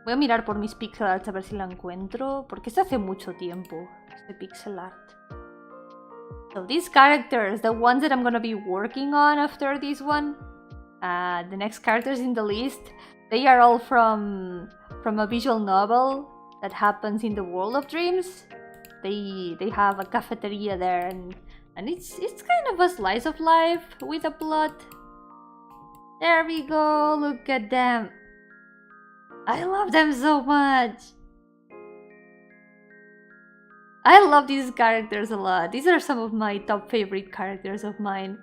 Voy a mirar por mis pixel arts a ver si la encuentro, porque es hace mucho tiempo, este pixel art. So these characters, the ones that I'm gonna be working on after this one, the next characters in the list, they are all from a visual novel that happens in the world of dreams. They have a cafeteria there, and it's kind of a slice of life with a plot. There we go, look at them. I love them so much. I love these characters a lot. These are some of my top favorite characters of mine.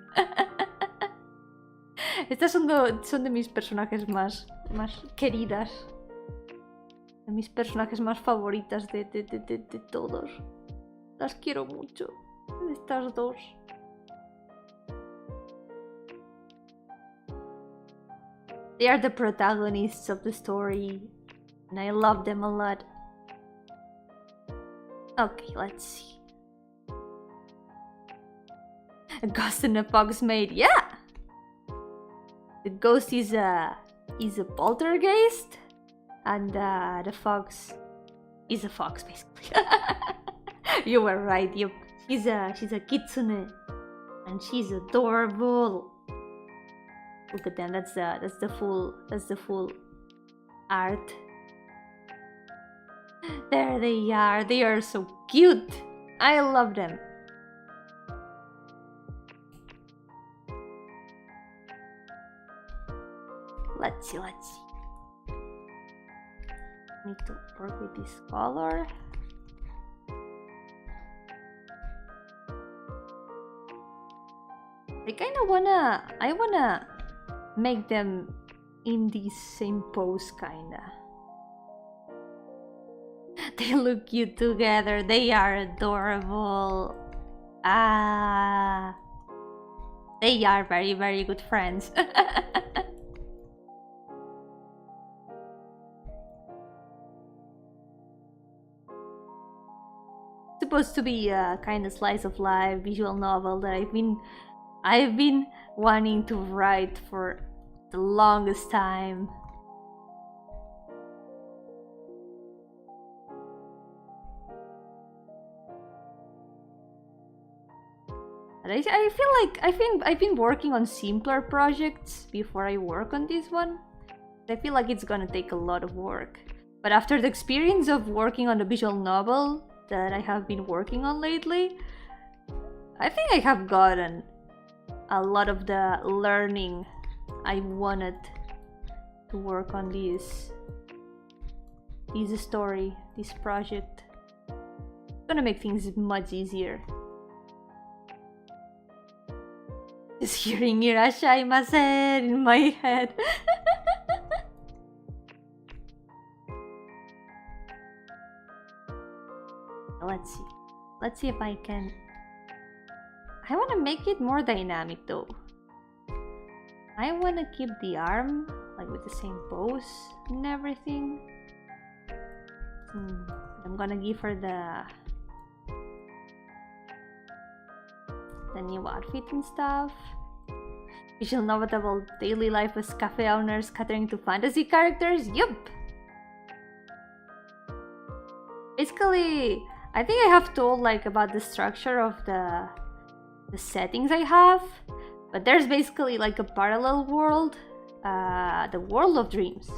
Estas son de mis personajes más queridas. De mis personajes más favoritas de todos. Las quiero mucho. Estas dos. They are the protagonists of the story, and I love them a lot. Okay, let's see. A ghost and a fox mate, yeah! The ghost is a poltergeist, and the fox is a fox, basically. You were right. Yep. She's a kitsune, and she's adorable. Look at them. That's the full art. There they are. They are so cute. I love them. Let's see. Need to work with this color. I wanna make them in the same pose, kinda. They look cute together. They are adorable. They are very, very good friends. Supposed to be a kind of slice of life visual novel that I've been wanting to write for the longest time. But I feel like I've been working on simpler projects before I work on this one. I feel like it's gonna take a lot of work. But after the experience of working on the visual novel that I have been working on lately, I think I have gotten a lot of the learning I wanted to work on this story, this project. It's gonna make things much easier. Just hearing Irashaimasen in my head. Let's see if I can... I want to make it more dynamic though. I want to keep the arm like with the same pose and everything. I'm gonna give her the new outfit and stuff. Visual novel about daily life as cafe owners catering to fantasy characters. Yup. Basically, I think I have told like about the structure of the settings I have, but there's basically like a parallel world, the world of dreams.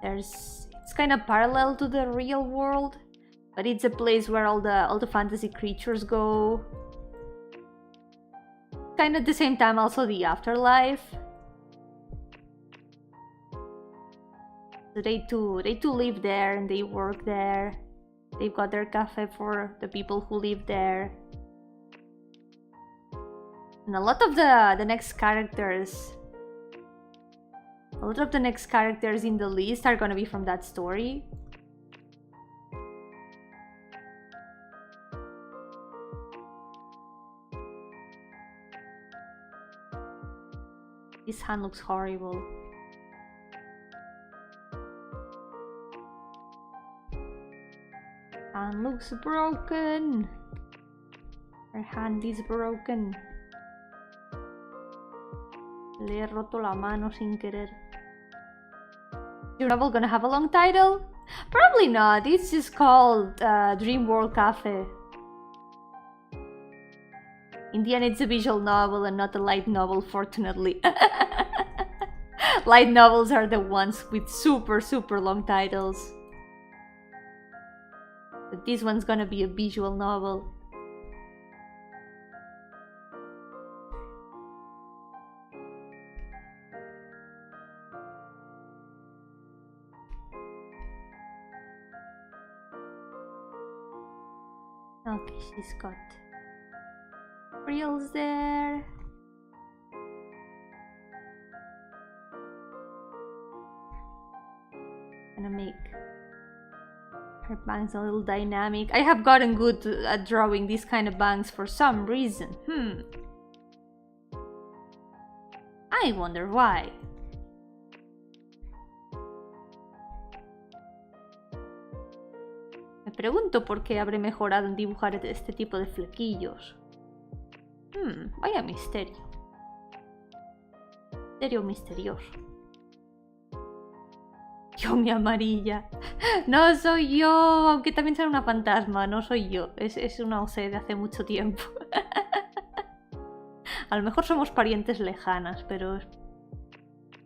It's kind of parallel to the real world, but it's a place where all the fantasy creatures go. Kind of at the same time also the afterlife. So they too live there and they work there. They've got their cafe for the people who live there. And a lot of the next characters in the list are gonna be from that story. This hand looks horrible. Hand looks broken. Her hand is broken. Le he roto la mano sin querer. Your novel gonna have a long title? Probably not. It's just called Dream World Cafe. In the end, it's a visual novel and not a light novel, fortunately. Light novels are the ones with super long titles. But this one's gonna be a visual novel. Okay, she's got frills there. Gonna make her bangs a little dynamic. I have gotten good at drawing these kind of bangs for some reason. I wonder why. Me pregunto por qué habré mejorado en dibujar este tipo de flequillos. Vaya misterio. Misterio misterioso. Yomi amarilla. No soy yo, aunque también será una fantasma, no soy yo. Es una OC de hace mucho tiempo. A lo mejor somos parientes lejanas, pero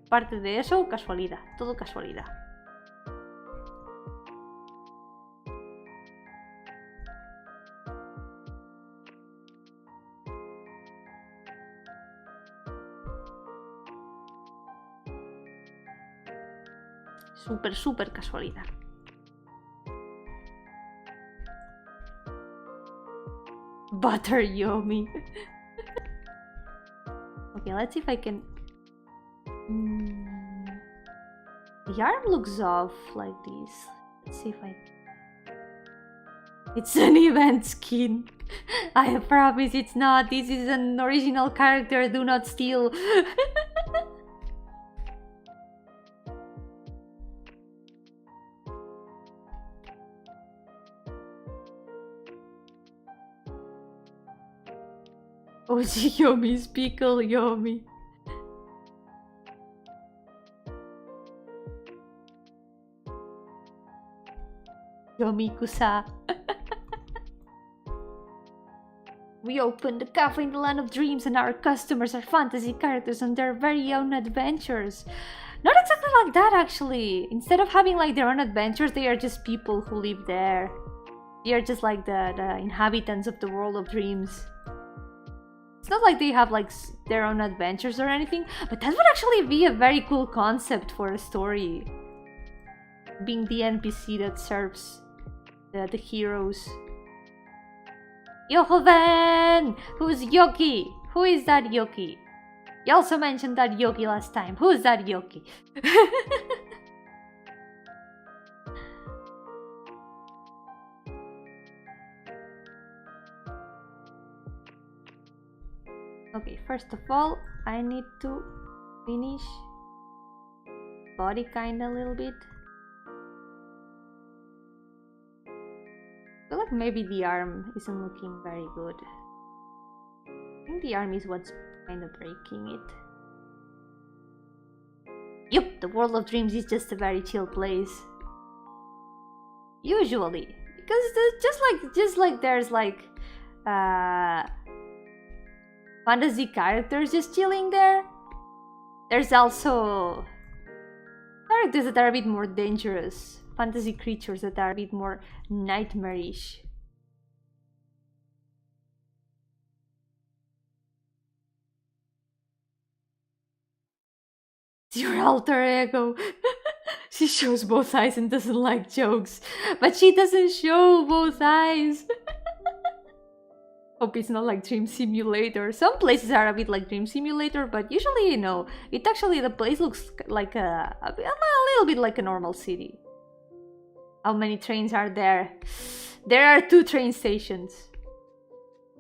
parte de eso, casualidad, todo casualidad. Súper casualidad. Butter Yomi. Okay, let's see if I can... The arm looks off like this. Let's see if I... It's an event skin. I promise it's not. This is an original character. Do not steal. Oh, Yomi's pickle, Yomi. Yomi-kusa. We opened a cafe in the land of dreams and our customers are fantasy characters on their very own adventures. Not exactly like that, actually. Instead of having like their own adventures, they are just people who live there. They are just like the inhabitants of the world of dreams. It's not like they have like their own adventures or anything, but that would actually be a very cool concept for a story. Being the NPC that serves the heroes. Yo-hooo! Who's Yoki? Who is that Yoki? You also mentioned that Yoki last time. Who's that Yoki? Okay, first of all, I need to finish body kinda a little bit. I feel like maybe the arm isn't looking very good. I think the arm is what's kind of breaking it. Yup, the world of dreams is just a very chill place. Usually, because just like there's like fantasy characters just chilling there, there's also characters that are a bit more dangerous, fantasy creatures that are a bit more nightmarish. Your alter ego. She shows both eyes and doesn't like jokes, but she doesn't show both eyes. Hope it's not like Dream Simulator. Some places are a bit like Dream Simulator, but usually, you know, it actually, the place looks like a little bit like a normal city. How many trains are there? There are 2 train stations.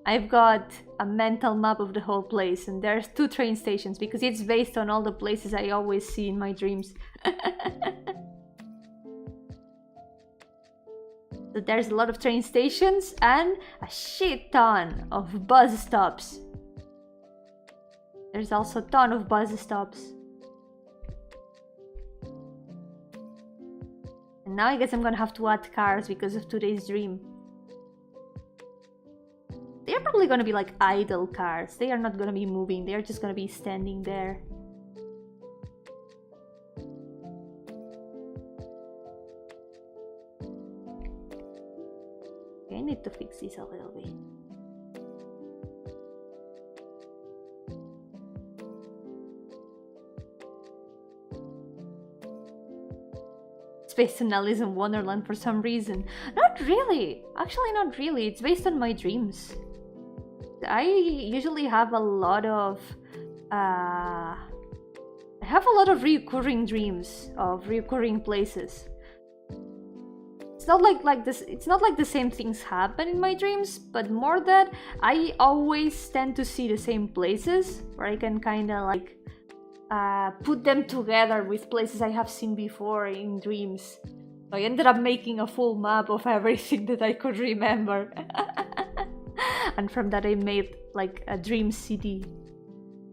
I've got a mental map of the whole place, and there's 2 train stations because it's based on all the places I always see in my dreams. So there's a lot of train stations and a shit ton of bus stops. There's also a ton of bus stops. And now I guess I'm gonna have to add cars because of today's dream. They're probably gonna be like idle cars. They are not gonna be moving, they're just gonna be standing there. Okay, I need to fix this a little bit. It's based on Alice in Wonderland for some reason. Not really! Actually, not really. It's based on my dreams. I usually have a lot of recurring dreams of recurring places. It's not like this. It's not like the same things happen in my dreams, but more that I always tend to see the same places where I can kind of like put them together with places I have seen before in dreams. So I ended up making a full map of everything that I could remember. And from that I made like a dream city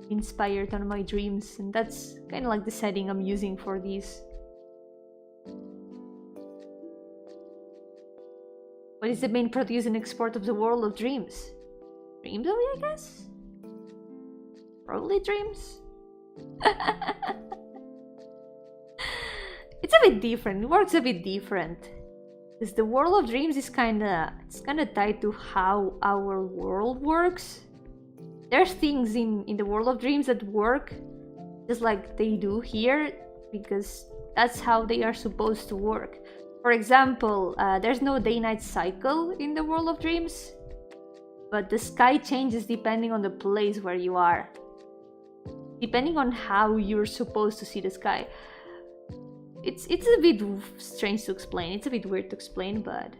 inspired on my dreams, and that's kind of like the setting I'm using for these. What is the main produce and export of the world of dreams? Dreams, I guess? Probably dreams? It's a bit different, it works a bit different. Because the world of dreams is kinda tied to how our world works. There's things in the world of dreams that work just like they do here, because that's how they are supposed to work. For example, there's no day-night cycle in the world of dreams, but the sky changes depending on the place where you are. Depending on how you're supposed to see the sky. It's a bit strange to explain, it's a bit weird to explain, but...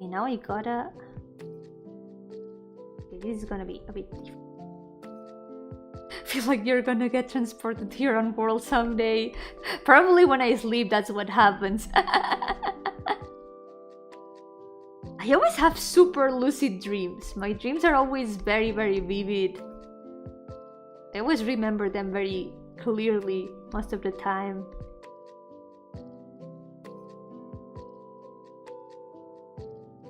You know, you gotta... Okay, this is gonna be a bit different. I feel like you're gonna get transported here on World someday. Probably when I sleep, that's what happens. I always have super lucid dreams. My dreams are always very, very vivid. I always remember them very clearly most of the time.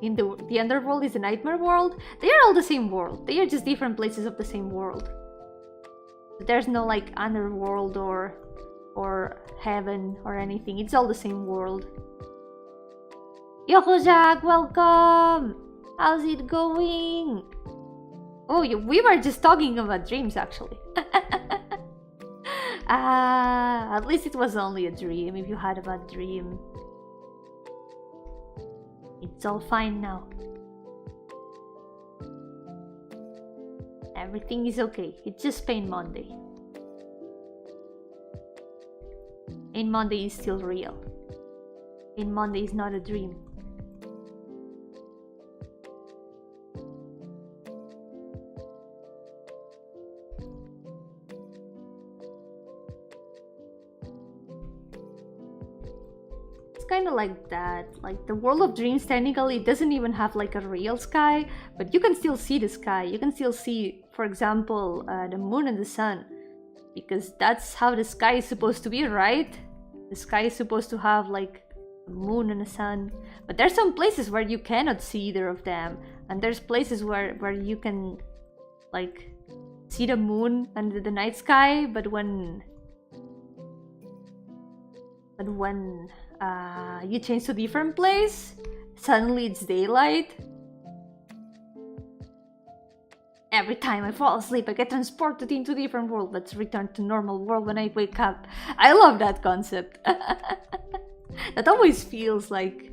In the underworld is the nightmare world. They are all the same world. They are just different places of the same world. There's no like underworld or heaven or anything. It's all the same world. Yo-hooo Jack, welcome! How's it going? Oh, we were just talking about dreams actually. At least it was only a dream. If you had a bad dream, it's all fine now. Everything is okay. It's just Pain Monday. Pain Monday is still real. Pain Monday is not a dream. kind of like that. Like the world of dreams technically doesn't even have like a real sky, but you can still see the sky. You can still see, for example, the moon and the sun, because that's how the sky is supposed to be, right? The sky is supposed to have like a moon and a sun, but there's some places where you cannot see either of them, and there's places where you can like see the moon and the night sky, but when you change to a different place, suddenly it's daylight. Every time I fall asleep, I get transported into a different world, but return to normal world when I wake up. I love that concept. That always feels like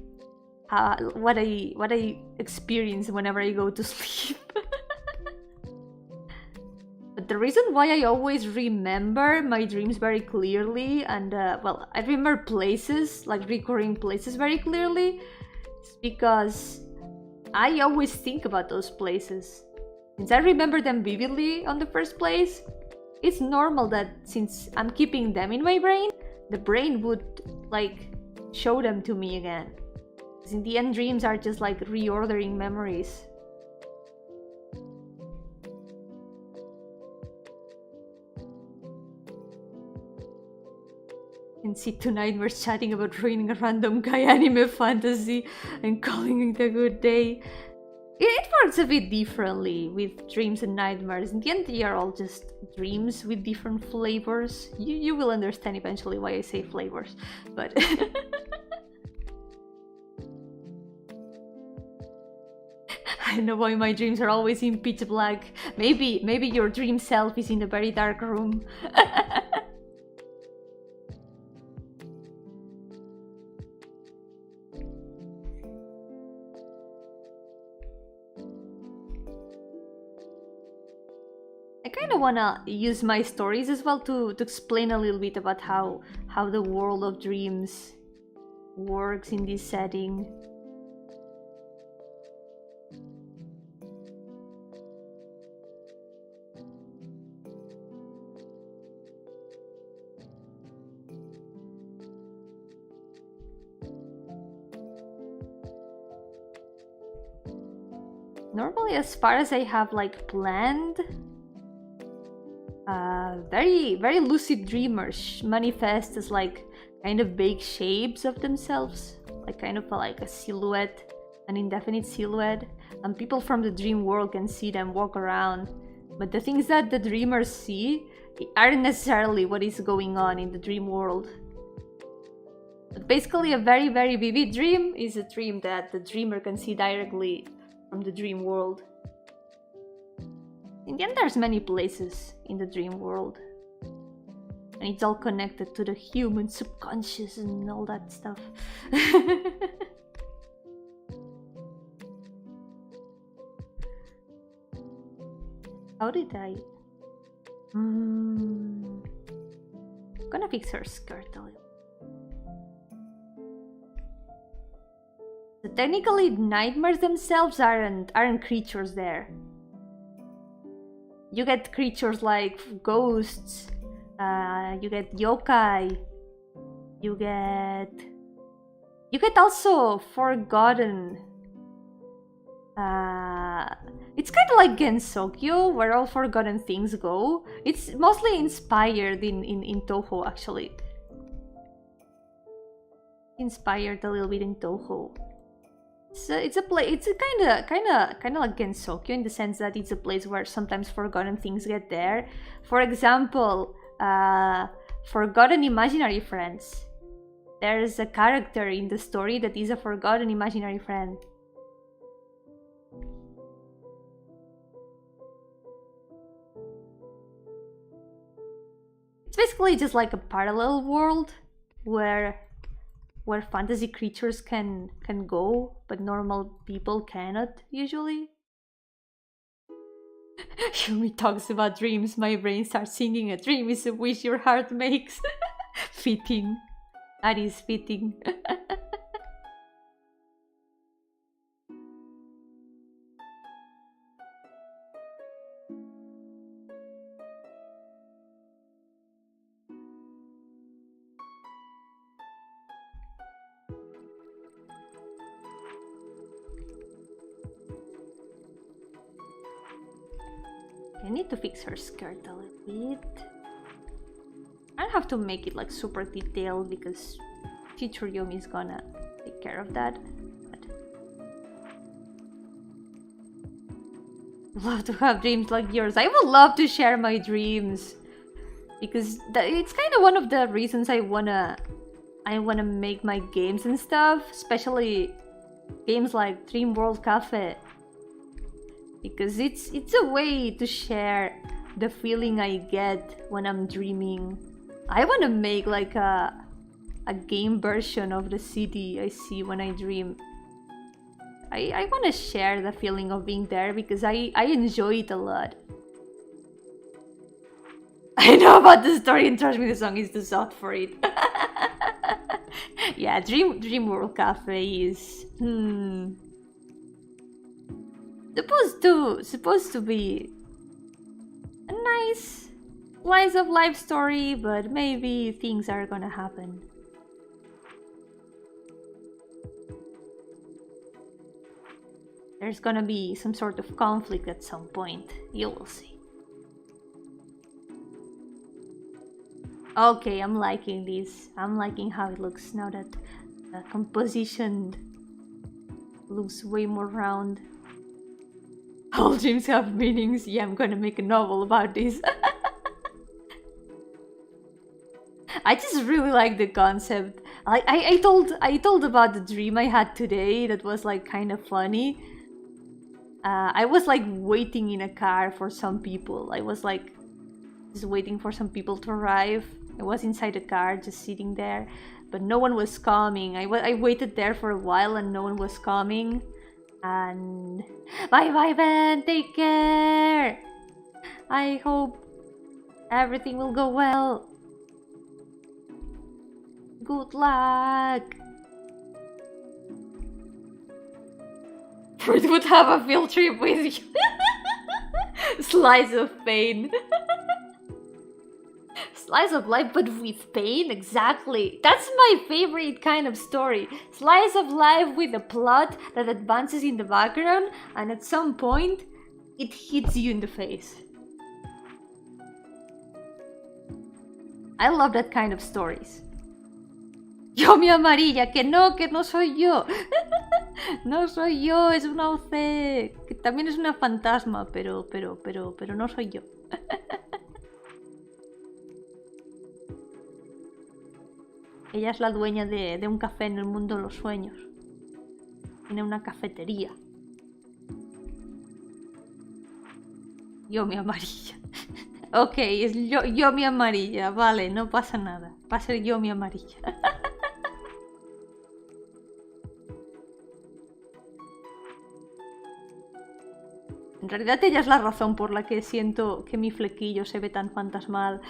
what I experience whenever I go to sleep. But the reason why I always remember my dreams very clearly, and well, I remember places, like recurring places very clearly, is because I always think about those places. Since I remember them vividly on the first place, it's normal that since I'm keeping them in my brain, the brain would like show them to me again. Because in the end, dreams are just like reordering memories. And see two nightmares chatting about ruining a random guy anime fantasy and calling it a good day. It works a bit differently with dreams and nightmares. In the end, they are all just dreams with different flavors. You will understand eventually why I say flavors, but I don't know why my dreams are always in pitch black. Maybe your dream self is in a very dark room. I kind of want to use my stories as well to explain a little bit about how the world of dreams works in this setting. Normally, as far as I have like planned, very lucid dreamers manifest as like kind of vague shapes of themselves, like kind of like a silhouette, an indefinite silhouette, and people from the dream world can see them walk around. But the things that the dreamers see aren't necessarily what is going on in the dream world. But basically, a very vivid dream is a dream that the dreamer can see directly from the dream world. In the end, there's many places in the dream world, and it's all connected to the human subconscious and all that stuff. How did I? I'm gonna fix her skirt a little. So technically, nightmares themselves aren't creatures there. You get creatures like ghosts, you get yokai, you get also forgotten. It's kind of like Gensokyo, where all forgotten things go. It's mostly inspired in Toho, actually. Inspired a little bit in Toho. So it's a place. It's a kind of like Gensokyo in the sense that it's a place where sometimes forgotten things get there. For example, forgotten imaginary friends. There's a character in the story that is a forgotten imaginary friend. It's basically just like a parallel world where fantasy creatures can go, but normal people cannot usually. Yumi talks about dreams. My brain starts singing. A dream is a wish your heart makes. Fitting. That is fitting. I need to fix her skirt a little bit. I don't have to make it like super detailed because teacher Yomi is gonna take care of that. But love to have dreams like yours. I would love to share my dreams because it's kind of one of the reasons I wanna make my games and stuff, especially games like Dream World Cafe, because it's a way to share the feeling I get when I'm dreaming. I want to make like a game version of the city I see when I dream. I want to share the feeling of being there because I enjoy it a lot. I know about the story and trust me, the song is too soft for it. Yeah, Dream World Cafe is supposed to be a nice slice of life story, but maybe things are gonna happen. There's gonna be some sort of conflict at some point. You will see. Okay, I'm liking this. I'm liking how it looks now that the composition looks way more round. All dreams have meanings. Yeah, I'm gonna make a novel about this. I just really like the concept. I told about the dream I had today that was like kind of funny. I was like waiting in a car for some people. I was like just waiting for some people to arrive. I was inside the car just sitting there, but no one was coming. I waited there for a while and no one was coming. And bye Ben, take care. I hope everything will go well. Good luck. Flirt would have a field trip with you. Slice of pain. Slice of life, but with pain? Exactly. That's my favorite kind of story. Slice of life with a plot that advances in the background and at some point it hits you in the face. I love that kind of stories. Yomi amarilla, que no soy yo. No soy yo, es una OC. Que también es una fantasma, pero no soy yo. Ella es la dueña de un café en el mundo de los sueños. Tiene una cafetería. Yomi amarilla. Ok, es Yomi amarilla. Vale, no pasa nada. Va a ser Yomi amarilla. En realidad ella es la razón por la que siento que mi flequillo se ve tan fantasmal.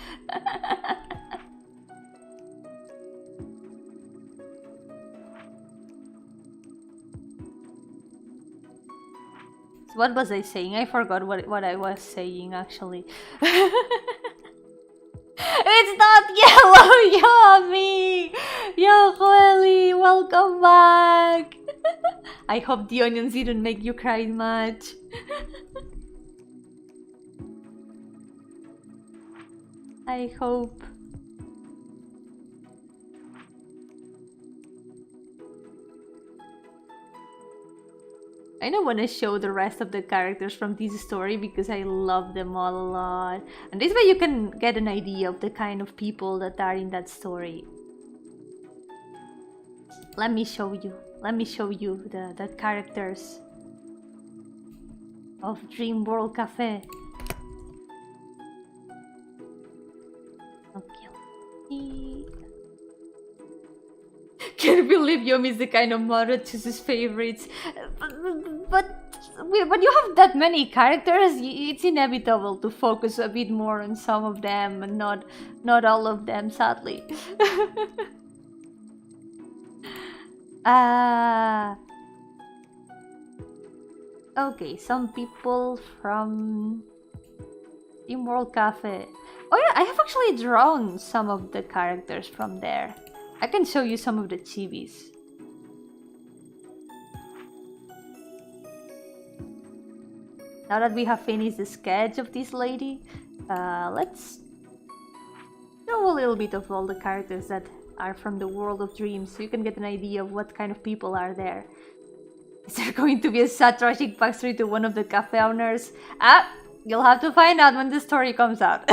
What was I saying? I forgot what I was saying actually. It's not yellow, Yomi! Yo, Joeli, welcome back! I hope the onions didn't make you cry much. I hope. I don't want to show the rest of the characters from this story because I love them all a lot. And this way you can get an idea of the kind of people that are in that story. Let me show you. Let me show you the characters of Dream World Cafe. Okay. Can't believe Yomi is the kind of mother to chooses favorites. But when you have that many characters, it's inevitable to focus a bit more on some of them and not all of them, sadly. Okay, some people from Dream World Cafe. Oh yeah, I have actually drawn some of the characters from there. I can show you some of the chibis. Now that we have finished the sketch of this lady, let's show a little bit of all the characters that are from the world of dreams, so you can get an idea of what kind of people are there. Is there going to be a sad tragic backstory to one of the cafe owners? Ah, you'll have to find out when the story comes out.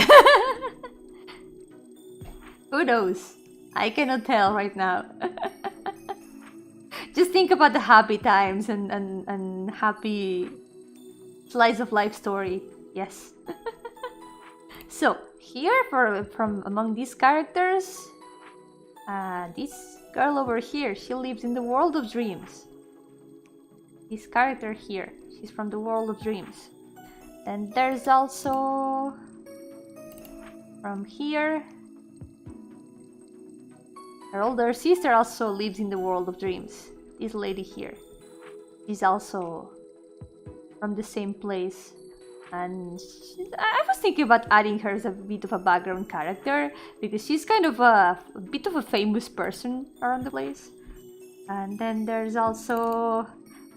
Who knows? I cannot tell right now. Just think about the happy times and happy slice of life story. Yes. So here, from among these characters, this girl over here, she lives in the world of dreams. This character here, she's from the world of dreams. And there's also from here, her older sister also lives in the world of dreams. This lady here, she's also from the same place. And I was thinking about adding her as a bit of a background character, because she's kind of a bit of a famous person around the place. And then there's also,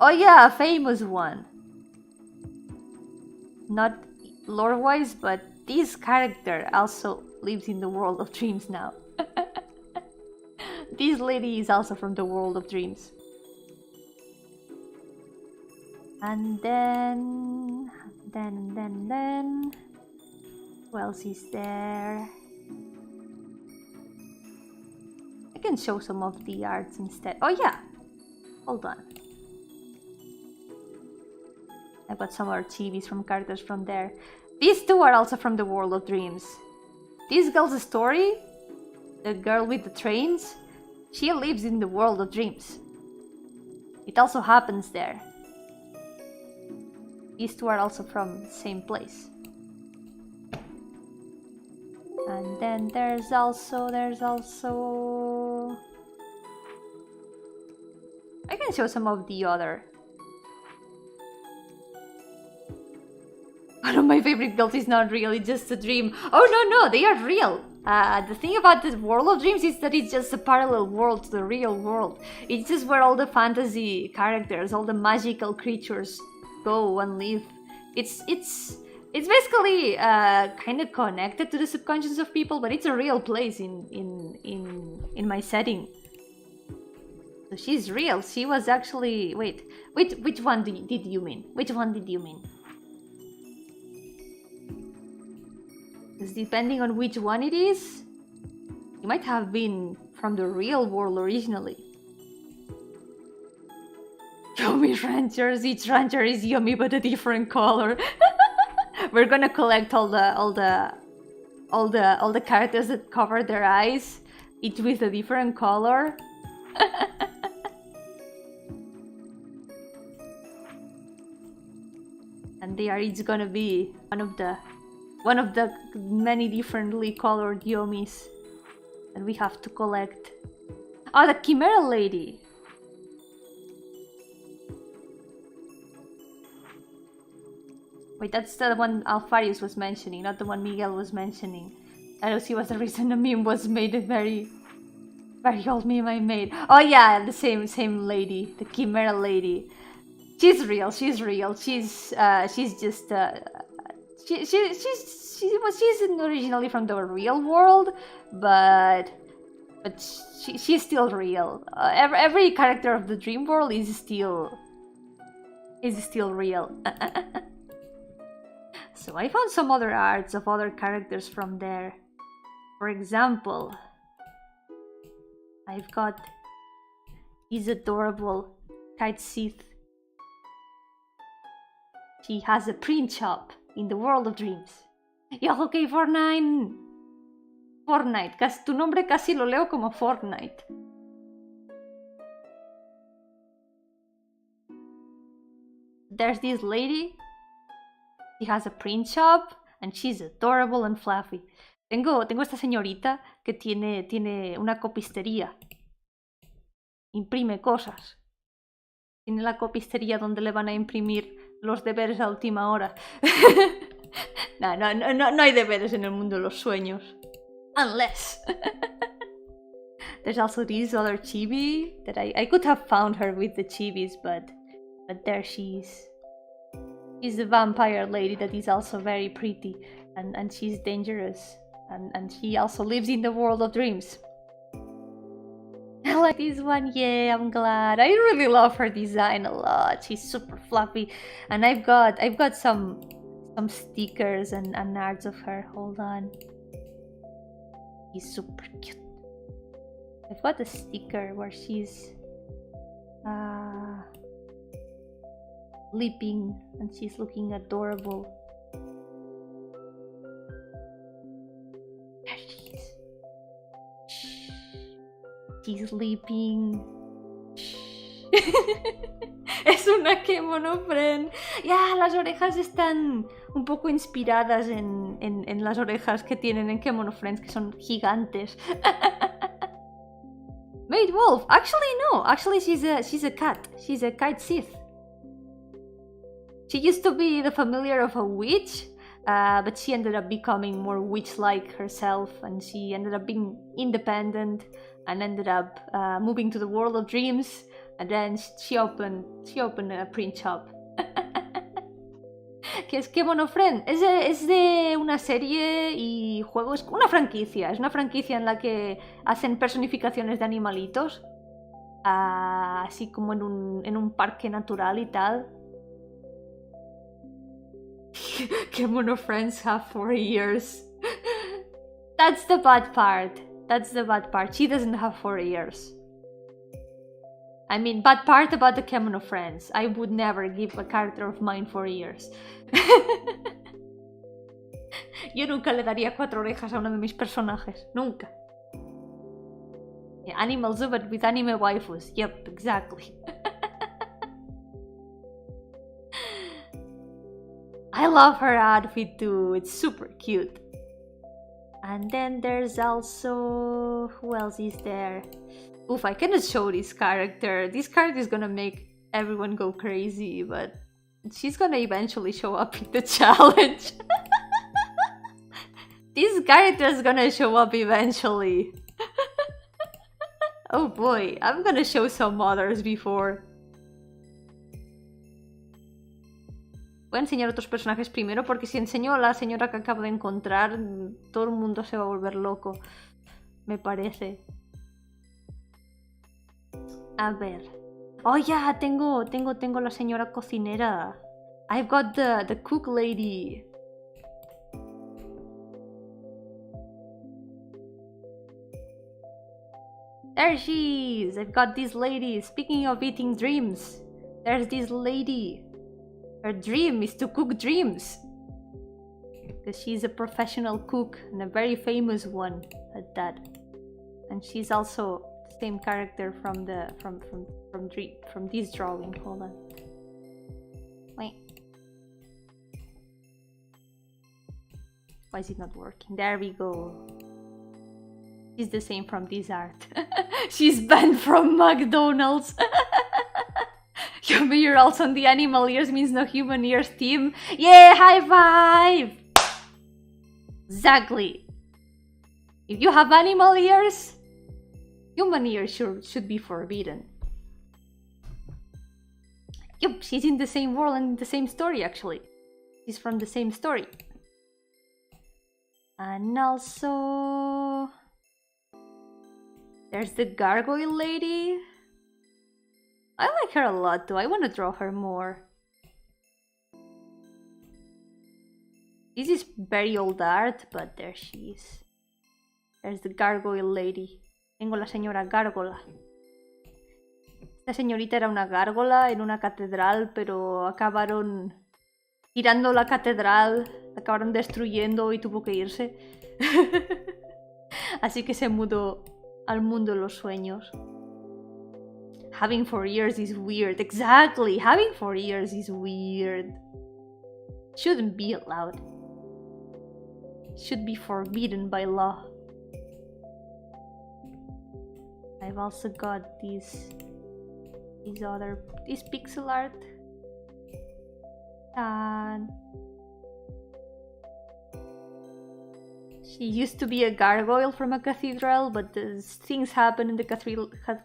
oh yeah, a famous one. Not lore-wise, but this character also lives in the world of dreams now. This lady is also from the world of dreams. And then... who else is there? I can show some of the arts instead. Oh yeah! Hold on. I've got some other chibis from characters from there. These two are also from the world of dreams. This girl's story, the girl with the trains, she lives in the world of dreams. It also happens there. These two are also from the same place. And then there's also... I can show some of the other. One of my favorite girls is not real, it's just a dream. Oh no, they are real. The thing about the world of dreams is that it's just a parallel world to the real world. It's just where all the fantasy characters, all the magical creatures go and live. It's basically kind of connected to the subconscious of people, but it's a real place in my setting. So she's real. She was actually... Wait, which one did you mean? Which one did you mean? Because depending on which one it is, you might have been from the real world originally. Yomi ranchers, each rancher is Yomi but a different color. We're gonna collect all the characters that cover their eyes, each with a different color. And they are each gonna be one of the many differently colored Yomis that we have to collect. Oh, the Chimera Lady! Wait, that's the one Alfarius was mentioning, not the one Miguel was mentioning. I don't see what the reason the meme was made. A very old meme I made. Oh yeah, the same lady, the Chimera Lady. She's real. She's just she's originally from the real world, but she's still real. Every character of the dream world is still real. So I found some other arts of other characters from there. For example, I've got this adorable Kite Sith. She has a print shop in the world of dreams. Yo, ok, Fortnite. Tu nombre casi lo leo como Fortnite. There's this lady. She has a print shop and she's adorable and fluffy. Tengo esta señorita que tiene una copistería. Imprime cosas. Tiene la copistería donde le van a imprimir los deberes a última hora. No hay deberes en el mundo de los sueños. Unless. There's also this other chibi that I could have found her with the chibis, but there she is. She's a vampire lady that is also very pretty, and she's dangerous, and she also lives in the world of dreams. I like this one. Yeah, I'm glad. I really love her design a lot. She's super fluffy, and I've got some stickers and arts of her. Hold on. She's super cute. I've got a sticker where she's leaping and she's looking adorable. There she is. Shh. She's leaping. Shh. Es una kemono friend. Ya, las orejas están un poco inspiradas en las orejas que tienen en Kemono Friends, que son gigantes. Wait, wolf. Actually, no. Actually, she's a cat. She's a kite Sith. She used to be the familiar of a witch, but she ended up becoming more witch-like herself, and she ended up being independent and ended up moving to the world of dreams, and then she opened a print shop. Que es Kemono Friend. Es de una serie y juegos, una franquicia. Es una franquicia en la que hacen personificaciones de animalitos, así como en un parque natural y tal. Kemono Friends have 4 ears. That's the bad part. That's the bad part. She doesn't have 4 ears. I mean, bad part about the Kemono Friends. I would never give a character of mine 4 ears. Yo nunca le daría 4 orejas a uno de mis personajes. Nunca. Yeah, Animal Zoo, but with anime waifus. Yep, exactly. I love her outfit too. It's super cute. And then there's also... who else is there? Oof, I cannot show this character. This character is gonna make everyone go crazy, but she's gonna eventually show up in the challenge. This character is gonna show up eventually. Oh boy, I'm gonna show some others before. Voy a enseñar otros personajes primero, porque si enseño a la señora que acabo de encontrar, todo el mundo se va a volver loco, me parece. A ver. Oh, ya, tengo la señora cocinera. I've got the cook lady. There she is. I've got this lady. Speaking of eating dreams, there's this lady. Her dream is to cook dreams. Because she's a professional cook, and a very famous one at that. And she's also the same character from this drawing. Hold on. Wait. Why is it not working? There we go. She's the same from this art. She's banned from McDonald's. Yomi, you're also on the animal ears means no human ears team. Yeah, high five! Exactly. If you have animal ears, human ears should be forbidden. Yup, she's in the same world and in the same story actually. She's from the same story. And also... there's the gargoyle lady. I like her a lot too. I want to draw her more. This is very old art, but there she is. There's the gargoyle lady. Tengo la señora gárgola. Esta señorita era una gárgola en una catedral, pero acabaron tirando la catedral, acabaron destruyendo y tuvo que irse. Así que se mudó al mundo de los sueños. Having 4 ears is weird. Exactly. Having 4 ears is weird. Shouldn't be allowed. Should be forbidden by law. I've also got this pixel art. And she used to be a gargoyle from a cathedral, but things happened and the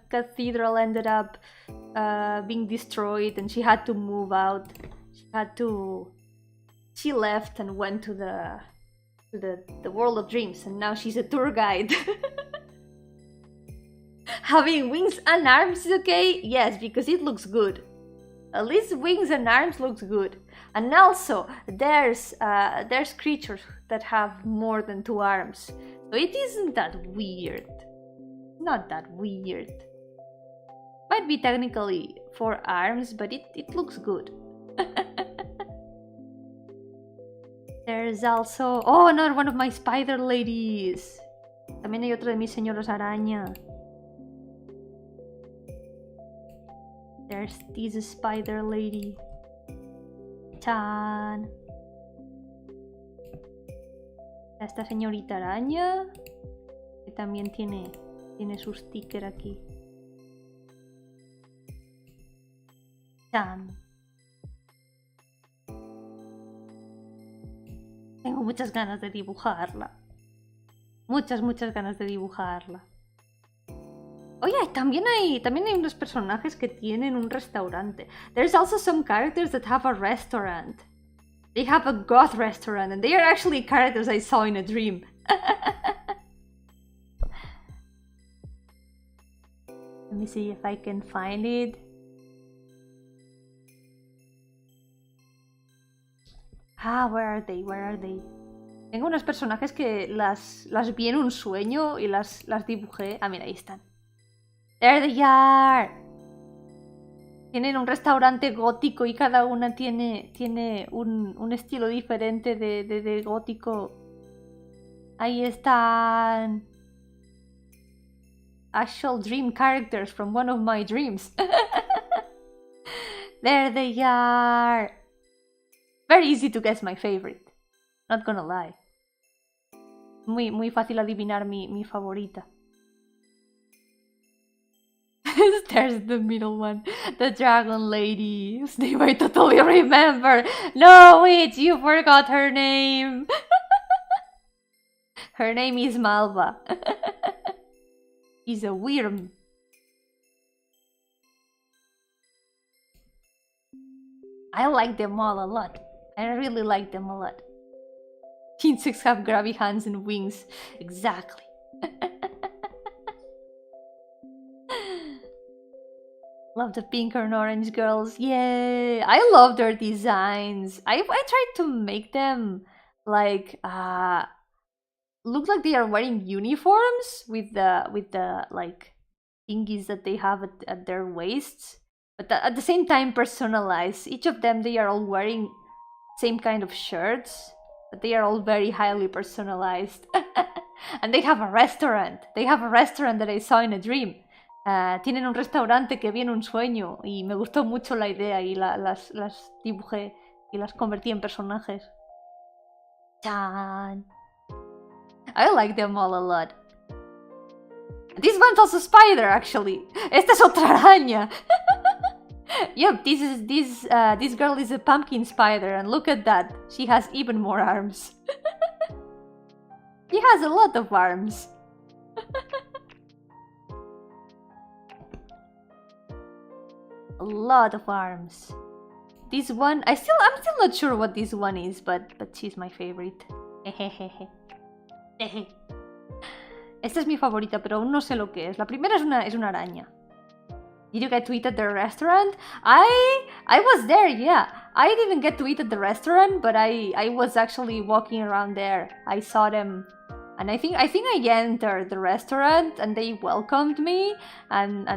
cathedral ended up being destroyed and she had to move out. She had to... She left and went to the world of dreams, and now she's a tour guide. Having wings and arms is okay? Yes, because it looks good. At least wings and arms looks good. And also, there's creatures that have more than 2 arms. So it isn't that weird. Not that weird. Might be technically 4 arms, but it looks good. There's also... Oh, another one of my spider ladies. También hay otro de mis señoras araña. There's this spider lady. Chan. Esta señorita araña. Que también tiene su sticker aquí. Chan. Tengo muchas ganas de dibujarla. Muchas ganas de dibujarla. Oye, también hay unos personajes que tienen un restaurante. There's also some characters that have a restaurant. They have a goth restaurant, and they are actually characters I saw in a dream. Let me see if I can find it. Where are they? Where are they? Tengo unos personajes que las vi en un sueño y las dibujé. Ah, mira, ahí están. There they are. Tienen un restaurante gótico y cada una tiene un estilo diferente de gótico. Ahí están. Actual dream characters from one of my dreams. There they are. Very easy to guess my favorite. Not gonna lie. Muy fácil adivinar mi favorita. There's the middle one. The dragon lady. Whose name I totally remember. No, wait, you forgot her name. Her name is Malva. He's a worm. I like them all a lot. I really like them a lot. Insects have grabby hands and wings. Exactly. Love the pink and orange girls. Yeah, I love their designs. I tried to make them like look like they are wearing uniforms with the like thingies that they have at their waists, but at the same time personalized. Each of them, they are all wearing same kind of shirts, but they are all very highly personalized. And they have a restaurant. They have a restaurant that I saw in a dream. Tienen un restaurante que vi en un sueño y me gustó mucho la idea y las dibujé y las convertí en personajes. ¡Chan! I like them all a lot. This one's also spider, actually. Esta es otra araña. Yep, this girl is a pumpkin spider, and look at that. She has even more arms. She has a lot of arms. A lot of arms. This one, I'm still not sure what this one is, but she's my favorite. Esta es mi favorita, pero aún no sé lo que es. La primera es una araña. Did you get to eat at the restaurant? I was there, yeah. I didn't get to eat at the restaurant, but I was actually walking around there. I saw them, and I think I entered the restaurant, and they welcomed me, and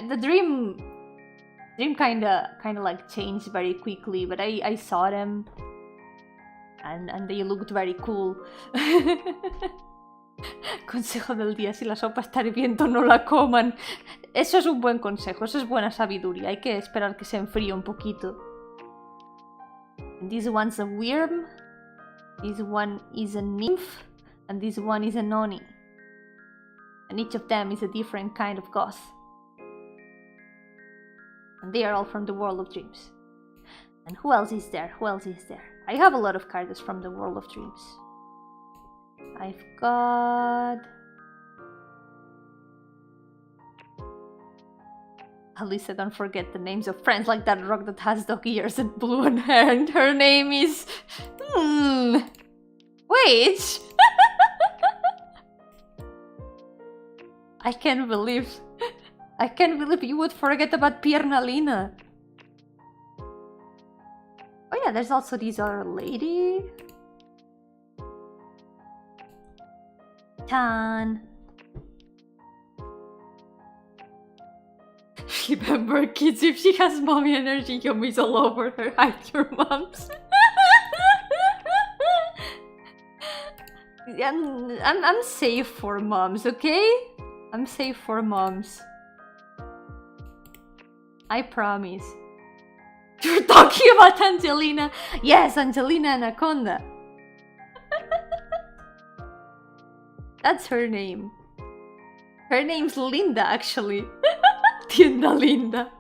the dream kinda like changed very quickly, but I saw them, and they looked very cool. Consejo del día: si la sopa está hirviendo, no la coman. Eso es un buen consejo, eso es buena sabiduría. Hay que esperar que se enfríe un poquito. And this one's a worm, this one is a nymph, and this one is an oni. And each of them is a different kind of goth. And they are all from the world of dreams. And who else is there? Who else is there? I have a lot of characters from the world of dreams. I've got... At least I don't forget the names of friends like that rock that has dog ears and blue hair, and her name is... Wait! I can't believe you would forget about Piernalina. Oh yeah, there's also this other lady. Tan. Remember, kids, if she has mommy energy, Yomi's all over her. Hide your moms. I'm safe for moms, okay? I'm safe for moms. I promise. You're talking about Angelina? Yes, Angelina Anaconda. That's her name. Her name's Linda, actually. Tienda Linda.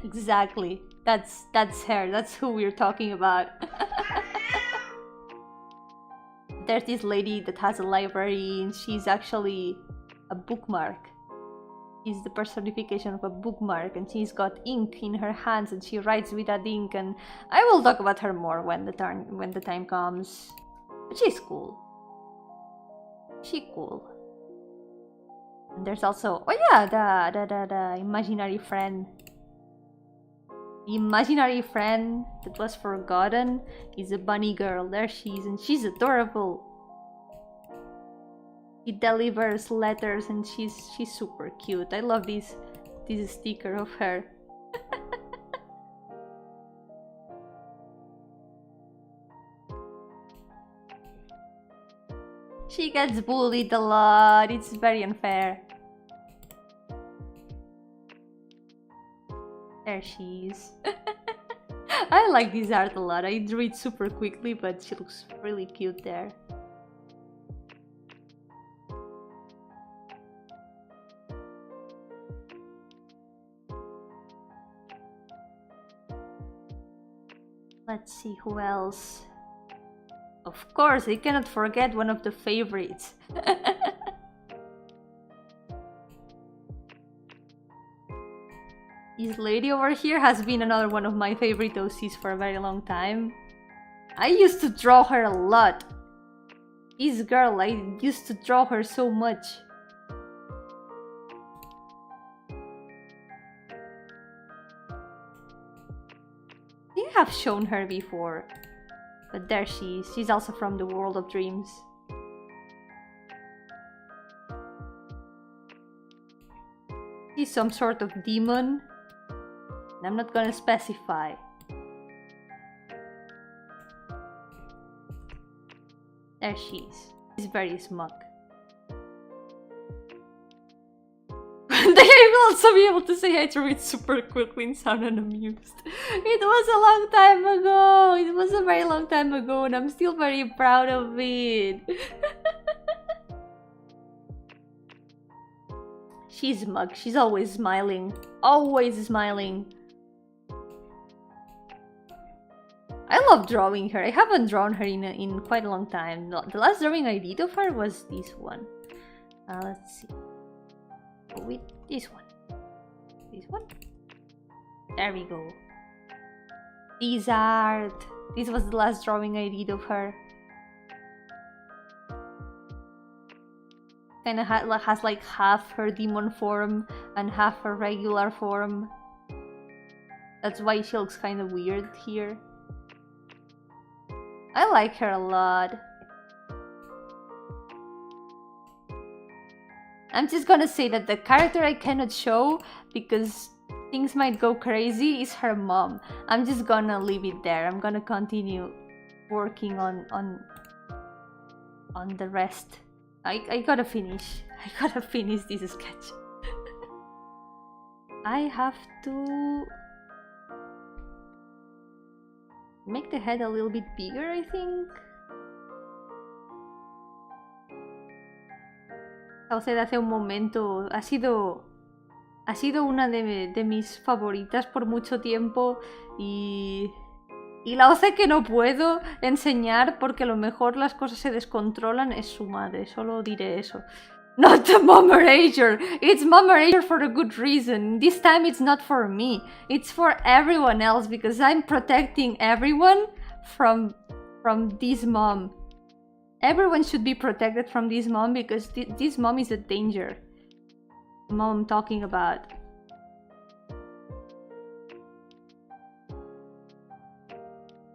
Exactly. That's her. That's who we're talking about. There's this lady that has a library and she's actually a bookmark. She's the personification of a bookmark and she's got ink in her hands and she writes with that ink, and I will talk about her more when the time comes. But she's cool. She's cool. And there's also, oh yeah, the imaginary friend. The imaginary friend that was forgotten is a bunny girl. There she is, and she's adorable. She delivers letters and she's super cute. I love this sticker of her. She gets bullied a lot. It's very unfair. There she is. I like this art a lot. I drew it super quickly, but she looks really cute there. Let's see who else. Of course, I cannot forget one of the favorites. This lady over here has been another one of my favorite OCs for a very long time. I used to draw her a lot. This girl, I used to draw her so much. I think I have shown her before. But there she is. She's also from the world of dreams. She's some sort of demon. And I'm not gonna specify. There she is. She's very smug. They will also be able to say I drew it super quickly and sound unamused. It was a long time ago. It was a very long time ago and I'm still very proud of it. She's smug. She's always smiling. Always smiling. I love drawing her. I haven't drawn her in quite a long time. The last drawing I did of her was this one. Let's see. With this one. This one? There we go. This art. This was the last drawing I did of her. Kinda has like half her demon form and half her regular form. That's why she looks kinda weird here. I like her a lot. I'm just gonna say that the character I cannot show because things might go crazy is her mom. I'm just gonna leave it there. I'm gonna continue working on the rest. I gotta finish. I gotta finish this sketch. I have to make the head a little bit bigger, I think. José de hace un momento ha sido una de mis favoritas por mucho tiempo y la OC que no puedo enseñar porque a lo mejor las cosas se descontrolan es su madre, solo diré eso. Not the mommerager. It's mommerager for a good reason. This time it's not for me. It's for everyone else because I'm protecting everyone from this mom. Everyone should be protected from this mom because this mom is a danger. The mom I'm talking about.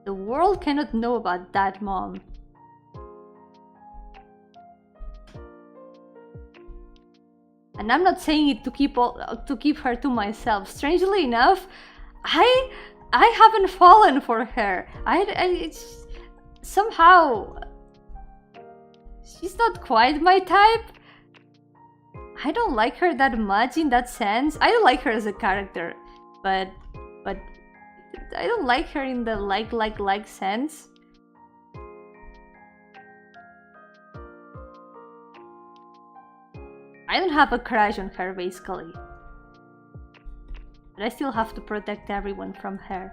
The world cannot know about that mom. And I'm not saying it to keep her to myself. Strangely enough, I haven't fallen for her. It's somehow she's not quite my type. I don't like her that much in that sense. I don't like her as a character, but I don't like her in the like sense. I don't have a crush on her, basically. But I still have to protect everyone from her.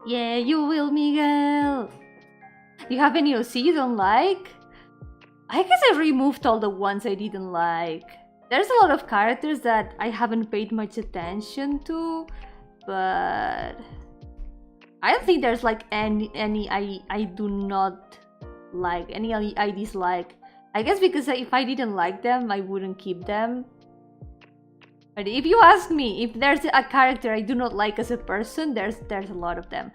Yeah, you will, Miguel! You have any OC you don't like? I guess I removed all the ones I didn't like. There's a lot of characters that I haven't paid much attention to, but I don't think there's like any I do not like, any I dislike. I guess because if I didn't like them, I wouldn't keep them. But if you ask me if there's a character I do not like as a person, there's a lot of them.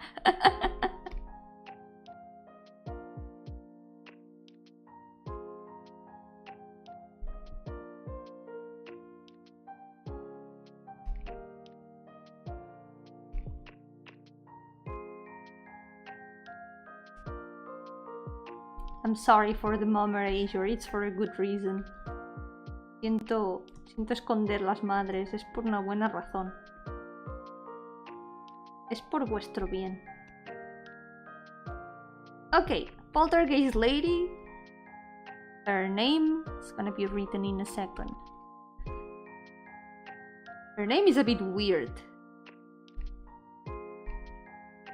I'm sorry for the mommerager, it's for a good reason. Siento esconder las madres, es por una buena razón. Es por vuestro bien. Okay, poltergeist lady. Her name is gonna be written in a second. Her name is a bit weird.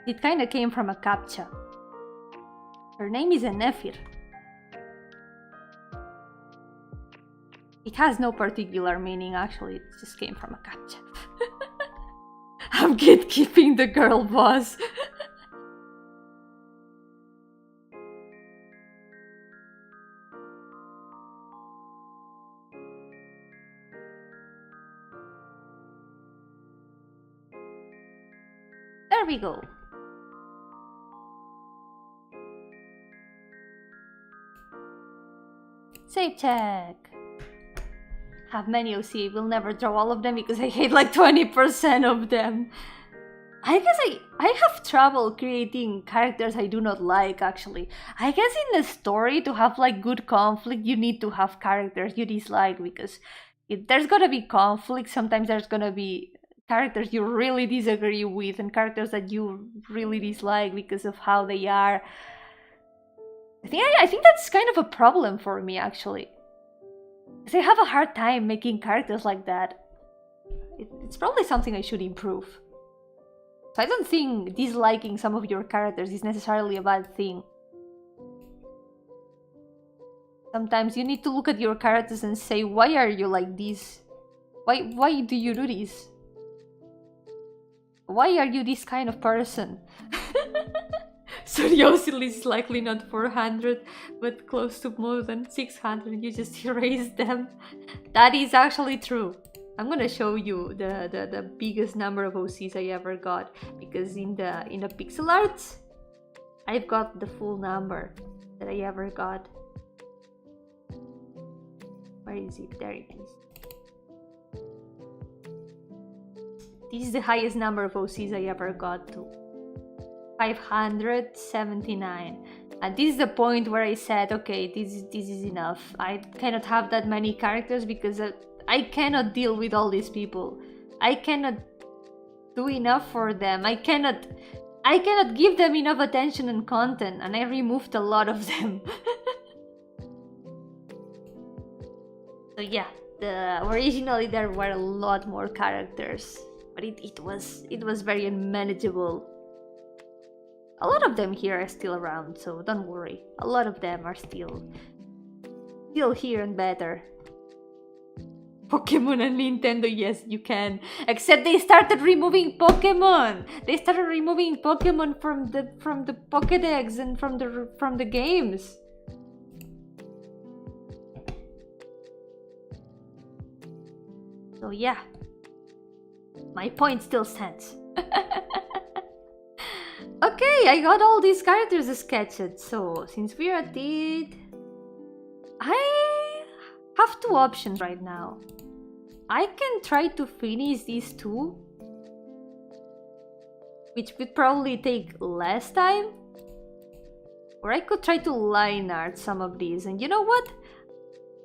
It kinda came from a captcha. Her name is a Nephir. It has no particular meaning, actually, it just came from a captcha. I'm gatekeeping the girl boss. There we go. Save check. Have many OC. Will never draw all of them because I hate like 20% of them. I guess I have trouble creating characters I do not like, actually. I guess in the story, to have like good conflict, you need to have characters you dislike, because there's gonna be conflict. Sometimes there's gonna be characters you really disagree with and characters that you really dislike because of how they are. I think that's kind of a problem for me, actually. Because I have a hard time making characters like that. It's probably something I should improve. So I don't think disliking some of your characters is necessarily a bad thing. Sometimes you need to look at your characters and say, why are you like this? Why do you do this? Why are you this kind of person? Seriously, is likely not 400, but close to more than 600. You just erased them. That is actually true. I'm gonna show you the biggest number of OCs I ever got, because in the pixel arts, I've got the full number that I ever got. Where is it? There it is. This is the highest number of OCs I ever got to. 579. And this is the point where I said, okay, this is enough. I cannot have that many characters because I cannot deal with all these people. I cannot do enough for them. I cannot give them enough attention and content, and I removed a lot of them. So yeah, originally there were a lot more characters. but it was very unmanageable. A lot of them here are still around, so don't worry. A lot of them are still here and better. Pokemon and Nintendo, yes, you can. Except they started removing Pokemon. They started removing Pokemon from the Pokédex and from the games. So yeah, my point still stands. Okay, I got all these characters sketched. So since we're at it, I have two options right now. I can try to finish these two, which would probably take less time, or I could try to line art some of these. And you know what?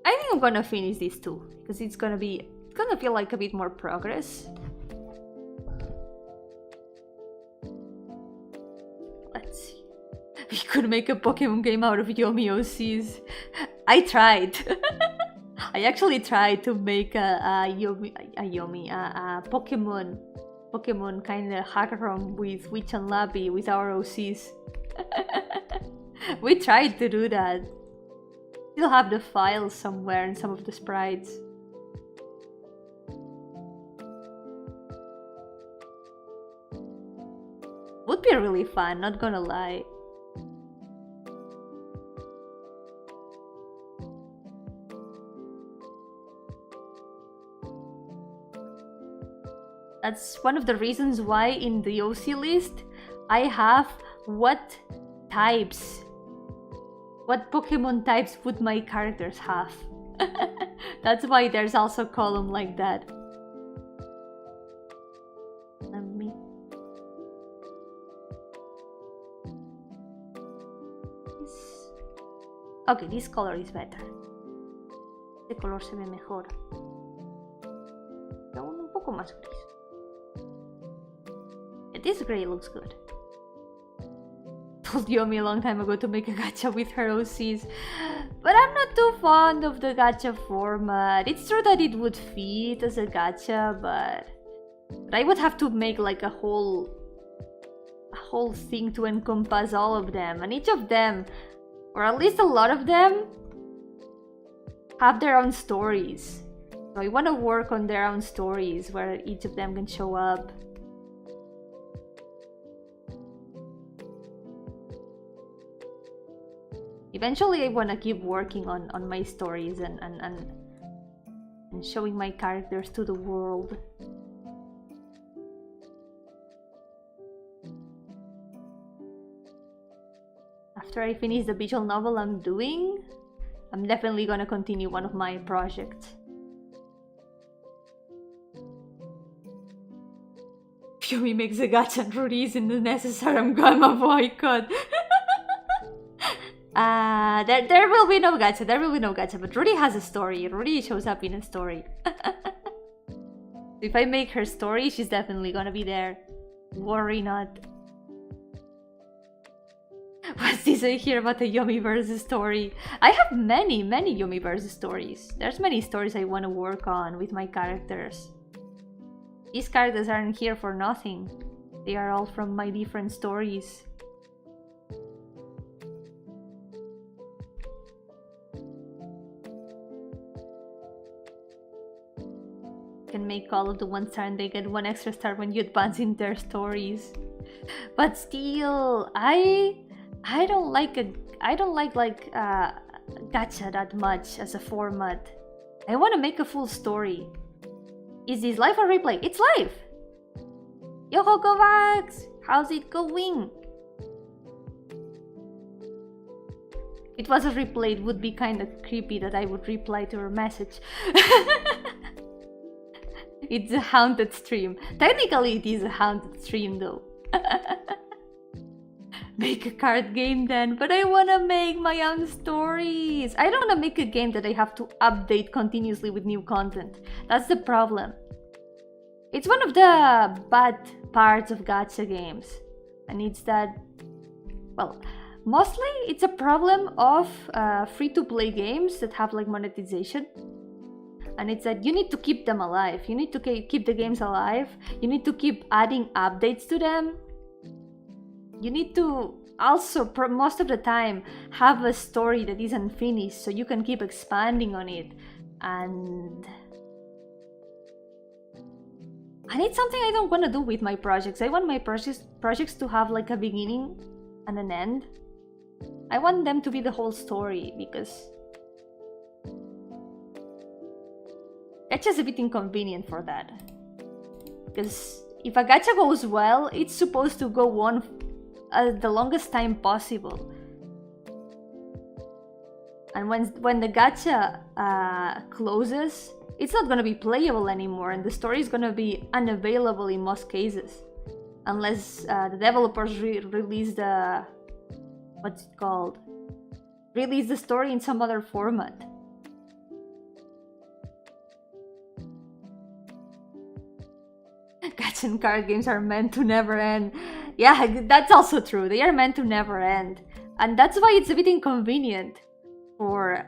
I think I'm gonna finish these two because it's gonna feel like a bit more progress. Let's see. We could make a Pokemon game out of Yomi OCs. I tried. I actually tried to make a Pokemon kind of hack-a-thon with Witch and Lappy with our OCs. We tried to do that. Still have the files somewhere and some of the sprites. Would be really fun, not gonna lie. That's one of the reasons why in the OC list I have what Pokemon types would my characters have. That's why there's also a column like that. Let me... Okay, this color is better. Este color se ve mejor. Un poco más gris. This gray looks good. Told Yomi a long time ago to make a gacha with her OCs, but I'm not too fond of the gacha format. It's true that it would fit as a gacha, but I would have to make like a whole thing to encompass all of them, and each of them, or at least a lot of them, have their own stories. So I want to work on their own stories where each of them can show up. Eventually, I want to keep working on my stories and showing my characters to the world. After I finish the visual novel I'm doing, I'm definitely gonna continue one of my projects. Yumi makes a gacha and Rudy isn't necessary, I'm gonna boycott. There will be no gacha, but Rudy has a story. Rudy shows up in a story. If I make her story, she's definitely gonna be there. Worry not. What's this I hear about the Yomiverse story? I have many Yomiverse stories. There's many stories I want to work on with my characters. These characters aren't here for nothing. They are all from my different stories. Can make all of the 1 star and they get 1 extra star when you advance in their stories. But still, I don't like gacha that much as a format. I want to make a full story. Is this live or replay? It's live! Yo-hooo Kovacs! How's it going? If it was a replay, it would be kind of creepy that I would reply to her message. It's a haunted stream. Technically it is a haunted stream though. Make a card game then, but I wanna make my own stories. I don't wanna make a game that I have to update continuously with new content. That's the problem. It's one of the bad parts of gacha games. And it's that, well, mostly it's a problem of free-to-play games that have like monetization. and it's that you need to keep them alive. You need to keep the games alive. You need to keep adding updates to them. You need to also, most of the time, have a story that isn't finished so you can keep expanding on it. And it's something I don't want to do with my projects. I want my projects to have like a beginning and an end. I want them to be the whole story, because it's just a bit inconvenient for that. Because if a gacha goes well, it's supposed to go on the longest time possible. And when the gacha closes, it's not gonna be playable anymore, and the story is gonna be unavailable in most cases, unless the developers release the release the story in some other format. Gacha and card games are meant to never end. Yeah, that's also true. They are meant to never end, and that's why it's a bit inconvenient for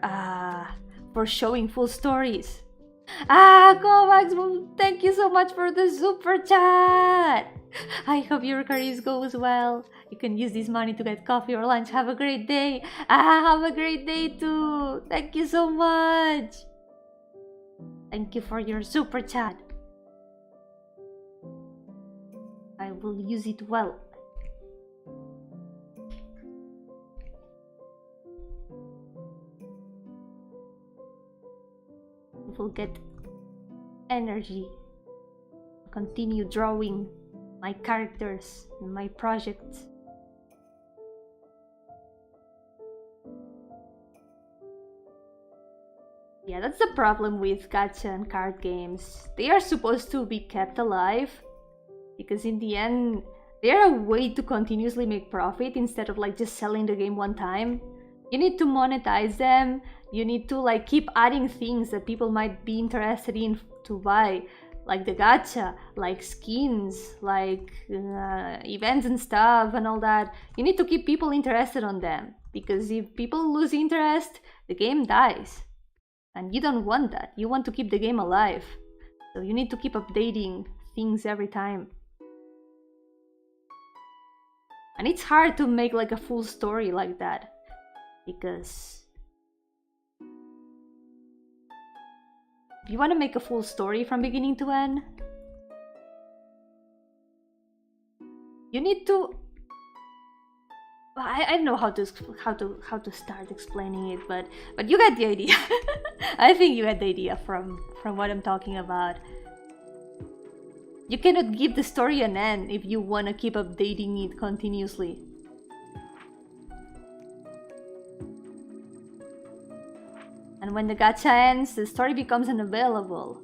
showing full stories. Kovacs, thank you so much for the super chat. I hope your career goes well. You can use this money to get coffee or lunch. Have a great day. Have a great day too. Thank you so much. Thank you for your super chat. I will use it well. We will get energy to continue drawing my characters and my projects. Yeah, that's the problem with gacha and card games. They are supposed to be kept alive, because in the end, they're a way to continuously make profit instead of like just selling the game one time. You need to monetize them. You need to like keep adding things that people might be interested in to buy, like the gacha, like skins, like events and stuff and all that. You need to keep people interested on them, because if people lose interest, the game dies. And you don't want that. You want to keep the game alive. So you need to keep updating things every time. And it's hard to make like a full story like that, because if you want to make a full story from beginning to end, you need to. I don't know how to start explaining it, but you get the idea. I think you get the idea from what I'm talking about. You cannot give the story an end if you want to keep updating it continuously. And when the gacha ends, the story becomes unavailable.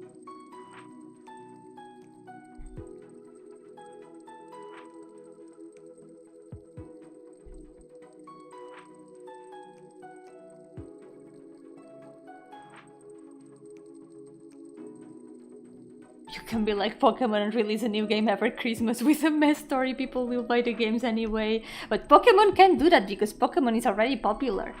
You can be like Pokemon and release a new game every Christmas with a mess story. People will buy the games anyway. But Pokemon can't do that because Pokemon is already popular.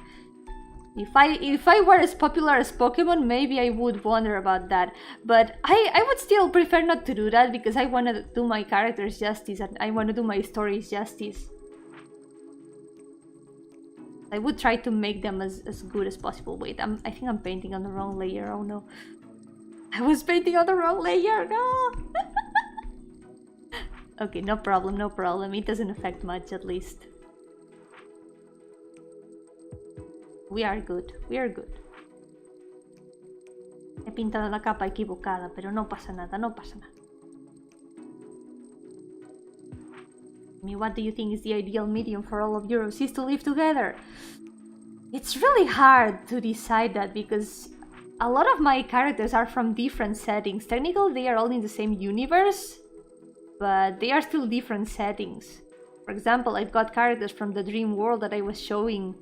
If I were as popular as Pokemon, maybe I would wonder about that. But I would still prefer not to do that, because I want to do my characters justice and I want to do my stories justice. I would try to make them as good as possible. Wait, I think I'm painting on the wrong layer. Oh no. I was painting on the wrong layer, no! Okay, no problem, no problem. It doesn't affect much, at least. We are good, we are good. He pintado la capa equivocada, pero no pasa nada, no pasa nada. I mean, what do you think is the ideal medium for all of Euros? Is to live together? It's really hard to decide that, because a lot of my characters are from different settings. Technically, they are all in the same universe, but they are still different settings. For example, I've got characters from the dream world that I was showing.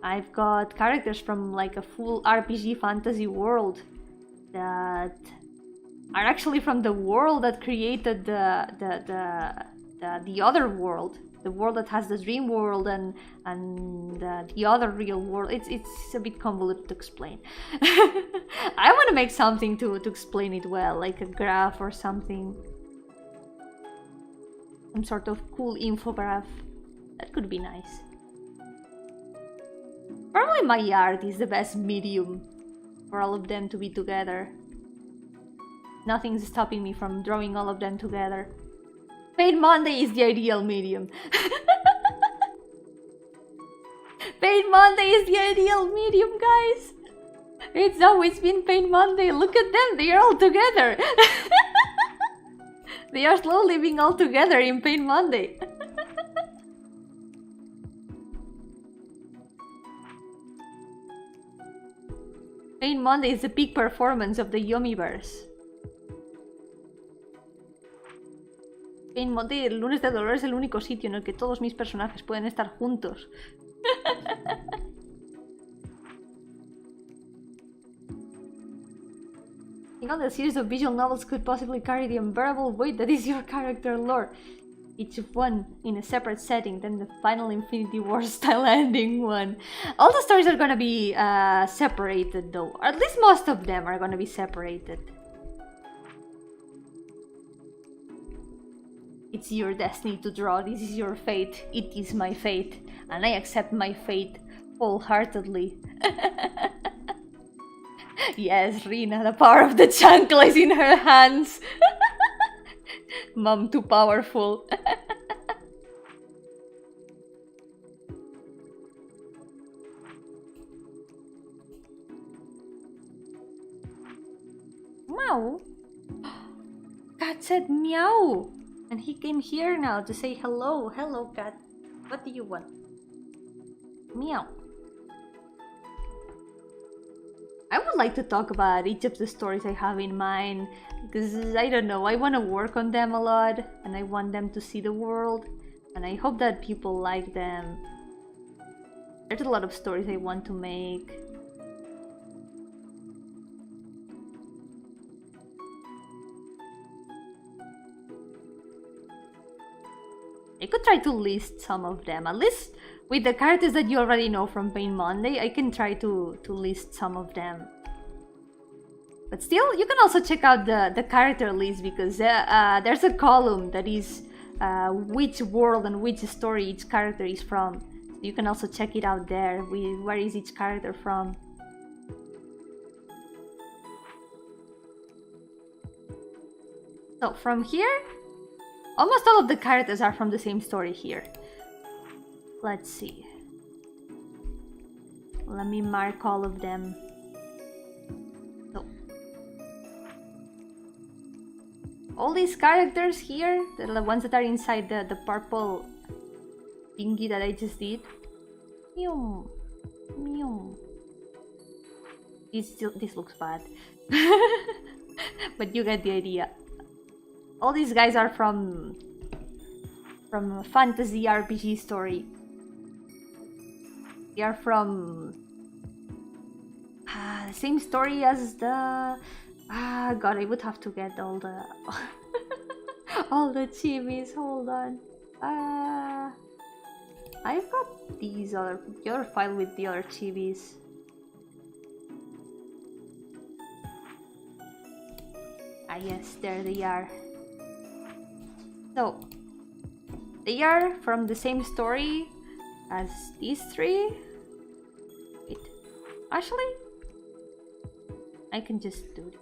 I've got characters from like a full RPG fantasy world that are actually from the world that created the other world. the world that has the dream world and the other real world. It's a bit convoluted to explain. I want to make something to explain it well, like a graph or something. Some sort of cool infograph. That could be nice. Probably my art is the best medium for all of them to be together. Nothing's stopping me from drawing all of them together. Paint Monday is the ideal medium. Paint Monday is the ideal medium, guys. It's always been Paint Monday. Look at them, they are all together. They are slowly being all together in Paint Monday. Paint Monday is the peak performance of the Yomiverse. Paint Monday, el Lunes de Dolor es el único sitio en el que todos mis personajes pueden estar juntos. You know, the series of visual novels could possibly carry the unbearable weight that is your character lore. Each one in a separate setting, then the final Infinity War style ending one. All the stories are gonna be separated though. Or at least most of them are gonna be separated. It's your destiny to draw, this is your fate. It is my fate. And I accept my fate wholeheartedly. Yes, Rina, the power of the chancla is in her hands. Mom, too powerful. Meow. Cat said meow. And he came here now to say hello. Hello, cat. What do you want? Meow. I would like to talk about each of the stories I have in mind, because I don't know, I want to work on them a lot and I want them to see the world and I hope that people like them. There's a lot of stories I want to make. I could try to list some of them, at least with the characters that you already know from Paint Monday. I can try to list some of them. But still, you can also check out the character list, because there's a column that is which world and which story each character is from. You can also check it out there, where is each character from. So from here, almost all of the characters are from the same story here. Let's see. Let me mark all of them. So, all these characters here, the ones that are inside the purple thingy that I just did. Meow, meow. This looks bad. But you get the idea. All these guys are from a fantasy RPG story. They are from the same story as the... God, I would have to get all the all the chibis. Hold on. I've got the other file with the other chibis. Yes, there they are. So, they are from the same story as these three. Wait, actually, I can just do it.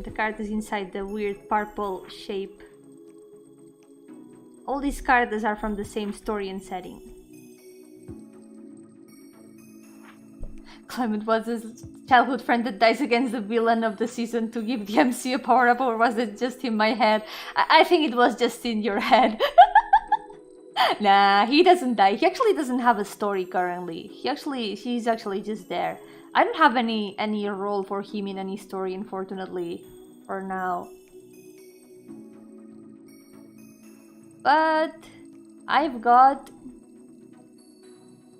The card is inside the weird purple shape. All these characters are from the same story and setting. Clement was his childhood friend that dies against the villain of the season to give the MC a power-up, or was it just in my head? I think it was just in your head. Nah, he doesn't die. He actually doesn't have a story currently. He's actually just there. I don't have any role for him in any story, unfortunately, for now. But I've got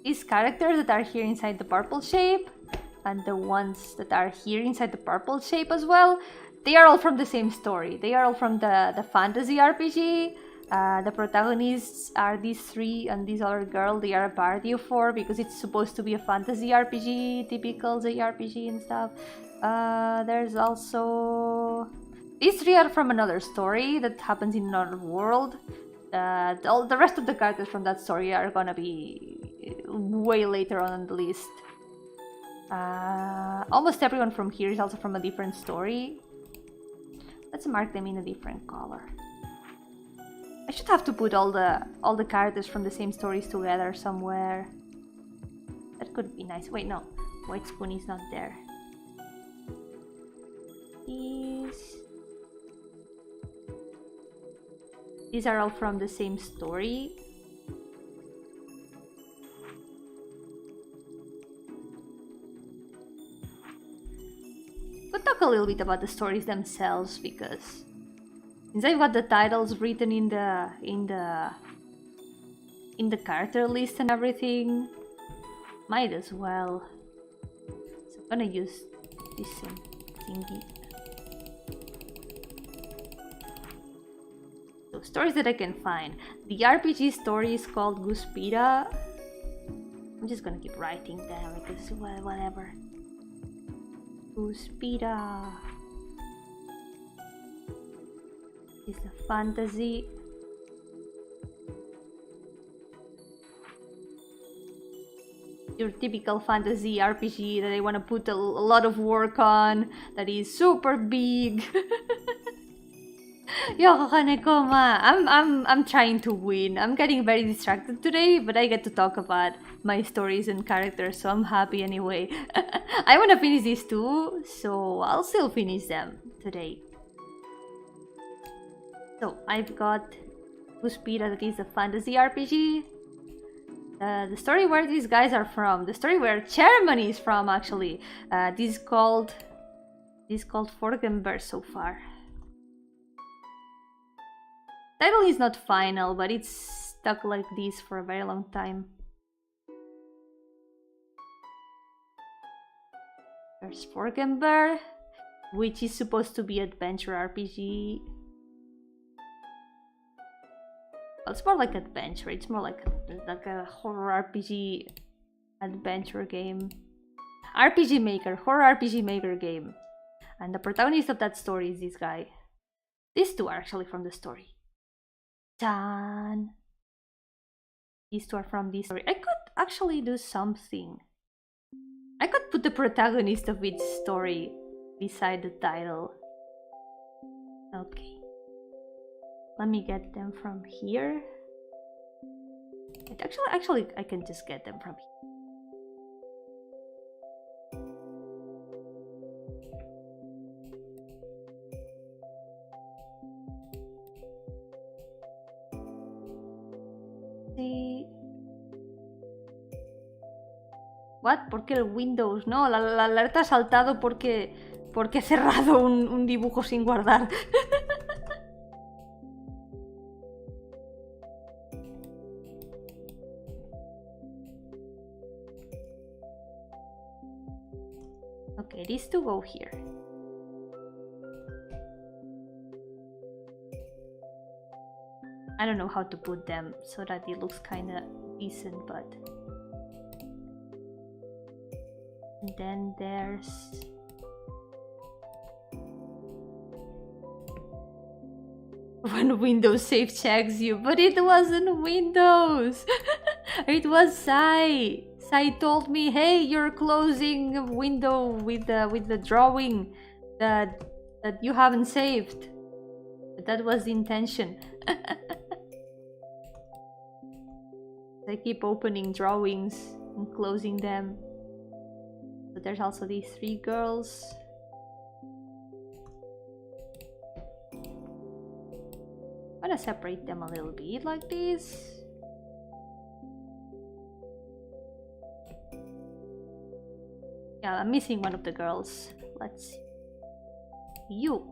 these characters that are here inside the purple shape, and the ones that are here inside the purple shape as well. They are all from the same story. They are all from the fantasy RPG The protagonists are these three and this other girl. They are a party of four because it's supposed to be a fantasy RPG, typical JRPG and stuff. There's also... These three are from another story that happens in another world. All the rest of the characters from that story are gonna be way later on the list. Almost everyone from here is also from a different story. Let's mark them in a different color. I should have to put all the characters from the same stories together somewhere. That could be nice. Wait, no. White Spoon is not there. These are all from the same story. We'll talk a little bit about the stories themselves because since I've got the titles written in the character list and everything, might as well. So I'm gonna use this thingy. So stories that I can find. The RPG story is called Guspira. I'm just gonna keep writing them because whatever. Guspira is a fantasy. Your typical fantasy RPG that I want to put a lot of work on, that is super big. I'm trying to win. I'm getting very distracted today, but I get to talk about my stories and characters, so I'm happy anyway. I want to finish these too, so I'll still finish them today. So I've got Guspira, that is a fantasy RPG. The story where these guys are from, the story where Chairman is from actually. This is called Forgenberg so far. Title is not final, but it's stuck like this for a very long time. There's Forgenberg, which is supposed to be adventure RPG. Well, it's more like adventure. It's more like a horror RPG adventure game. RPG Maker, horror RPG Maker game. And the protagonist of that story is this guy. These two are actually from the story. Done. These two are from this story. I could actually do something. I could put the protagonist of each story beside the title. Okay. Let me get them from here. Actually, I can just get them from here. Sí. What? ¿Por qué el Windows? No, la alerta ha saltado porque he cerrado un dibujo sin guardar. Okay, these two go here. I don't know how to put them so that it looks kinda decent, but... And then there's... When Windows save checks you, but it wasn't Windows! It was Sai! Sai told me, hey, you're closing a window with the drawing that you haven't saved. But that was the intention. I keep opening drawings and closing them. But there's also these three girls. I'm gonna separate them a little bit like this. Yeah, I'm missing one of the girls. Let's see. You.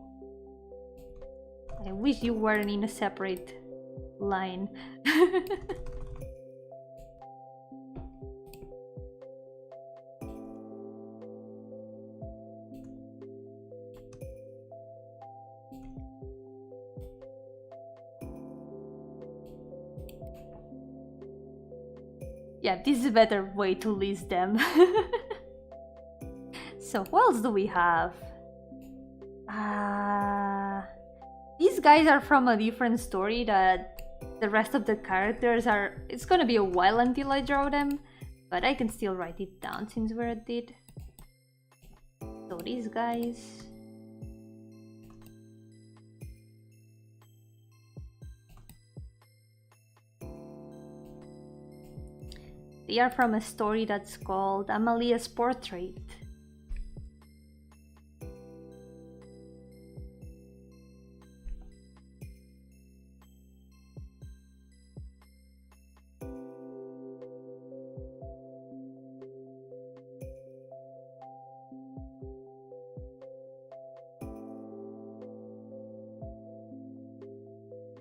I wish you weren't in a separate line. Yeah, this is a better way to list them. So what else do we have? These guys are from a different story that the rest of the characters are... It's gonna be a while until I draw them, but I can still write it down since we're at it. So these guys... They are from a story that's called Amalia's Portrait.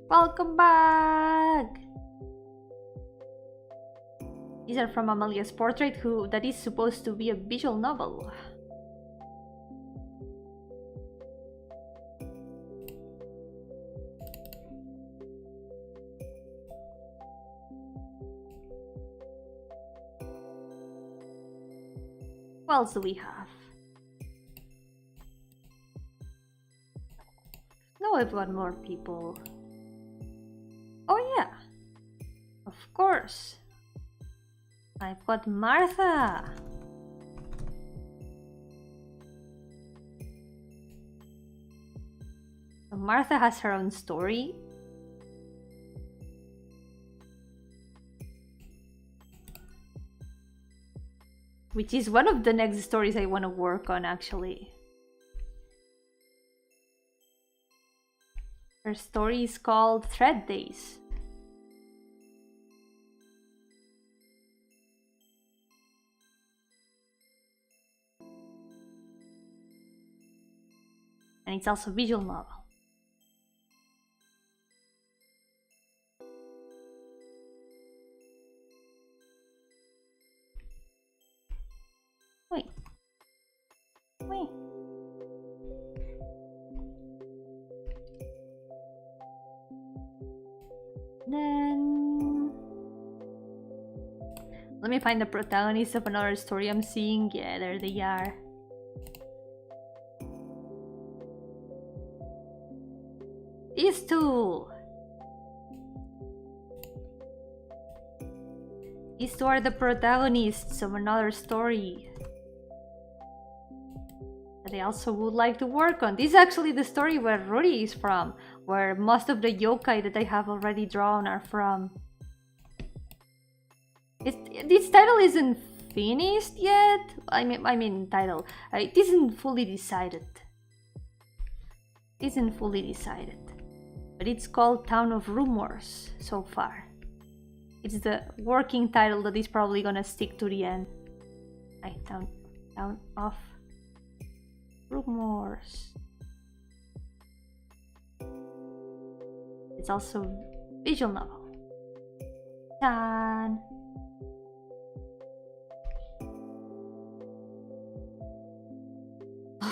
Welcome back! These are from Amalia's Portrait, that is supposed to be a visual novel. What else do we have? No, I've got more people. Oh yeah, of course. I've got Martha. So Martha has her own story. Which is one of the next stories I want to work on, actually. Her story is called Thread Days. And it's also a visual novel. Wait. Then... Let me find the protagonist of another story I'm seeing. Yeah, there they are. These two! These two are the protagonists of another story that I also would like to work on. This is actually the story where Ruri is from, where most of the yokai that I have already drawn are from. This title isn't finished yet. I mean title. It isn't fully decided. But it's called Town of Rumors so far. It's the working title that is probably gonna stick to the end. Town of Rumors. It's also visual novel. Done.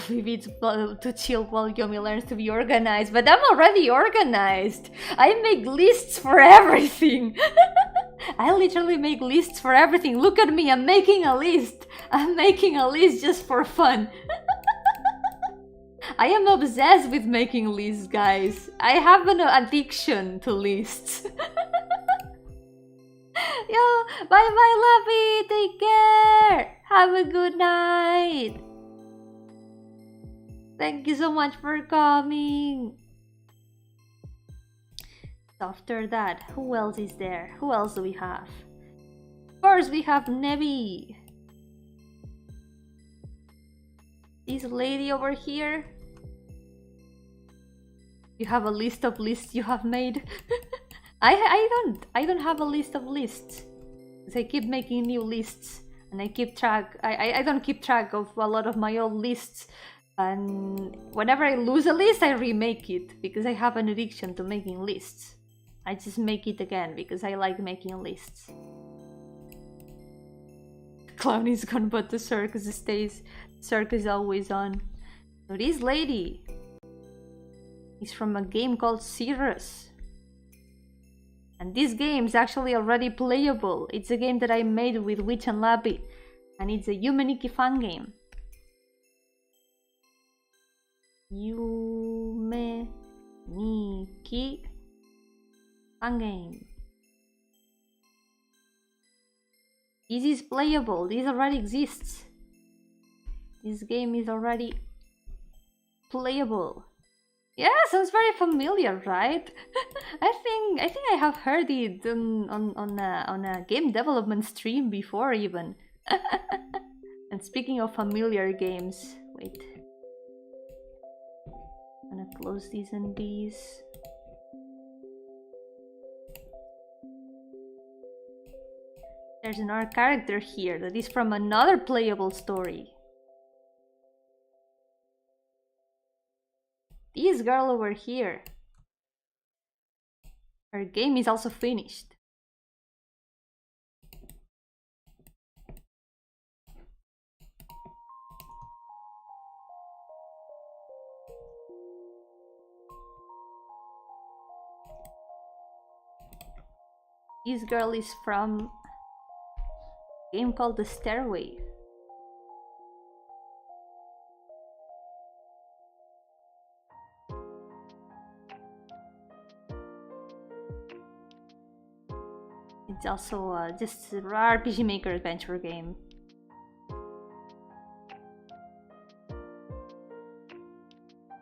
Maybe it's to chill while Yomi learns to be organized, but I'm already organized. I make lists for everything. I literally make lists for everything. Look at me, I'm making a list. I'm making a list just for fun. I am obsessed with making lists, guys. I have an addiction to lists. Yo, bye bye, Lovey. Take care. Have a good night. Thank you so much for coming. After that, who else is there? Who else do we have? Of course, we have Nevi. This lady over here. You have a list of lists you have made. I don't have a list of lists. Because I keep making new lists and I keep track. I don't keep track of a lot of my old lists. And whenever I lose a list, I remake it because I have an addiction to making lists. I just make it again because I like making lists. Clown is gone, but the circus stays. Circus is always on. So this lady is from a game called Cirrus. And this game is actually already playable. It's a game that I made with Witch and Lappy. And it's a Yumeniki fan game. Yumeniki fan game. This is playable. This already exists. This game is already playable. Yeah, sounds very familiar, right? I think I have heard it on a game development stream before even. And speaking of familiar games, wait. I'm gonna close these and these. There's another character here that is from another playable story. This girl over here. Her game is also finished. This girl is from a game called The Stairway. It's also just a RPG Maker adventure game.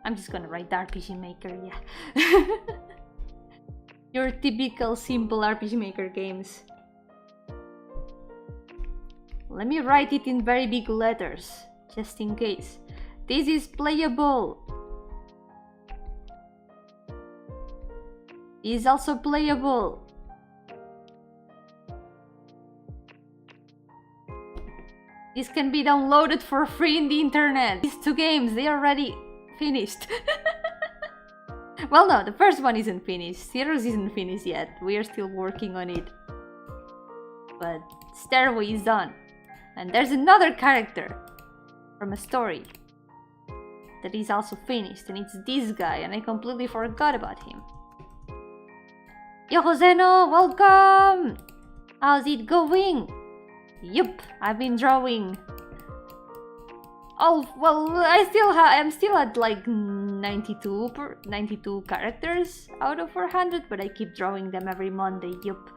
I'm just gonna write RPG Maker, yeah. Your typical simple RPG Maker games. Let me write it in very big letters, just in case. This is playable. This is also playable. This can be downloaded for free in the internet. These two games, they are already finished. Well, no, the first one isn't finished. Zeros isn't finished yet. We are still working on it. But Stairway is done. And there's another character from a story that is also finished. And it's this guy, and I completely forgot about him. Yo, Joseno, welcome! How's it going? Yup, I've been drawing. Oh, well, I'm still at like 92 characters out of 400, but I keep drawing them every Monday, yup.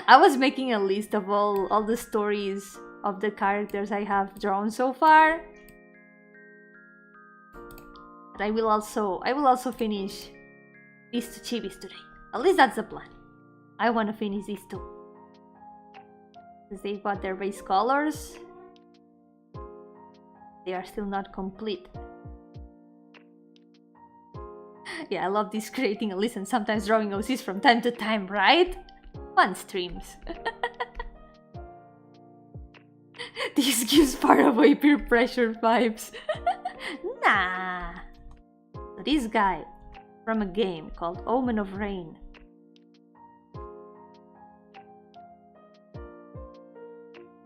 I was making a list of all the stories of the characters I have drawn so far. But I will also finish these two chibis today. At least that's the plan. I want to finish these two. Because they've got their base colors. They are still not complete. Yeah, I love this, creating a list and sometimes drawing OCs from time to time, right? Fun streams. This gives far away peer pressure vibes. Nah. So this guy from a game called Omen of Rain.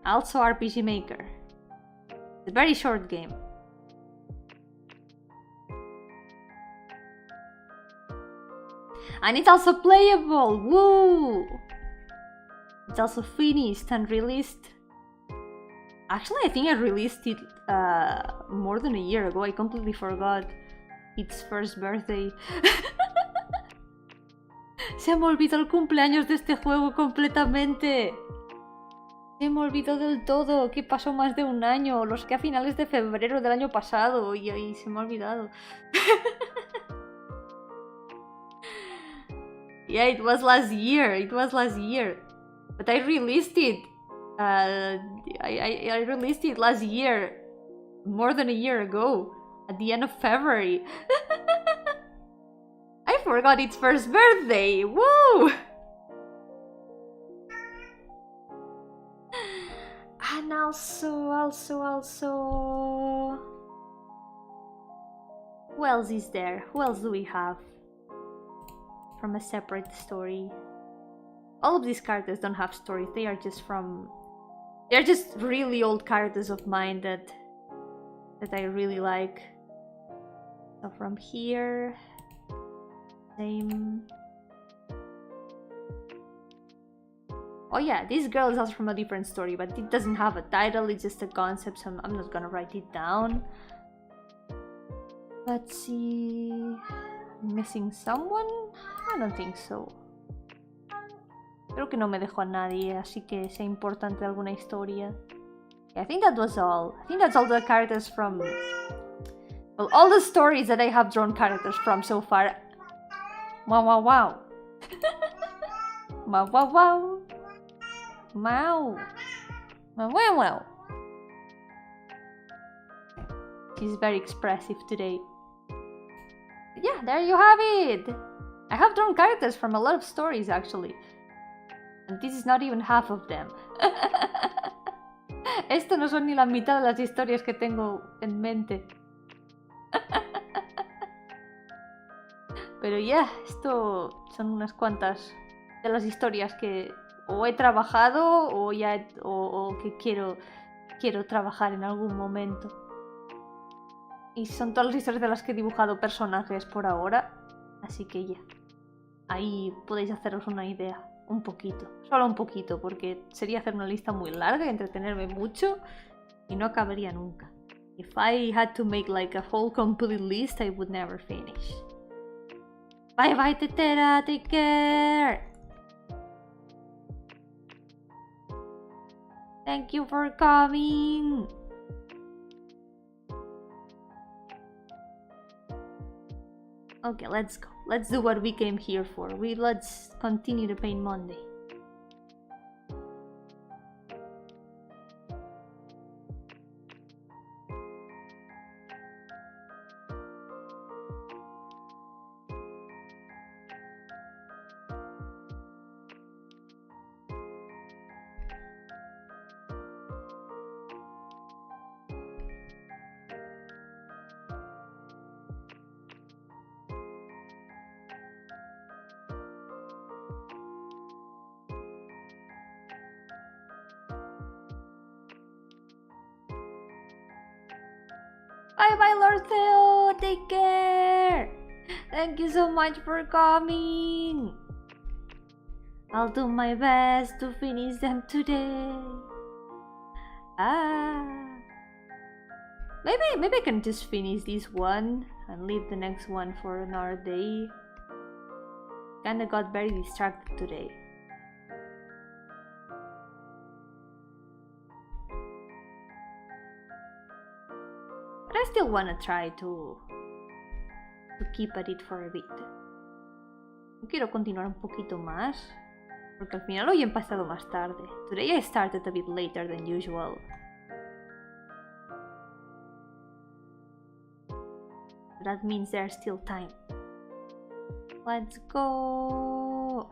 Also RPG Maker. It's a very short game. And it's also playable! Woo! It's also finished and released. Actually, I think I released it more than a year ago. I completely forgot its first birthday. Se me olvidó el cumpleaños de este juego completamente. Se me olvidó del todo, que pasó más de un año, los que a finales de febrero del año pasado, y ahí se me ha olvidado. Yeah, it was last year, but I released it. I released it last year, more than a year ago, at the end of February. I forgot its first birthday, woo! And also... Who else is there? Who else do we have? From a separate story. All of these characters don't have stories, they are just from... They're just really old characters of mine that I really like. So from here... Same... Oh yeah, this girl is also from a different story, but it doesn't have a title, it's just a concept, so I'm not gonna write it down. Let's see... Missing someone? I don't think so. Creo que no me dejo a nadie, así que sea importante alguna historia. Yeah, I think that was all. I think that's all the characters from... Well, all the stories that I have drawn characters from so far. Wow, wow, wow. Wow, wow, wow. Wow. Wow, wow, wow. She's very expressive today. Yeah, there you have it! I have drawn characters from a lot of stories, actually. And this is not even half of them. Esto no son ni la mitad de las historias que tengo en mente. Pero ya, esto son unas cuantas de las historias que o he trabajado o ya o que quiero trabajar en algún momento. Y son todas las historias de las que he dibujado personajes por ahora. Así que ya. Ahí podéis haceros una idea. Un poquito. Solo un poquito, porque sería hacer una lista muy larga y entretenerme mucho. Y no acabaría nunca. If I had to make like a whole complete list, I would never finish. Bye bye, Tetera. Take care. Thank you for coming. Okay, let's go. Let's do what we came here for. Let's continue the Pain Monday. Bye bye, Lord Theo. Take care. Thank you so much for coming. I'll do my best to finish them today. Maybe I can just finish this one and leave the next one for another day. Kinda got very distracted today. But I still wanna try to keep at it for a bit. Quiero continuar un poquito más, porque al final hoy he empezado más tarde. Today I started a bit later than usual. That means there's still time. Let's go!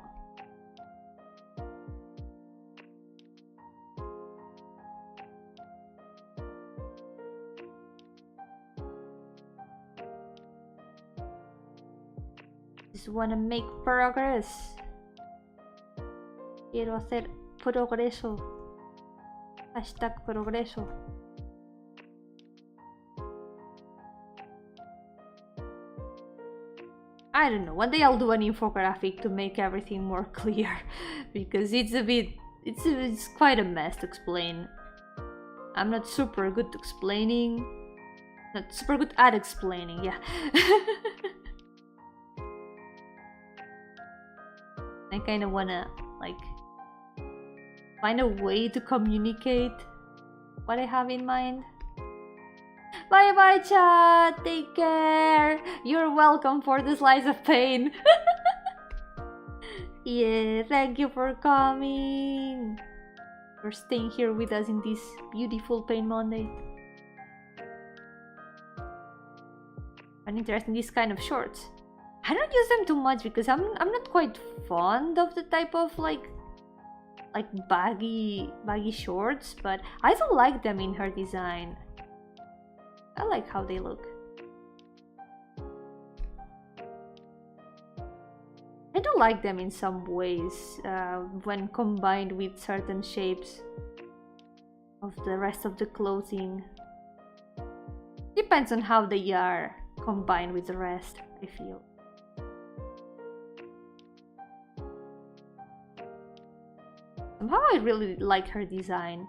Just wanna make progress. Quiero hacer progreso. Hashtag progreso. I don't know, one day I'll do an infographic to make everything more clear, because it's quite a mess to explain. I'm not super good at explaining, yeah. I kinda wanna, like, find a way to communicate what I have in mind. Bye bye, chat. Take care. You're welcome for the slice of pain. Yeah, thank you for coming. For staying here with us in this beautiful Pain Monday. I'm interested in this kind of shorts. I don't use them too much because I'm not quite fond of the type of like baggy shorts, but I do like them in her design. I like how they look. I do like them in some ways when combined with certain shapes of the rest of the clothing. Depends on how they are combined with the rest, I feel. Somehow I really like her design.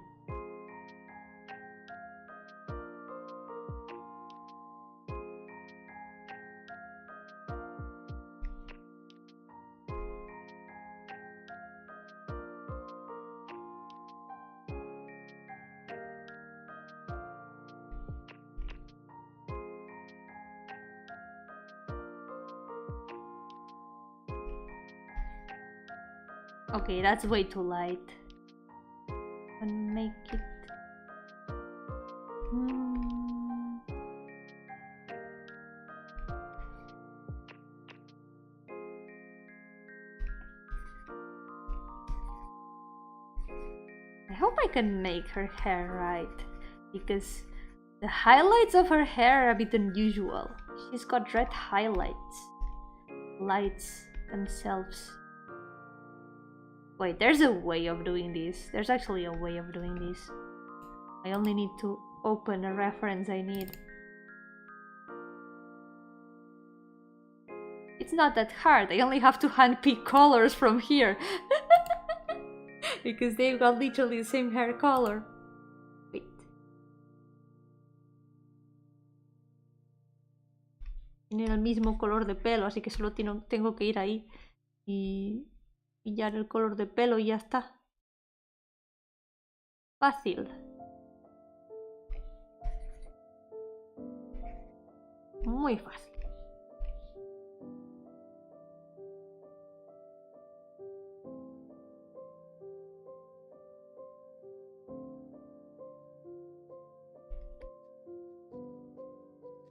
Okay, that's way too light. And make it... I hope I can make her hair right, because the highlights of her hair are a bit unusual. She's got red highlights. Lights themselves. Wait, there's a way of doing this. There's actually a way of doing this. I only need to open a reference I need. It's not that hard. I only have to handpick colors from here. Because they've got literally the same hair color. Wait. Tienen el mismo color de pelo, así que solo tengo que ir ahí y pillar el color de pelo y ya está. Fácil. Muy fácil.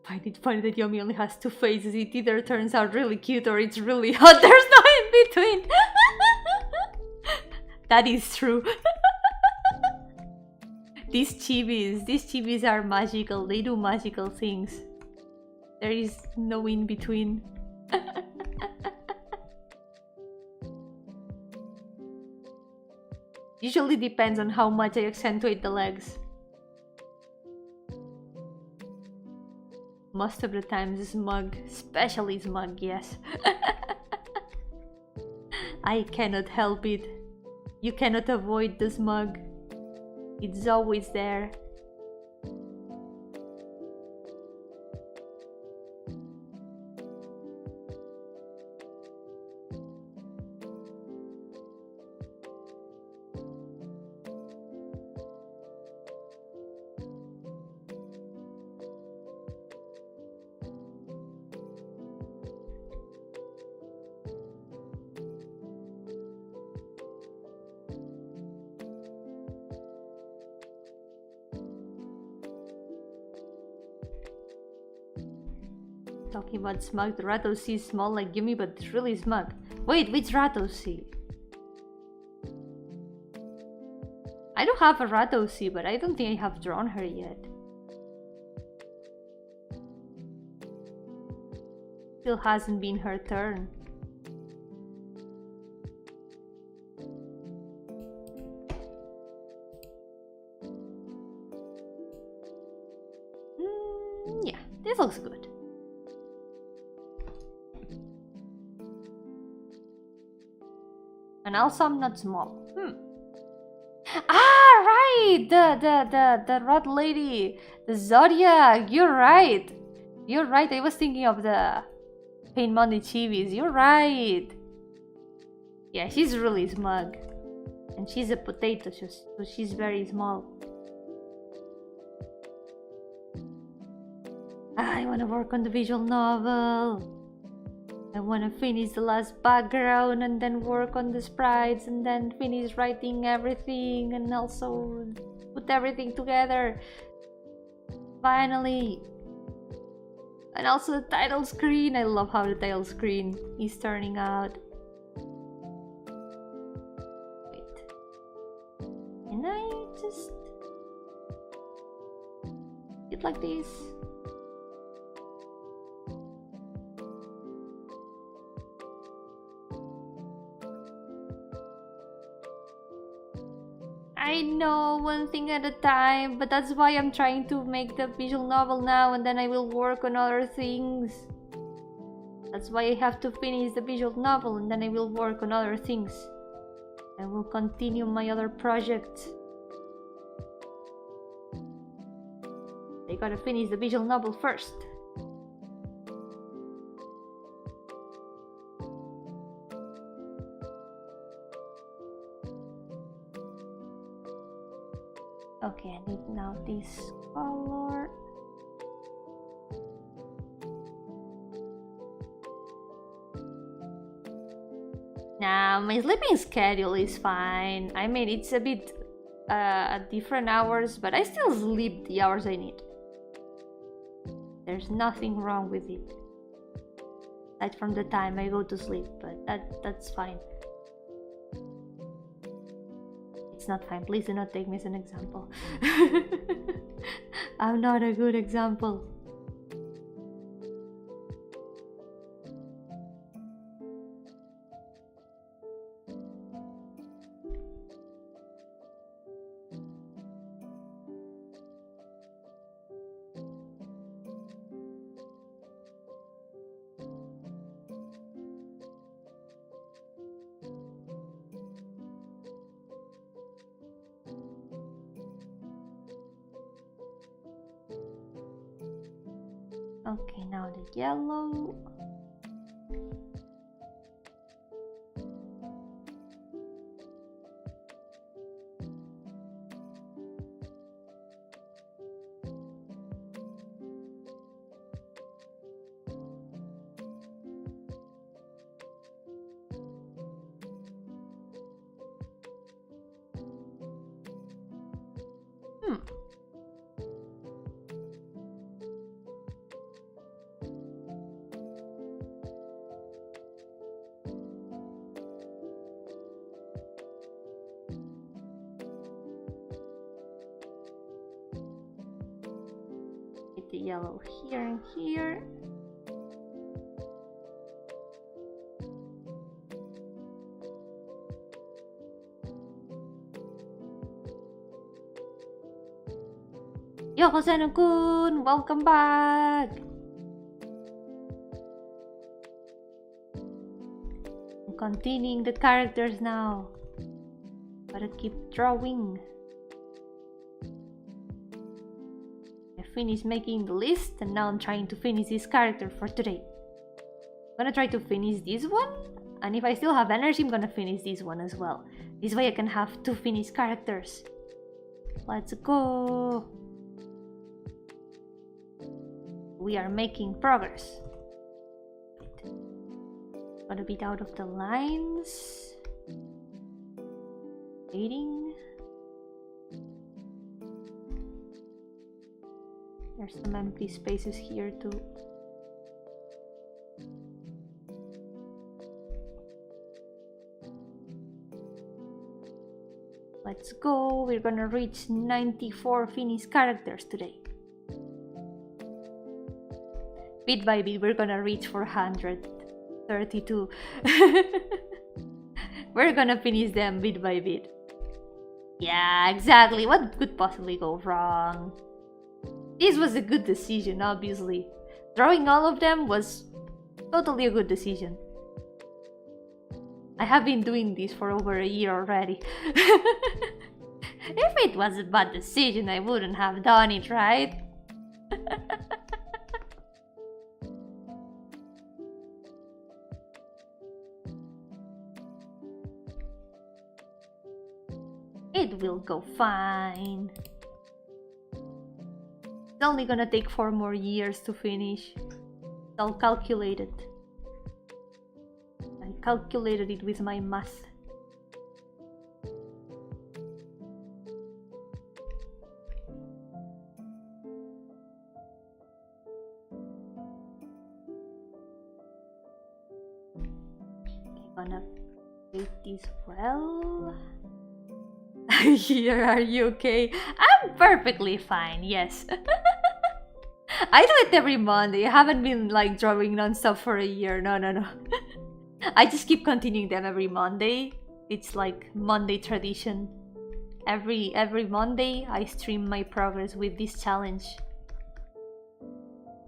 I find it funny that Yomi only has two faces. It either turns out really cute or it's really hot. There's no in between. That is true. These chibis are magical. They do magical things. There is no in between. Usually depends on how much I accentuate the legs. Most of the time smug, especially smug, yes. I cannot help it. You cannot avoid the smug. It's always there. Talking about smug, the Rato C is small like Yomi, but it's really smug. Wait, which Rato C? I don't have a Rato C, but I don't think I have drawn her yet. Still hasn't been her turn. Yeah, this looks good. And also I'm not small. Ah, right! The rat lady. The Zodiac. You're right. You're right. I was thinking of the Pain Money Chibis. You're right. Yeah, she's really smug. And she's a potato, so she's very small. I wanna work on the visual novel. I want to finish the last background and then work on the sprites and then finish writing everything and also put everything together. Finally. And also the title screen. I love how the title screen is turning out. Wait. Can I just get like this? I know, one thing at a time, but that's why I'm trying to make the visual novel now and then I will work on other things. That's why I have to finish the visual novel and then I will work on other things. I will continue my other projects. I gotta finish the visual novel first. Okay, I need now this color. Nah, my sleeping schedule is fine. I mean, it's a bit at different hours, but I still sleep the hours I need. There's nothing wrong with it. Aside from the time I go to sleep, but that's fine. It's not fine. Please do not take me as an example. I'm not a good example. Okay, now the yellow. The yellow here and here. Yo, Hosenu-kun, welcome back. I'm continuing the characters now. Gotta keep drawing. Finish making the list, and now I'm trying to finish this character for today. I'm gonna try to finish this one, and if I still have energy, I'm gonna finish this one as well. This way I can have 2 finished characters. Let's go! We are making progress. Got a bit out of the lines. Waiting. There's some empty spaces here too. Let's go. We're gonna reach 94 finished characters today. Bit by bit, we're gonna reach 432. We're gonna finish them bit by bit. Yeah, exactly. What could possibly go wrong? This was a good decision, obviously. Drawing all of them was totally a good decision. I have been doing this for over a year already. If it was a bad decision, I wouldn't have done it, right? It will go fine. It's only gonna take 4 more years to finish. It's all calculated. I calculated it with my math. I'm gonna create this well. Here, are you okay? I'm perfectly fine, yes. I do it every Monday. I haven't been like drawing non-stop for a year. No. I just keep continuing them every Monday. It's like Monday tradition. Every Monday I stream my progress with this challenge.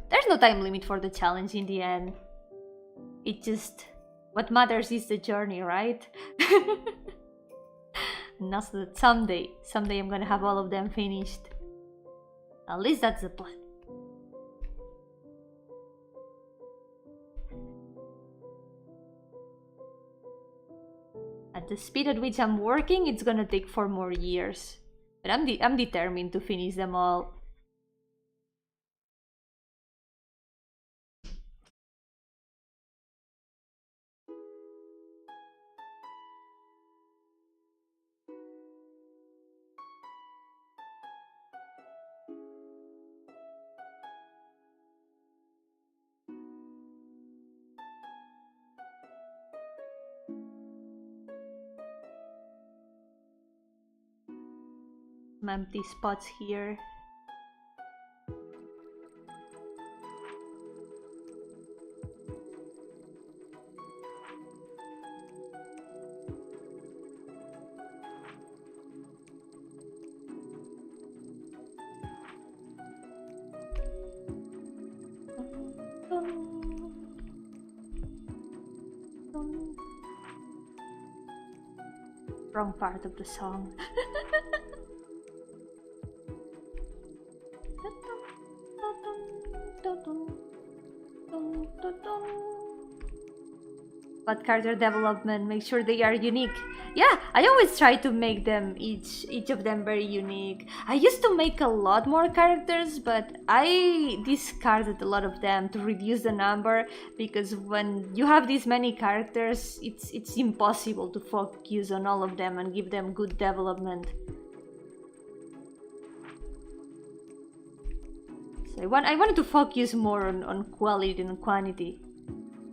There's no time limit for the challenge in the end. It just... what matters is the journey, right? And also that someday I'm gonna have all of them finished. At least that's the plan. At the speed at which I'm working, it's gonna take 4 more years. But I'm determined to finish them all. Some empty spots here. Wrong part of the song. But character development, make sure they are unique. Yeah, I always try to make them each of them very unique. I used to make a lot more characters, but I discarded a lot of them to reduce the number, because when you have this many characters, it's impossible to focus on all of them and give them good development. So I wanted to focus more on quality than quantity.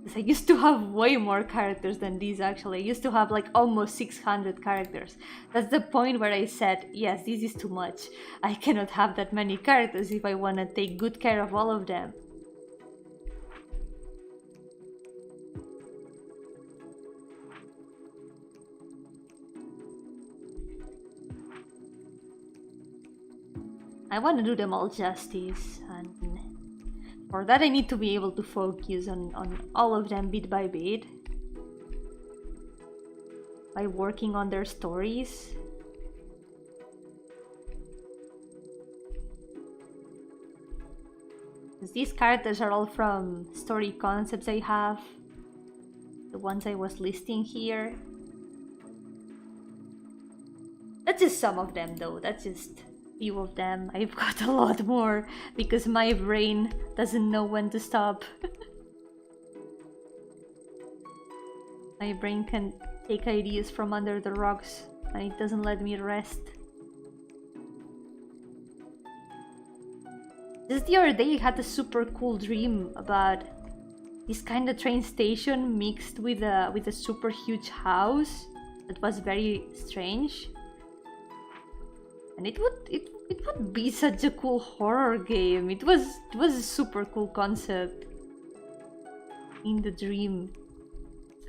Because I used to have way more characters than these actually. I used to have like almost 600 characters. That's the point where I said, yes, this is too much. I cannot have that many characters if I want to take good care of all of them. I want to do them all justice, and for that I need to be able to focus on all of them bit by bit, by working on their stories. Because these characters are all from story concepts I have, the ones I was listing here. That's just some of them though, that's just few of them. I've got a lot more because my brain doesn't know when to stop. My brain can take ideas from under the rocks and it doesn't let me rest. Just the other day I had a super cool dream about this kind of train station mixed with a super huge house. That was very strange. And it would be such a cool horror game. It was a super cool concept in the dream.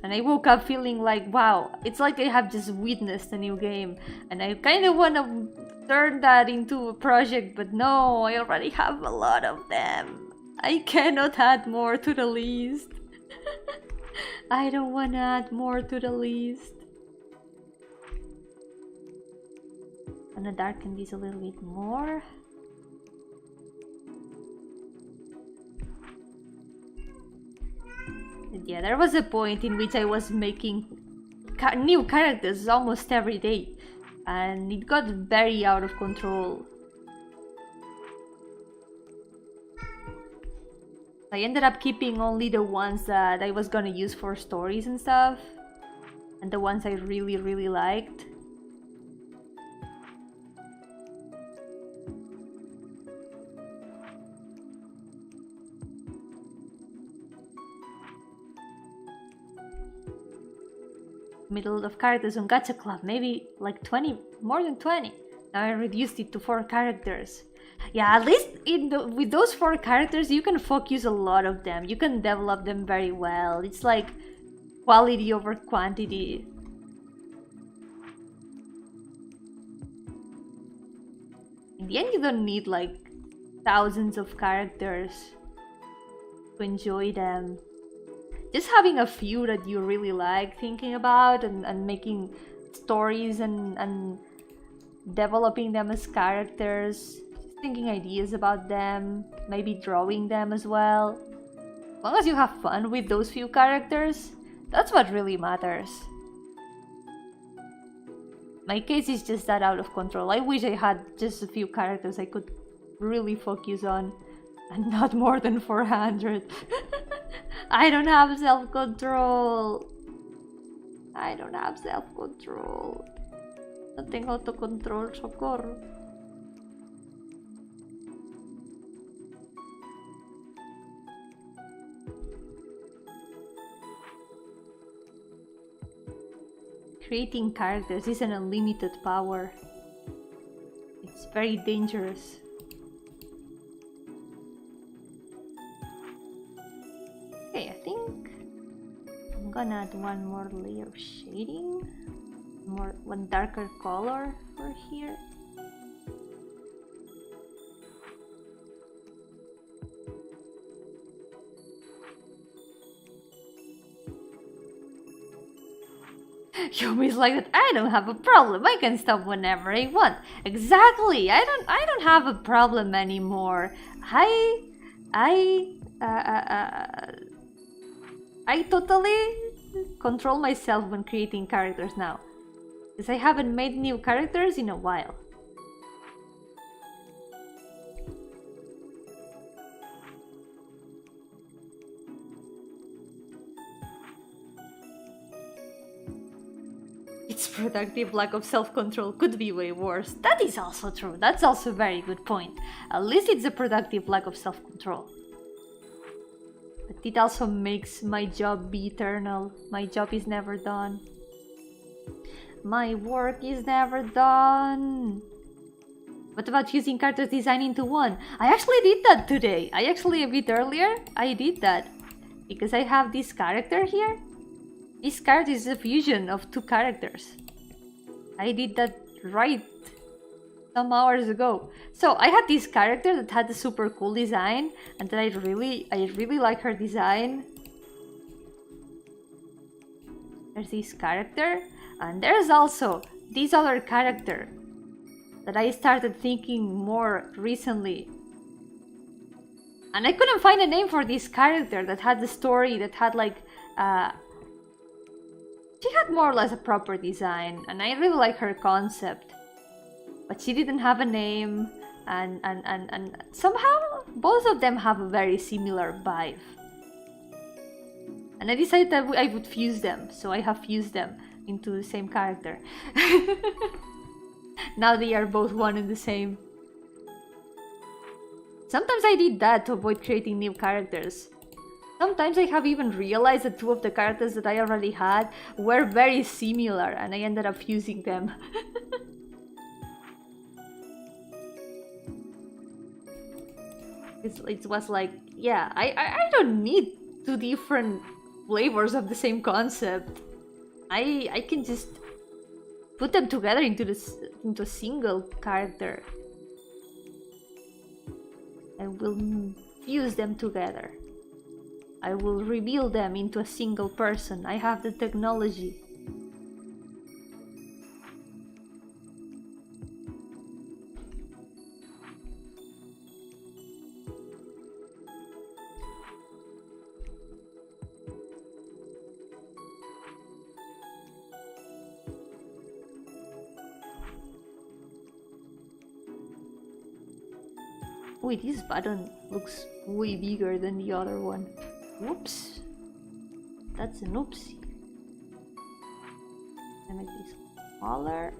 And I woke up feeling like, wow, it's like I have just witnessed a new game. And I kind of want to turn that into a project, but no, I already have a lot of them. I cannot add more to the list. I don't want to add more to the list. I'm gonna darken these a little bit more. And yeah, there was a point in which I was making new characters almost every day, and it got very out of control. I ended up keeping only the ones that I was gonna use for stories and stuff, and the ones I really liked. Middle of characters on Gacha Club, maybe like 20, more than 20. Now I reduced it to 4 characters. Yeah, at least with those 4 characters you can focus a lot of them. You can develop them very well. It's like quality over quantity. In the end you don't need like thousands of characters to enjoy them. Just having a few that you really like thinking about and making stories and developing them as characters, thinking ideas about them, maybe drawing them as well. As long as you have fun with those few characters, that's what really matters. My case is just that out of control. I wish I had just a few characters I could really focus on, and not more than 400. I don't have self-control. I don't have self-control. No tengo autocontrol, socorro. Creating characters is an unlimited power. It's very dangerous. Okay, I think I'm gonna add one more layer of shading. One darker color for here. Yomi's like that. I don't have a problem. I can stop whenever I want. Exactly. I don't have a problem anymore. I totally control myself when creating characters now, because I haven't made new characters in a while. Its productive lack of self-control could be way worse. That is also true. That's also a very good point. At least it's a productive lack of self-control. But it also makes my job be eternal. My job is never done. My work is never done. What about fusing characters design into one? I actually did that today. A bit earlier, I did that. Because I have this character here. This card is a fusion of two characters. I did that right some hours ago. So I had this character that had a super cool design, and that I really like her design. There's this character, and there's also this other character that I started thinking more recently. And I couldn't find a name for this character that had the story, that had like she had more or less a proper design, and I really like her concept. But she didn't have a name, and somehow both of them have a very similar vibe. And I decided that I would fuse them, so I have fused them into the same character. Now they are both one and the same. Sometimes I did that to avoid creating new characters. Sometimes I have even realized that two of the characters that I already had were very similar, and I ended up fusing them. It was like, yeah, I don't need two different flavors of the same concept. I can just put them together into a single character. I will fuse them together. I will reveal them into a single person. I have the technology. Wait, this button looks way bigger than the other one. Whoops. That's an oopsie. I make this smaller.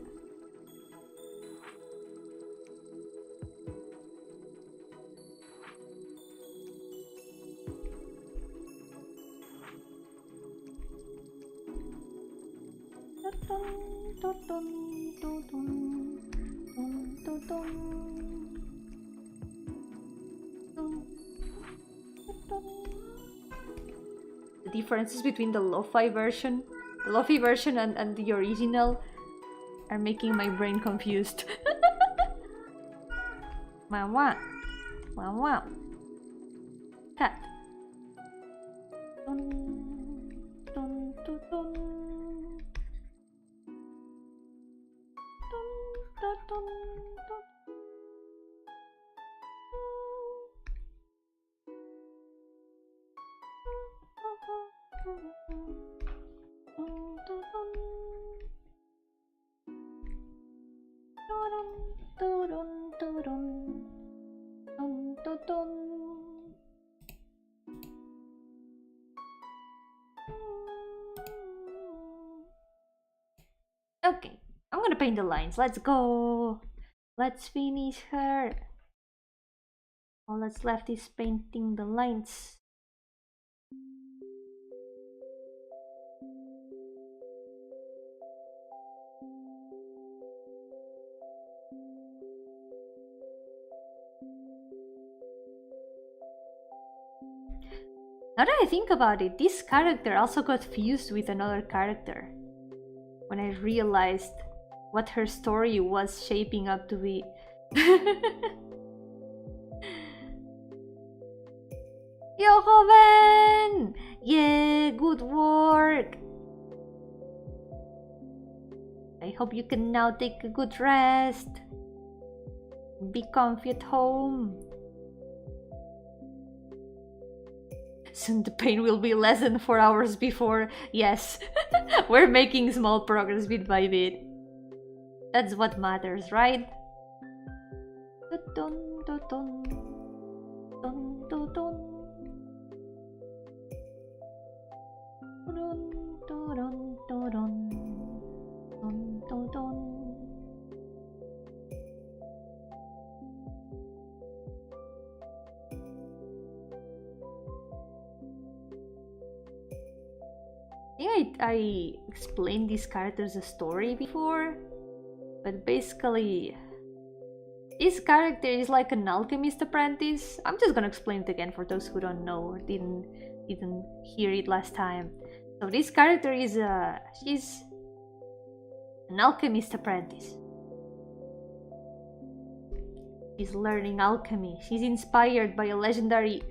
The differences between the lo-fi version and the original are making my brain confused. Wow wow. Wow wow. Cat. Dun, dun, dun, dun. Okay, I'm gonna paint the lines. Let's go. Let's finish her. All that's left is painting the lines. Now that I think about it, this character also got fused with another character when I realized what her story was shaping up to be. Yo, joven! Yeah, good work! I hope you can now take a good rest. Be comfy at home. Soon the pain will be less than 4 hours before. Yes, we're making small progress bit by bit. That's what matters, right? Dun, dun, dun, dun, dun, dun. Dun, dun, dun, dun, dun, dun, dun. I explained this character's story before, but basically this character is like an alchemist apprentice. I'm just gonna explain it again for those who don't know or didn't hear it last time. So this character is she's an alchemist apprentice. She's learning alchemy. She's inspired by a legendary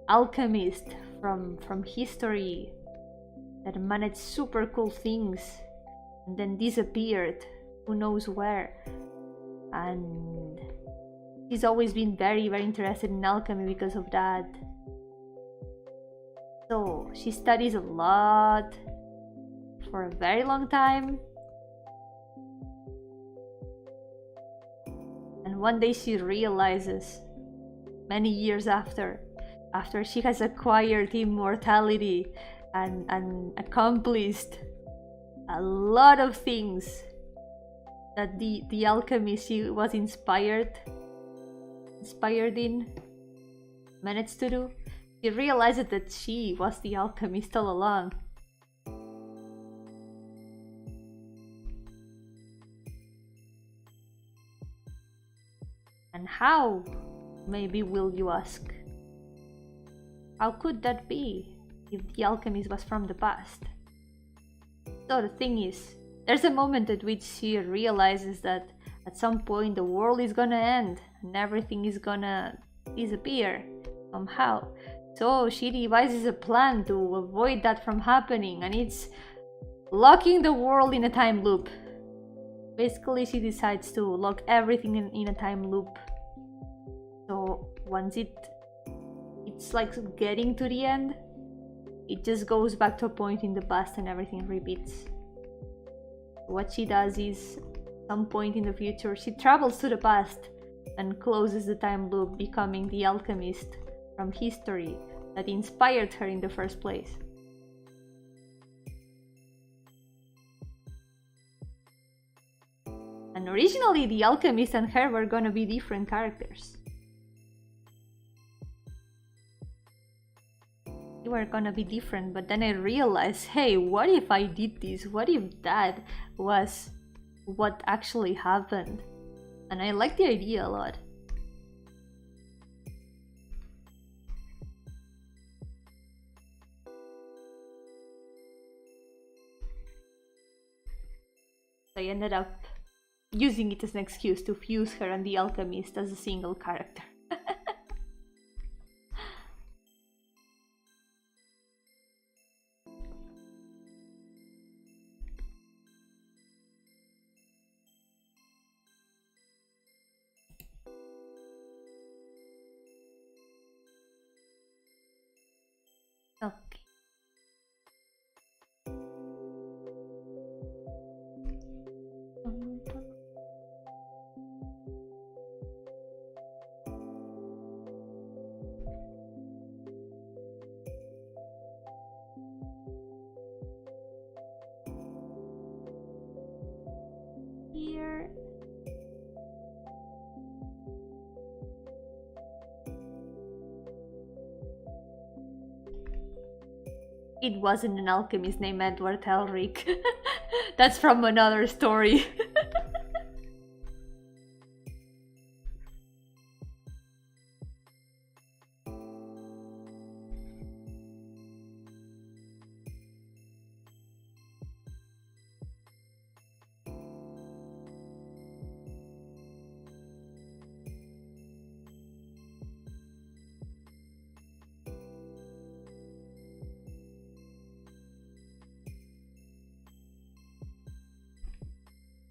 alchemist from history that managed super cool things and then disappeared who knows where. And she's always been very interested in alchemy because of that. So she studies a lot for a very long time, and one day she realizes, many years after she has acquired immortality and accomplished a lot of things that the alchemist she was inspired in managed to do, she realized that she was the alchemist all along. And how, maybe will you ask? How could that be if the alchemist was from the past? So the thing is, there's a moment at which she realizes that at some point the world is gonna end and everything is gonna disappear somehow. So she devises a plan to avoid that from happening, and it's locking the world in a time loop. Basically, she decides to lock everything in a time loop. So once it's like getting to the end, it just goes back to a point in the past and everything repeats. What she does is, some point in the future, she travels to the past and closes the time loop, becoming the alchemist from history that inspired her in the first place. And originally, the alchemist and her were gonna be different characters. They were gonna be different, but then I realized, hey, what if I did this? What if that was what actually happened? And I like the idea a lot. I ended up using it as an excuse to fuse her and the alchemist as a single character. It wasn't an alchemist named Edward Elric. That's from another story.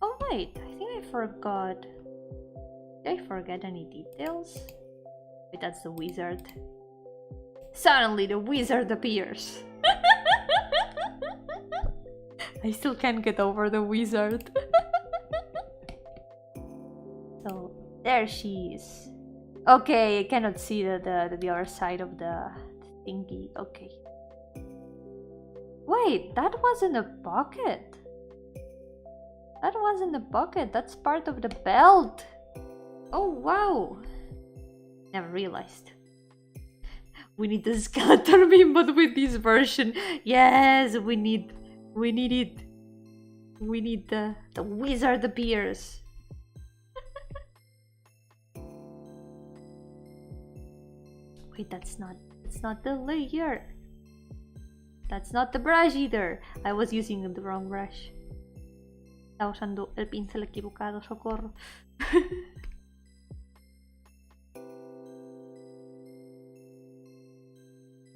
Oh wait, I think I forgot. Did I forget any details? Wait, that's the wizard. Suddenly the wizard appears. I still can't get over the wizard. So there she is. Okay, I cannot see the other side of the thingy. Okay. Wait, that wasn't a pocket. That wasn't a bucket, that's part of the belt! Oh wow! Never realized. We need the skeleton meme, but with this version. Yes, we need it. We need the wizard appears. Wait, that's not the layer. That's not the brush either. I was using the wrong brush. Estaba usando el pincel equivocado, socorro.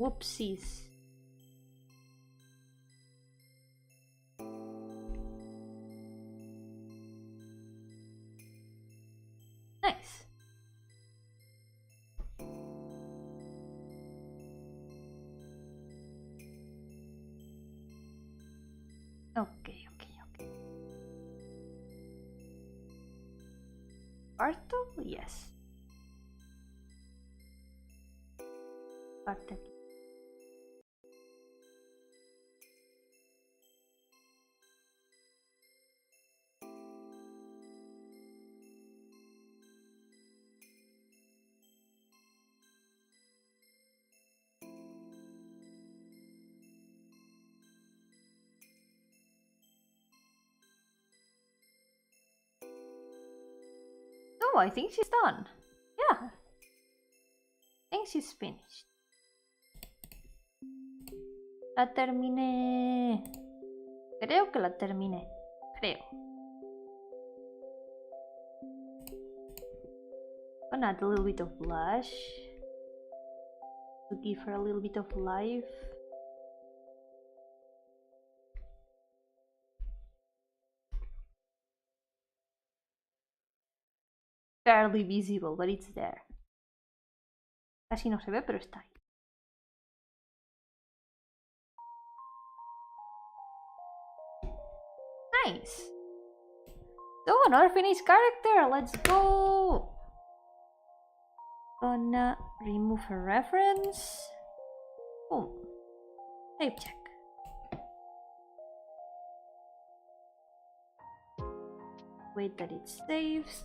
Whoopsies. Nice. Okay. Rato? Yes. Parte. Oh, I think she's done. Yeah. I think she's finished. La terminé. Creo que la terminé. Creo. Gonna add a little bit of blush to give her a little bit of life. Barely visible, but it's there. Casi no se ve, pero está ahí. Nice. So another finished character. Let's go. Gonna remove a reference. Boom. Save check. Wait that it saves.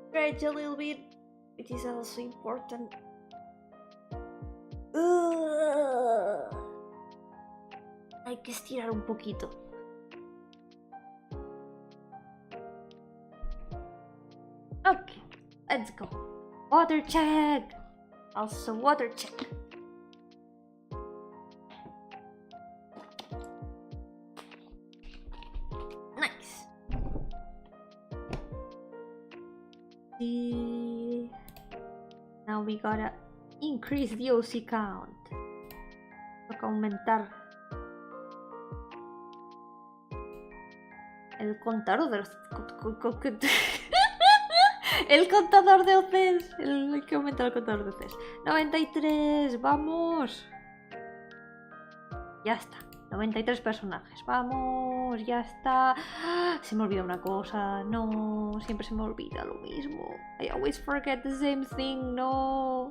Stretch a little bit, which is also important. Hay que estirar un poquito. Okay, let's go. Water check. Also water check. Nice. Now we gotta increase the OC count. Toca aumentar el contador de el contador de OCs. Hay que aumentar el contador de OCs. 93, vamos. Ya está. 93 personajes. Vamos, ya está. Se me olvida una cosa. No, siempre se me olvida lo mismo. I always forget the same thing. No.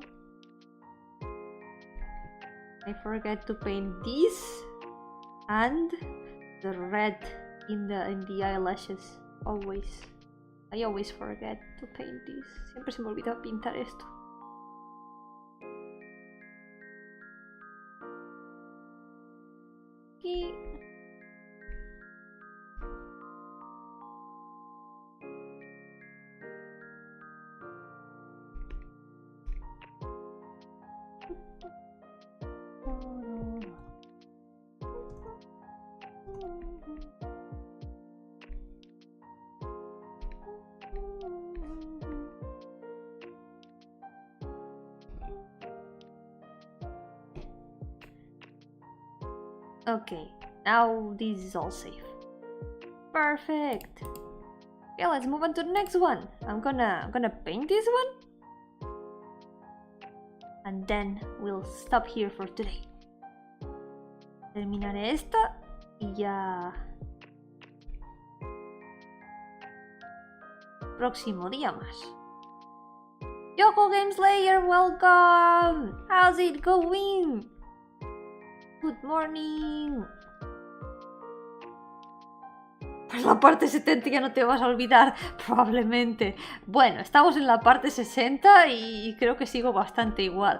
I forget to paint this and the red in the eyelashes. Always. I always forget to paint this. Siempre se me olvida pintar esto. aquí. Okay, now this is all safe. Perfect. Okay, let's move on to the next one. I'm gonna paint this one, and then we'll stop here for today. Terminaré esta y ya. Próximo día más. Yo-hooo Game Slayer, welcome! How's it going? Good morning. Pues la parte 70 ya no te vas a olvidar, probablemente. Bueno, estamos en la parte 60 y creo que sigo bastante igual.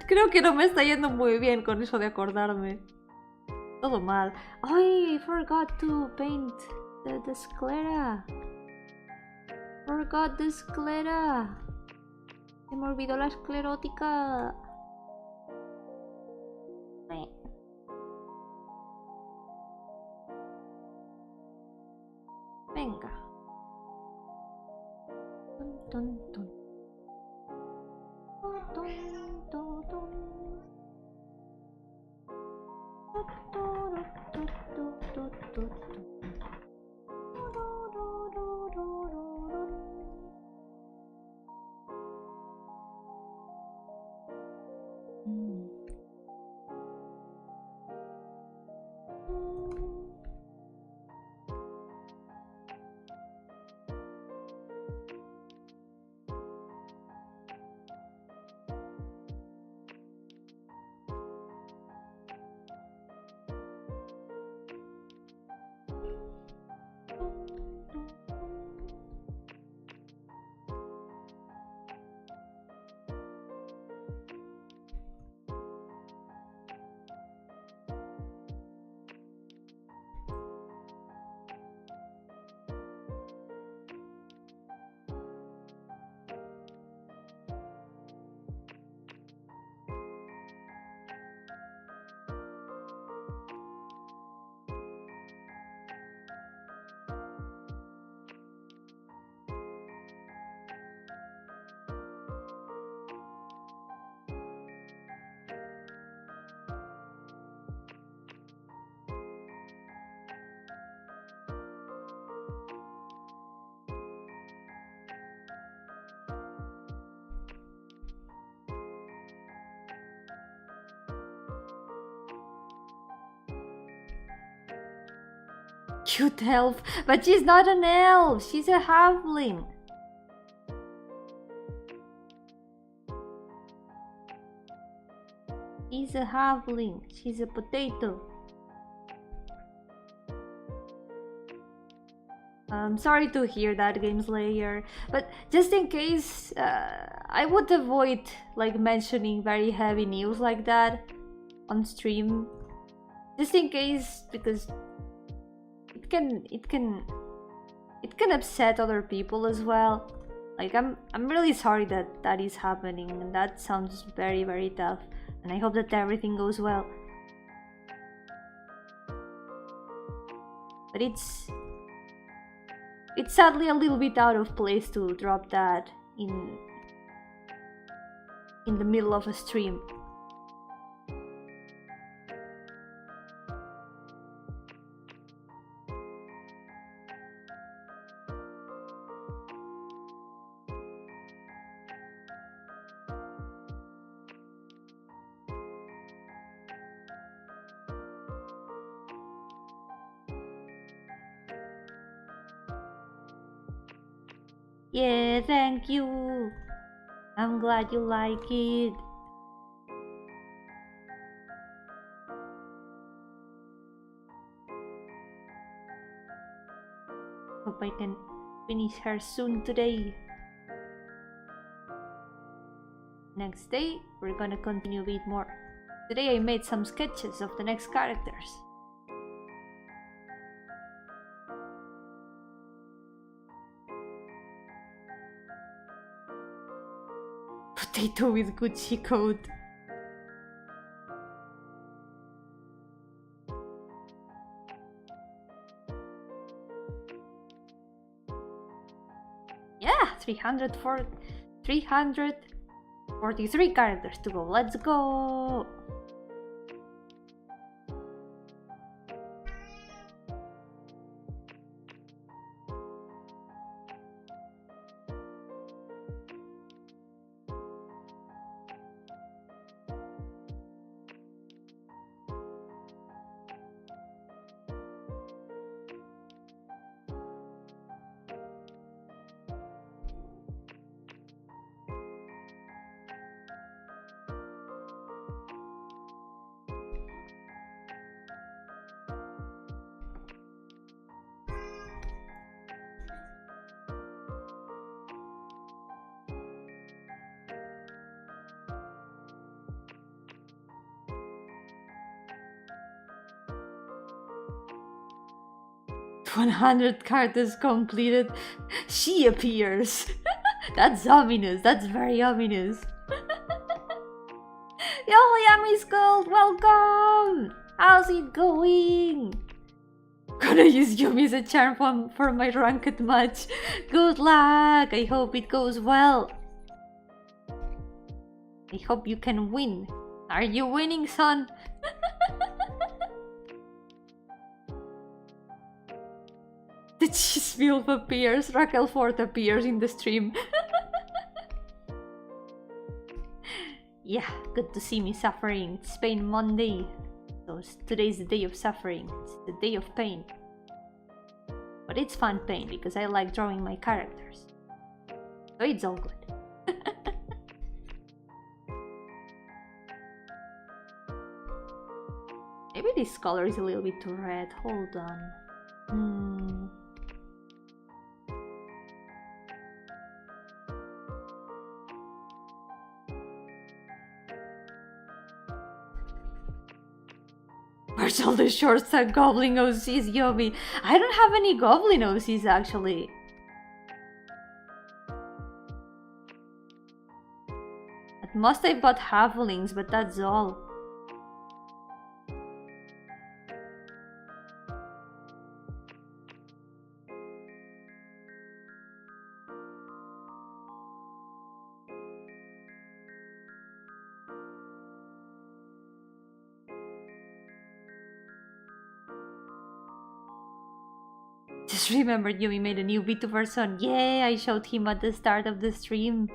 Creo que no me está yendo muy bien con eso de acordarme. Todo mal. Ay, I forgot to paint the esclera. Forgot the esclera. Se me olvidó la esclerótica. Venga. Tun, tun, tun. Tun, tun, tun. Cute elf, but she's not an elf, she's a halfling. She's a halfling, she's a potato. I'm sorry to hear that, Game Slayer, but just in case, I would avoid like mentioning very heavy news like that on stream. Just in case, because it can upset other people as well. Like I'm really sorry that that is happening, and that sounds very, very tough, and I hope that everything goes well. But it's sadly a little bit out of place to drop that in the middle of a stream. Yeah, thank you. I'm glad you like it. Hope I can finish her soon today. Next day, we're gonna continue a bit more. Today I made some sketches of the next characters. Potato with Gucci coat. Yeah, 343 characters to go. Let's go. "100 characters completed." She appears. That's ominous. That's very ominous. Yo, Yami's Gold, welcome! How's it going? Gonna use Yomi as a charm for my ranked match. Good luck! I hope it goes well. I hope you can win. Are you winning, son? The cheese milk appears. Raquel Ford appears in the stream. Yeah, good to see me suffering. It's Pain Monday. So today's the day of suffering. It's the day of pain. But it's fun pain because I like drawing my characters. So it's all good. Maybe this color is a little bit too red. Hold on. Where's all the shorts and goblin OCs, Yomi? I don't have any goblin OCs actually. At most I've got halflings, but that's all. Just remembered Yumi made a new VTuber son. Yeah, I showed him at the start of the stream.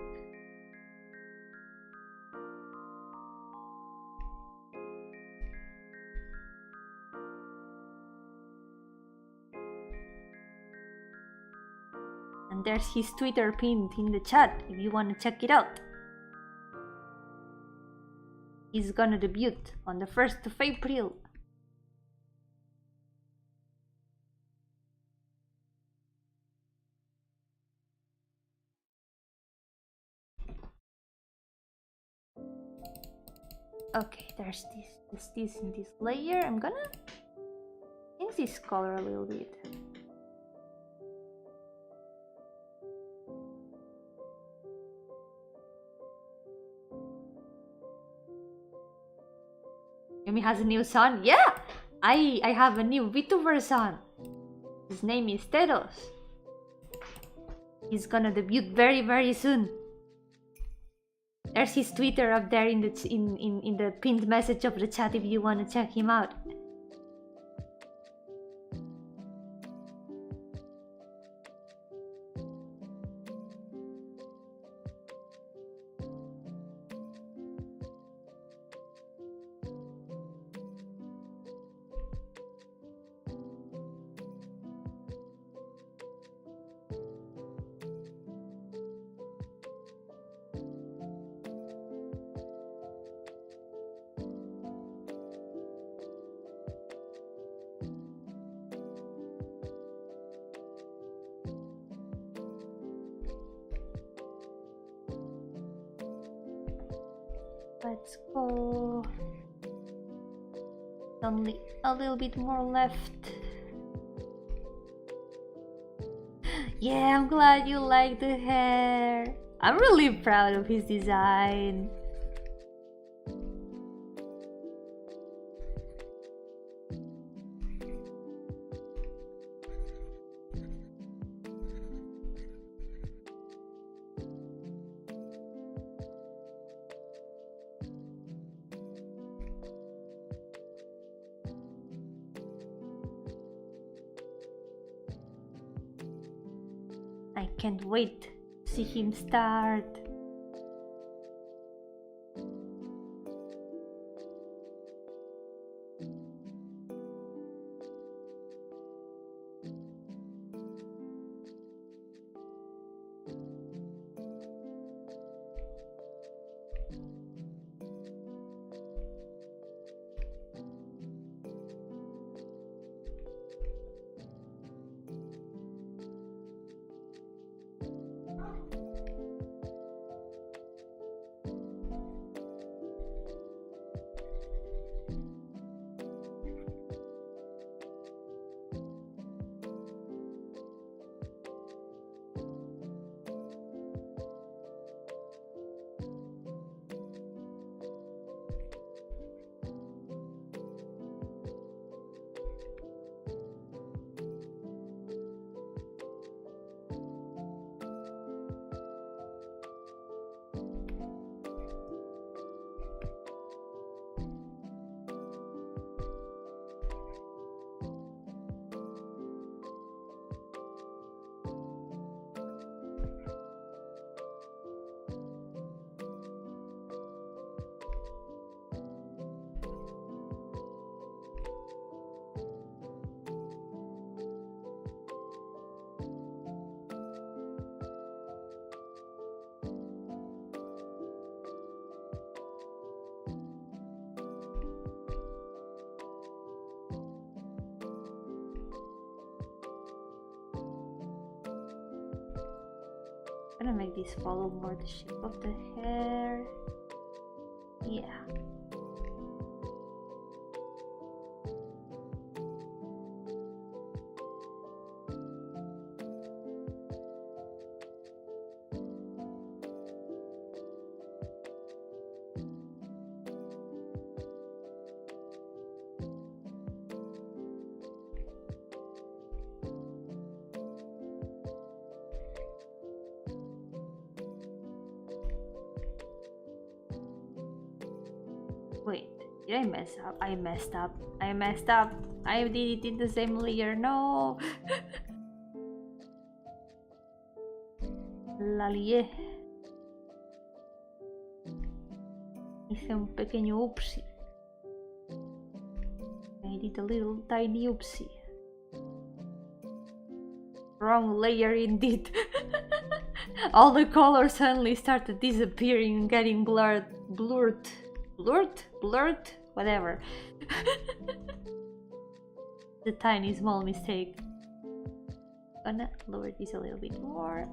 And there's his Twitter pinned in the chat if you want to check it out. He's gonna debut on the 1st of April. Okay, there's this in this layer. I'm gonna change this color a little bit. Yumi has a new son. Yeah, I have a new VTuber son. His name is Teros. He's gonna debut very soon. There's his Twitter up there in the pinned message of the chat if you want to check him out. Let's go. Only a little bit more left. Yeah, I'm glad you like the hair. I'm really proud of his design. I can't wait to see him start. I'm gonna make this follow more the shape of the hair. Yeah. Wait, did I mess up? I messed up. I messed up. I did it in the same layer. No. La lié. Hice un pequeño upsi. I did a little tiny upsi. Wrong layer indeed. All the colors suddenly started disappearing and getting blurred. Blurred, whatever. The tiny small mistake. Gonna lower this a little bit more.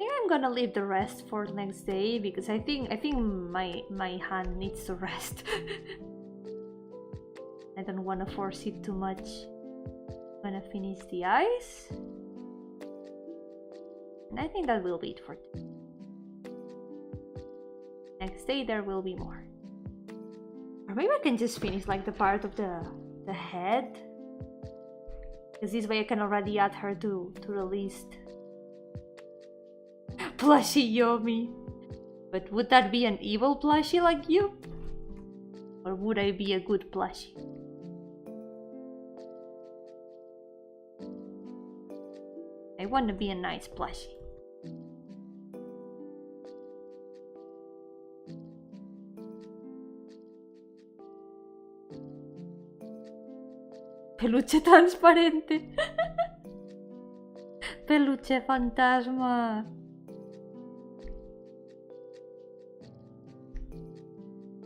I'm gonna leave the rest for next day because I think my hand needs to rest. I don't want to force it too much. I'm gonna finish the eyes, and I think that will be it for today. Next day there will be more, or maybe I can just finish like the part of the head, because this way I can already add her to the list. Plushie Yomi. But would that be an evil plushie like you? Or would I be a good plushie? wanna be a nice plushie. Peluche transparente. Peluche fantasma.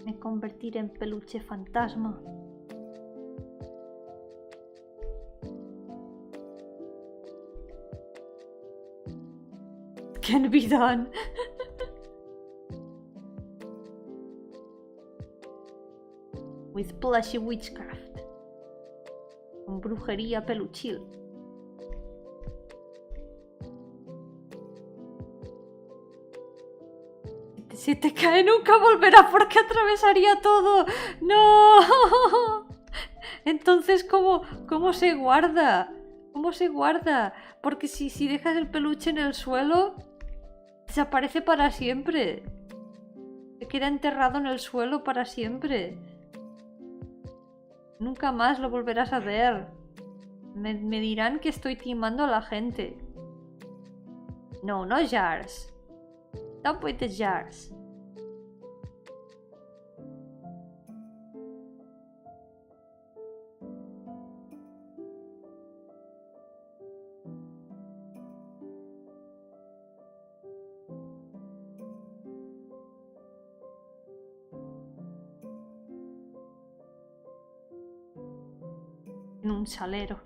Me convertiré en peluche fantasma. Can be done. With plushy witchcraft. Con brujería peluchil. Si te cae nunca volverá porque atravesaría todo. ¡No! Entonces, ¿cómo se guarda? ¿Cómo se guarda? Porque si dejas el peluche en el suelo, desaparece para siempre. Se queda enterrado en el suelo para siempre. Nunca más lo volverás a ver. Me dirán que estoy timando a la gente. No jars. Stop with the jars. En un salero.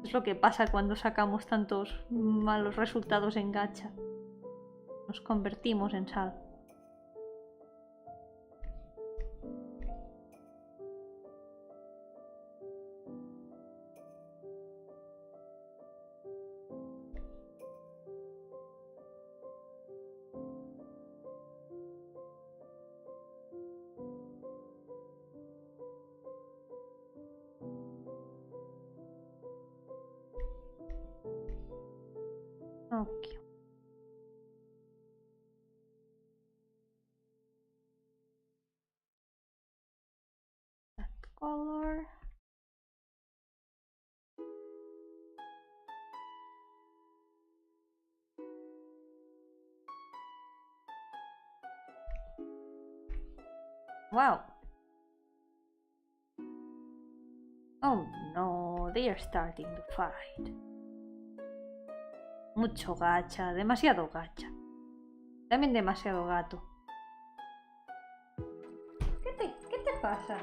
Es lo que pasa cuando sacamos tantos malos resultados en gacha. Nos convertimos en sal. Okay. That color. Wow. Oh no, they are starting to fight. Mucho gacha, demasiado gacha. También demasiado gato. ¿Qué te pasa?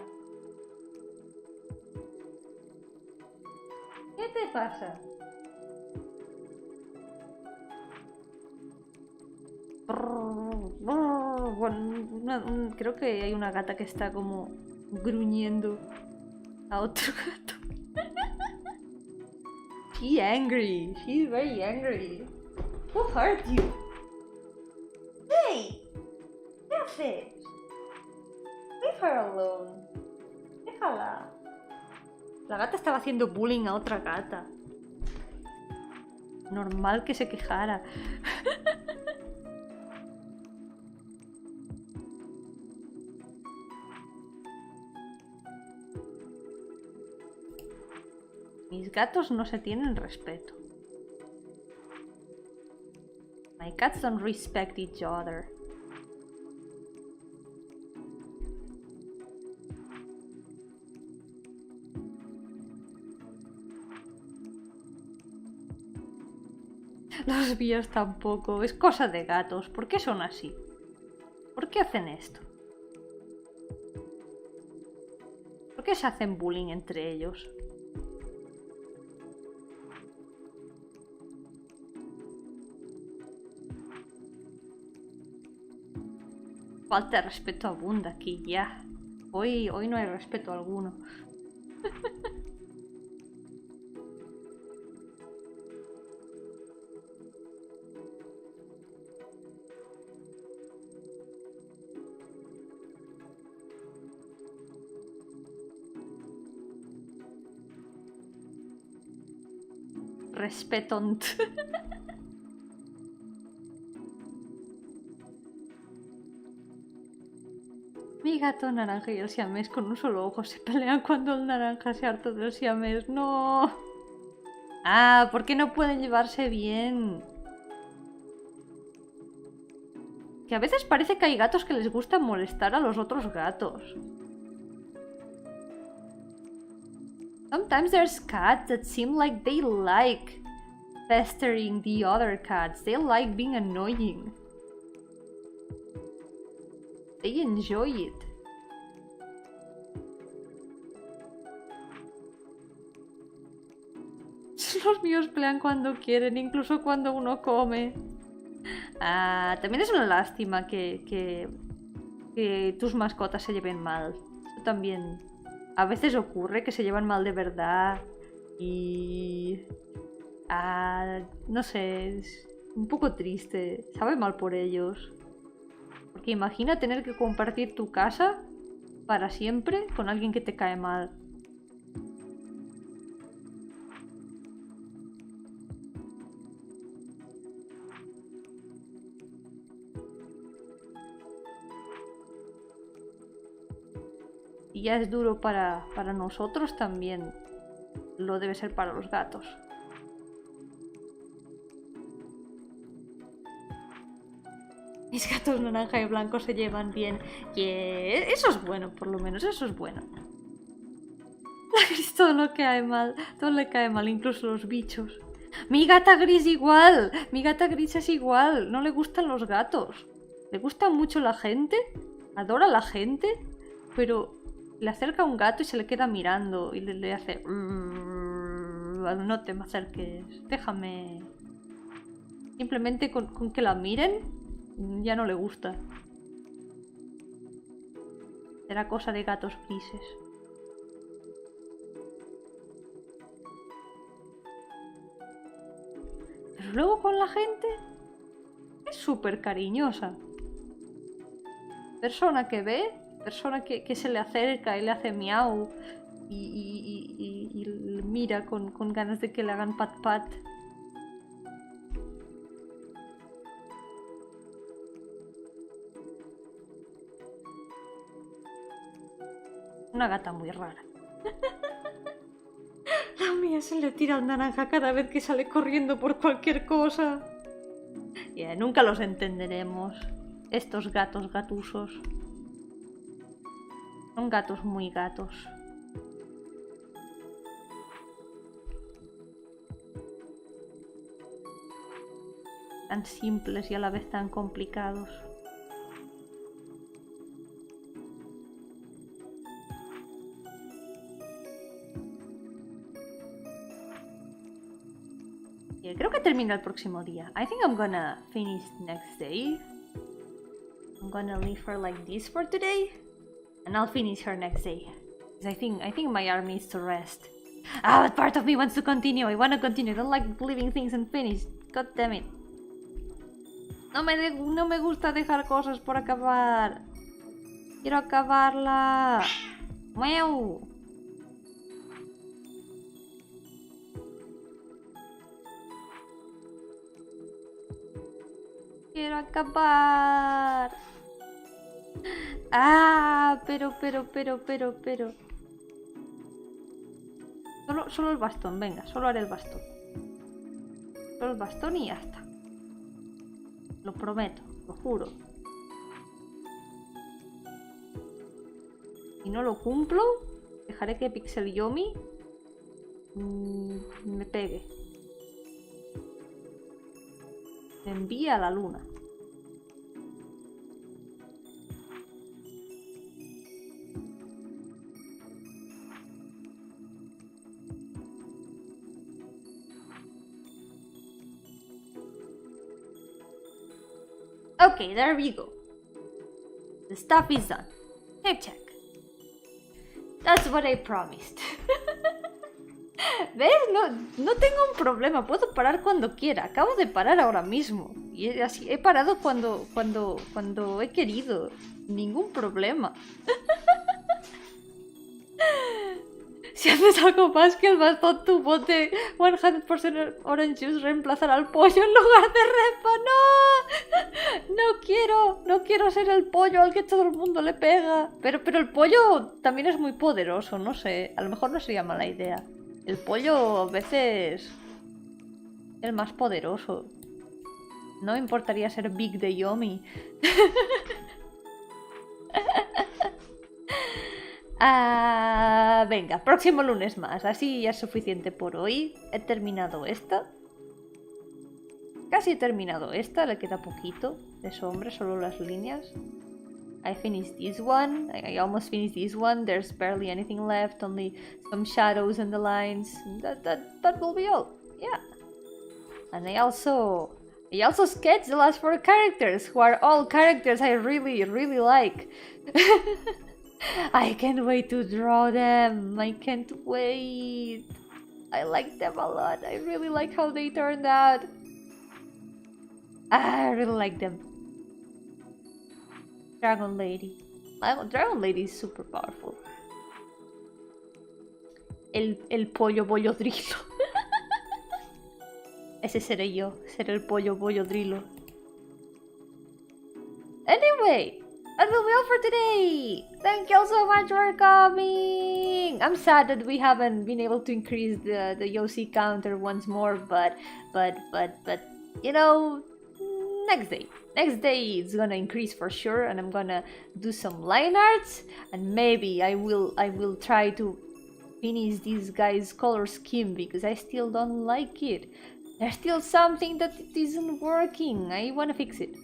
¿Qué te pasa? Bueno, creo que hay una gata que está como gruñendo a otro gato. She's angry. She's very angry. Who hurt you? Hey! ¿Qué haces? Leave her alone. Déjala. La gata estaba haciendo bullying a otra gata. Normal que se quejara. Mis gatos no se tienen respeto. My cats don't respect each other. Los míos tampoco. Es cosa de gatos. ¿Por qué son así? ¿Por qué hacen esto? ¿Por qué se hacen bullying entre ellos? Falta de respeto abunda aquí, ya. Hoy no hay respeto alguno. Respetont. Mi gato naranja y el siamés con un solo ojo se pelean cuando el naranja se harta del siamés. ¡No! Ah, ¿por qué no pueden llevarse bien? Que a veces parece que hay gatos que les gusta molestar a los otros gatos. Sometimes there's cats that seem like they like pestering the other cats. They like being annoying. They enjoy it. Los míos pelean cuando quieren, incluso cuando uno come. Ah, también es una lástima que tus mascotas se lleven mal. Eso también a veces ocurre que se llevan mal de verdad. Y... no sé, es un poco triste. Sabe mal por ellos. Porque imagina tener que compartir tu casa para siempre con alguien que te cae mal. Y ya es duro para nosotros, también lo debe ser para los gatos. Mis gatos naranja y blanco se llevan bien. Eso es bueno, por lo menos, eso es bueno. La gris todo lo que cae mal, todo le cae mal, incluso los bichos. Mi gata gris igual, mi gata gris es igual, no le gustan los gatos. Le gusta mucho la gente, adora la gente, pero le acerca a un gato y se le queda mirando y le hace... No te me acerques, déjame... Simplemente con que la miren ya no le gusta. Será cosa de gatos grises. Pero luego con la gente es súper cariñosa. Persona que ve, persona que se le acerca y le hace miau y le mira con ganas de que le hagan pat pat. Una gata muy rara. La mía se le tira al naranja cada vez que sale corriendo por cualquier cosa. Nunca los entenderemos. Estos gatos gatusos. Son gatos muy gatos. Tan simples y a la vez tan complicados. Creo que termina el próximo día. I think I'm gonna finish next day. I'm gonna leave her like this for today. And I'll finish her next day. Because I think my arm needs to rest. But part of me wants to continue. I wanna continue. I don't like leaving things unfinished. God damn it. No me gusta dejar cosas por acabar. Quiero acabarla. ¡Miau! Quiero acabar. Pero. Solo el bastón, venga, solo haré el bastón. Solo el bastón y ya está. Lo prometo, lo juro. Si no lo cumplo, dejaré que Pixel Yomi me pegue. Me envíe a la luna. Okay, there we go. The stuff is done. Check. That's what I promised. ¿Ves? No tengo un problema. Puedo parar cuando quiera. Acabo de parar ahora mismo. Y así he parado cuando he querido. Ningún problema. Si haces algo más que el bastón, tu bote 100% orange juice reemplazará al pollo en lugar de repa. ¡No! No quiero ser el pollo al que todo el mundo le pega. Pero el pollo también es muy poderoso, no sé. A lo mejor no sería mala idea. El pollo a veces El más poderoso. No me importaría ser Big de Yomi. Venga, próximo lunes más. Así ya es suficiente por hoy. He terminado esta. Casi he terminado esta. Le queda poquito de sombra, solo las líneas. I finished this one. I almost finished this one. There's barely anything left. Only some shadows and the lines. That will be all. Yeah. And I also sketched the last 4 characters, who are all characters I really, really like. I can't wait to draw them. I can't wait. I like them a lot. I really like how they turned out. I really like them. Dragon Lady. Dragon Lady is super powerful. El pollo drilo. Ese seré yo. Seré el pollo drilo. Anyway, that will be all for today. Thank you all so much for coming. I'm sad that we haven't been able to increase the Yossi counter once more, but you know, next day it's gonna increase for sure, and I'm gonna do some line arts, and maybe I will try to finish this guy's color scheme because I still don't like it. There's still something that isn't working. I wanna fix it.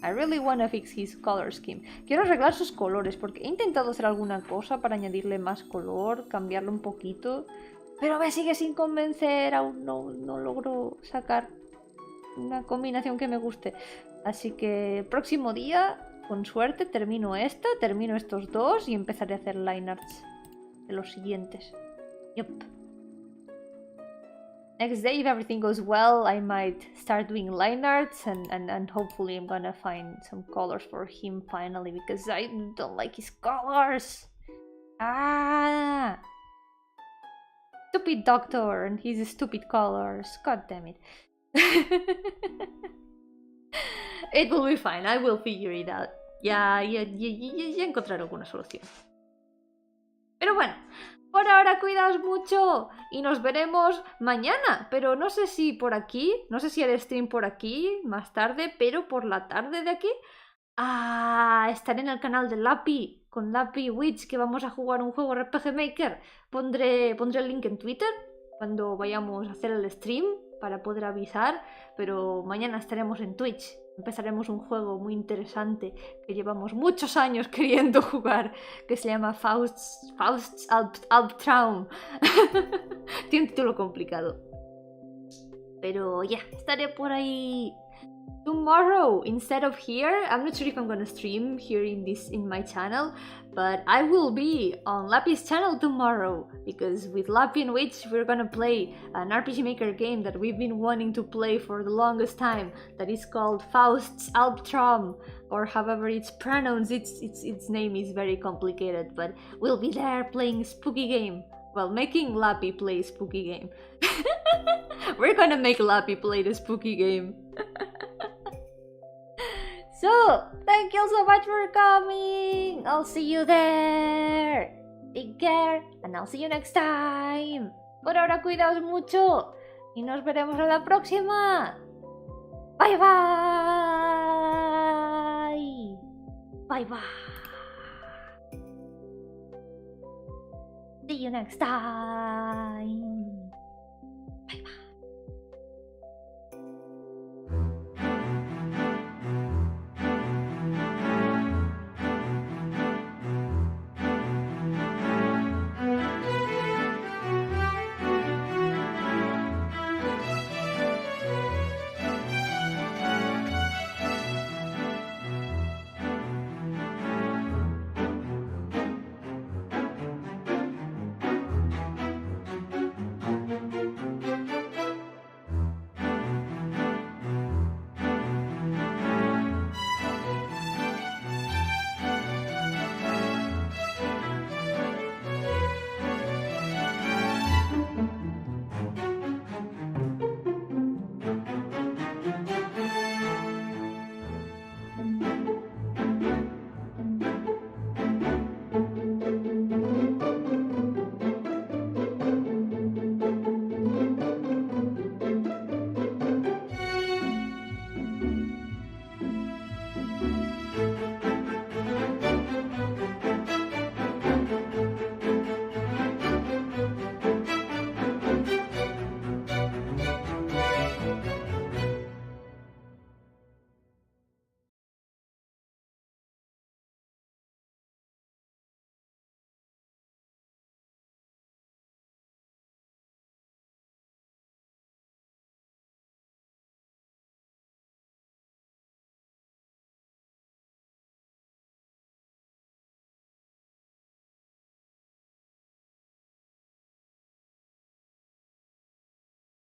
I really wanna fix his color scheme. Quiero arreglar sus colores porque he intentado hacer alguna cosa para añadirle más color, cambiarlo un poquito, pero me sigue sin convencer. Aún no logro sacar una combinación que me guste. Así que próximo día, con suerte, termino estos dos y empezaré a hacer line arts de los siguientes. Yup. Next day, if everything goes well, I might start doing line arts and hopefully I'm gonna find some colors for him finally, because I don't like his colors. Ah! Stupid doctor and his stupid colors. God damn it. It will be fine. I will figure it out. Ya encontraré alguna solución. Pero bueno, por ahora cuidaos mucho y nos veremos mañana. Pero no sé si por aquí, no sé si haré stream por aquí más tarde, pero por la tarde de aquí estaré en el canal de Lapi, con Lapi Witch, que vamos a jugar un juego RPG Maker. Pondré el link en Twitter cuando vayamos a hacer el stream para poder avisar, pero mañana estaremos en Twitch. Empezaremos un juego muy interesante que llevamos muchos años queriendo jugar, que se llama Faust's Albtraum. Tiene un título complicado. Pero ya, estaré por ahí tomorrow instead of here. I'm not sure if I'm gonna stream here in my channel, but I will be on Lapi's channel tomorrow, because with Lapi and Witch we're gonna play an RPG Maker game that we've been wanting to play for the longest time, that is called Faust's Albtraum, or however it's pronounced. Its name is very complicated, but we'll be there playing a spooky game. Well, making Lapi play a spooky game. We're gonna make Lapi play the spooky game. So, thank you so much for coming. I'll see you there. Take care, and I'll see you next time. Por ahora, cuidaos mucho y nos veremos en la próxima. Bye bye. Bye bye. See you next time.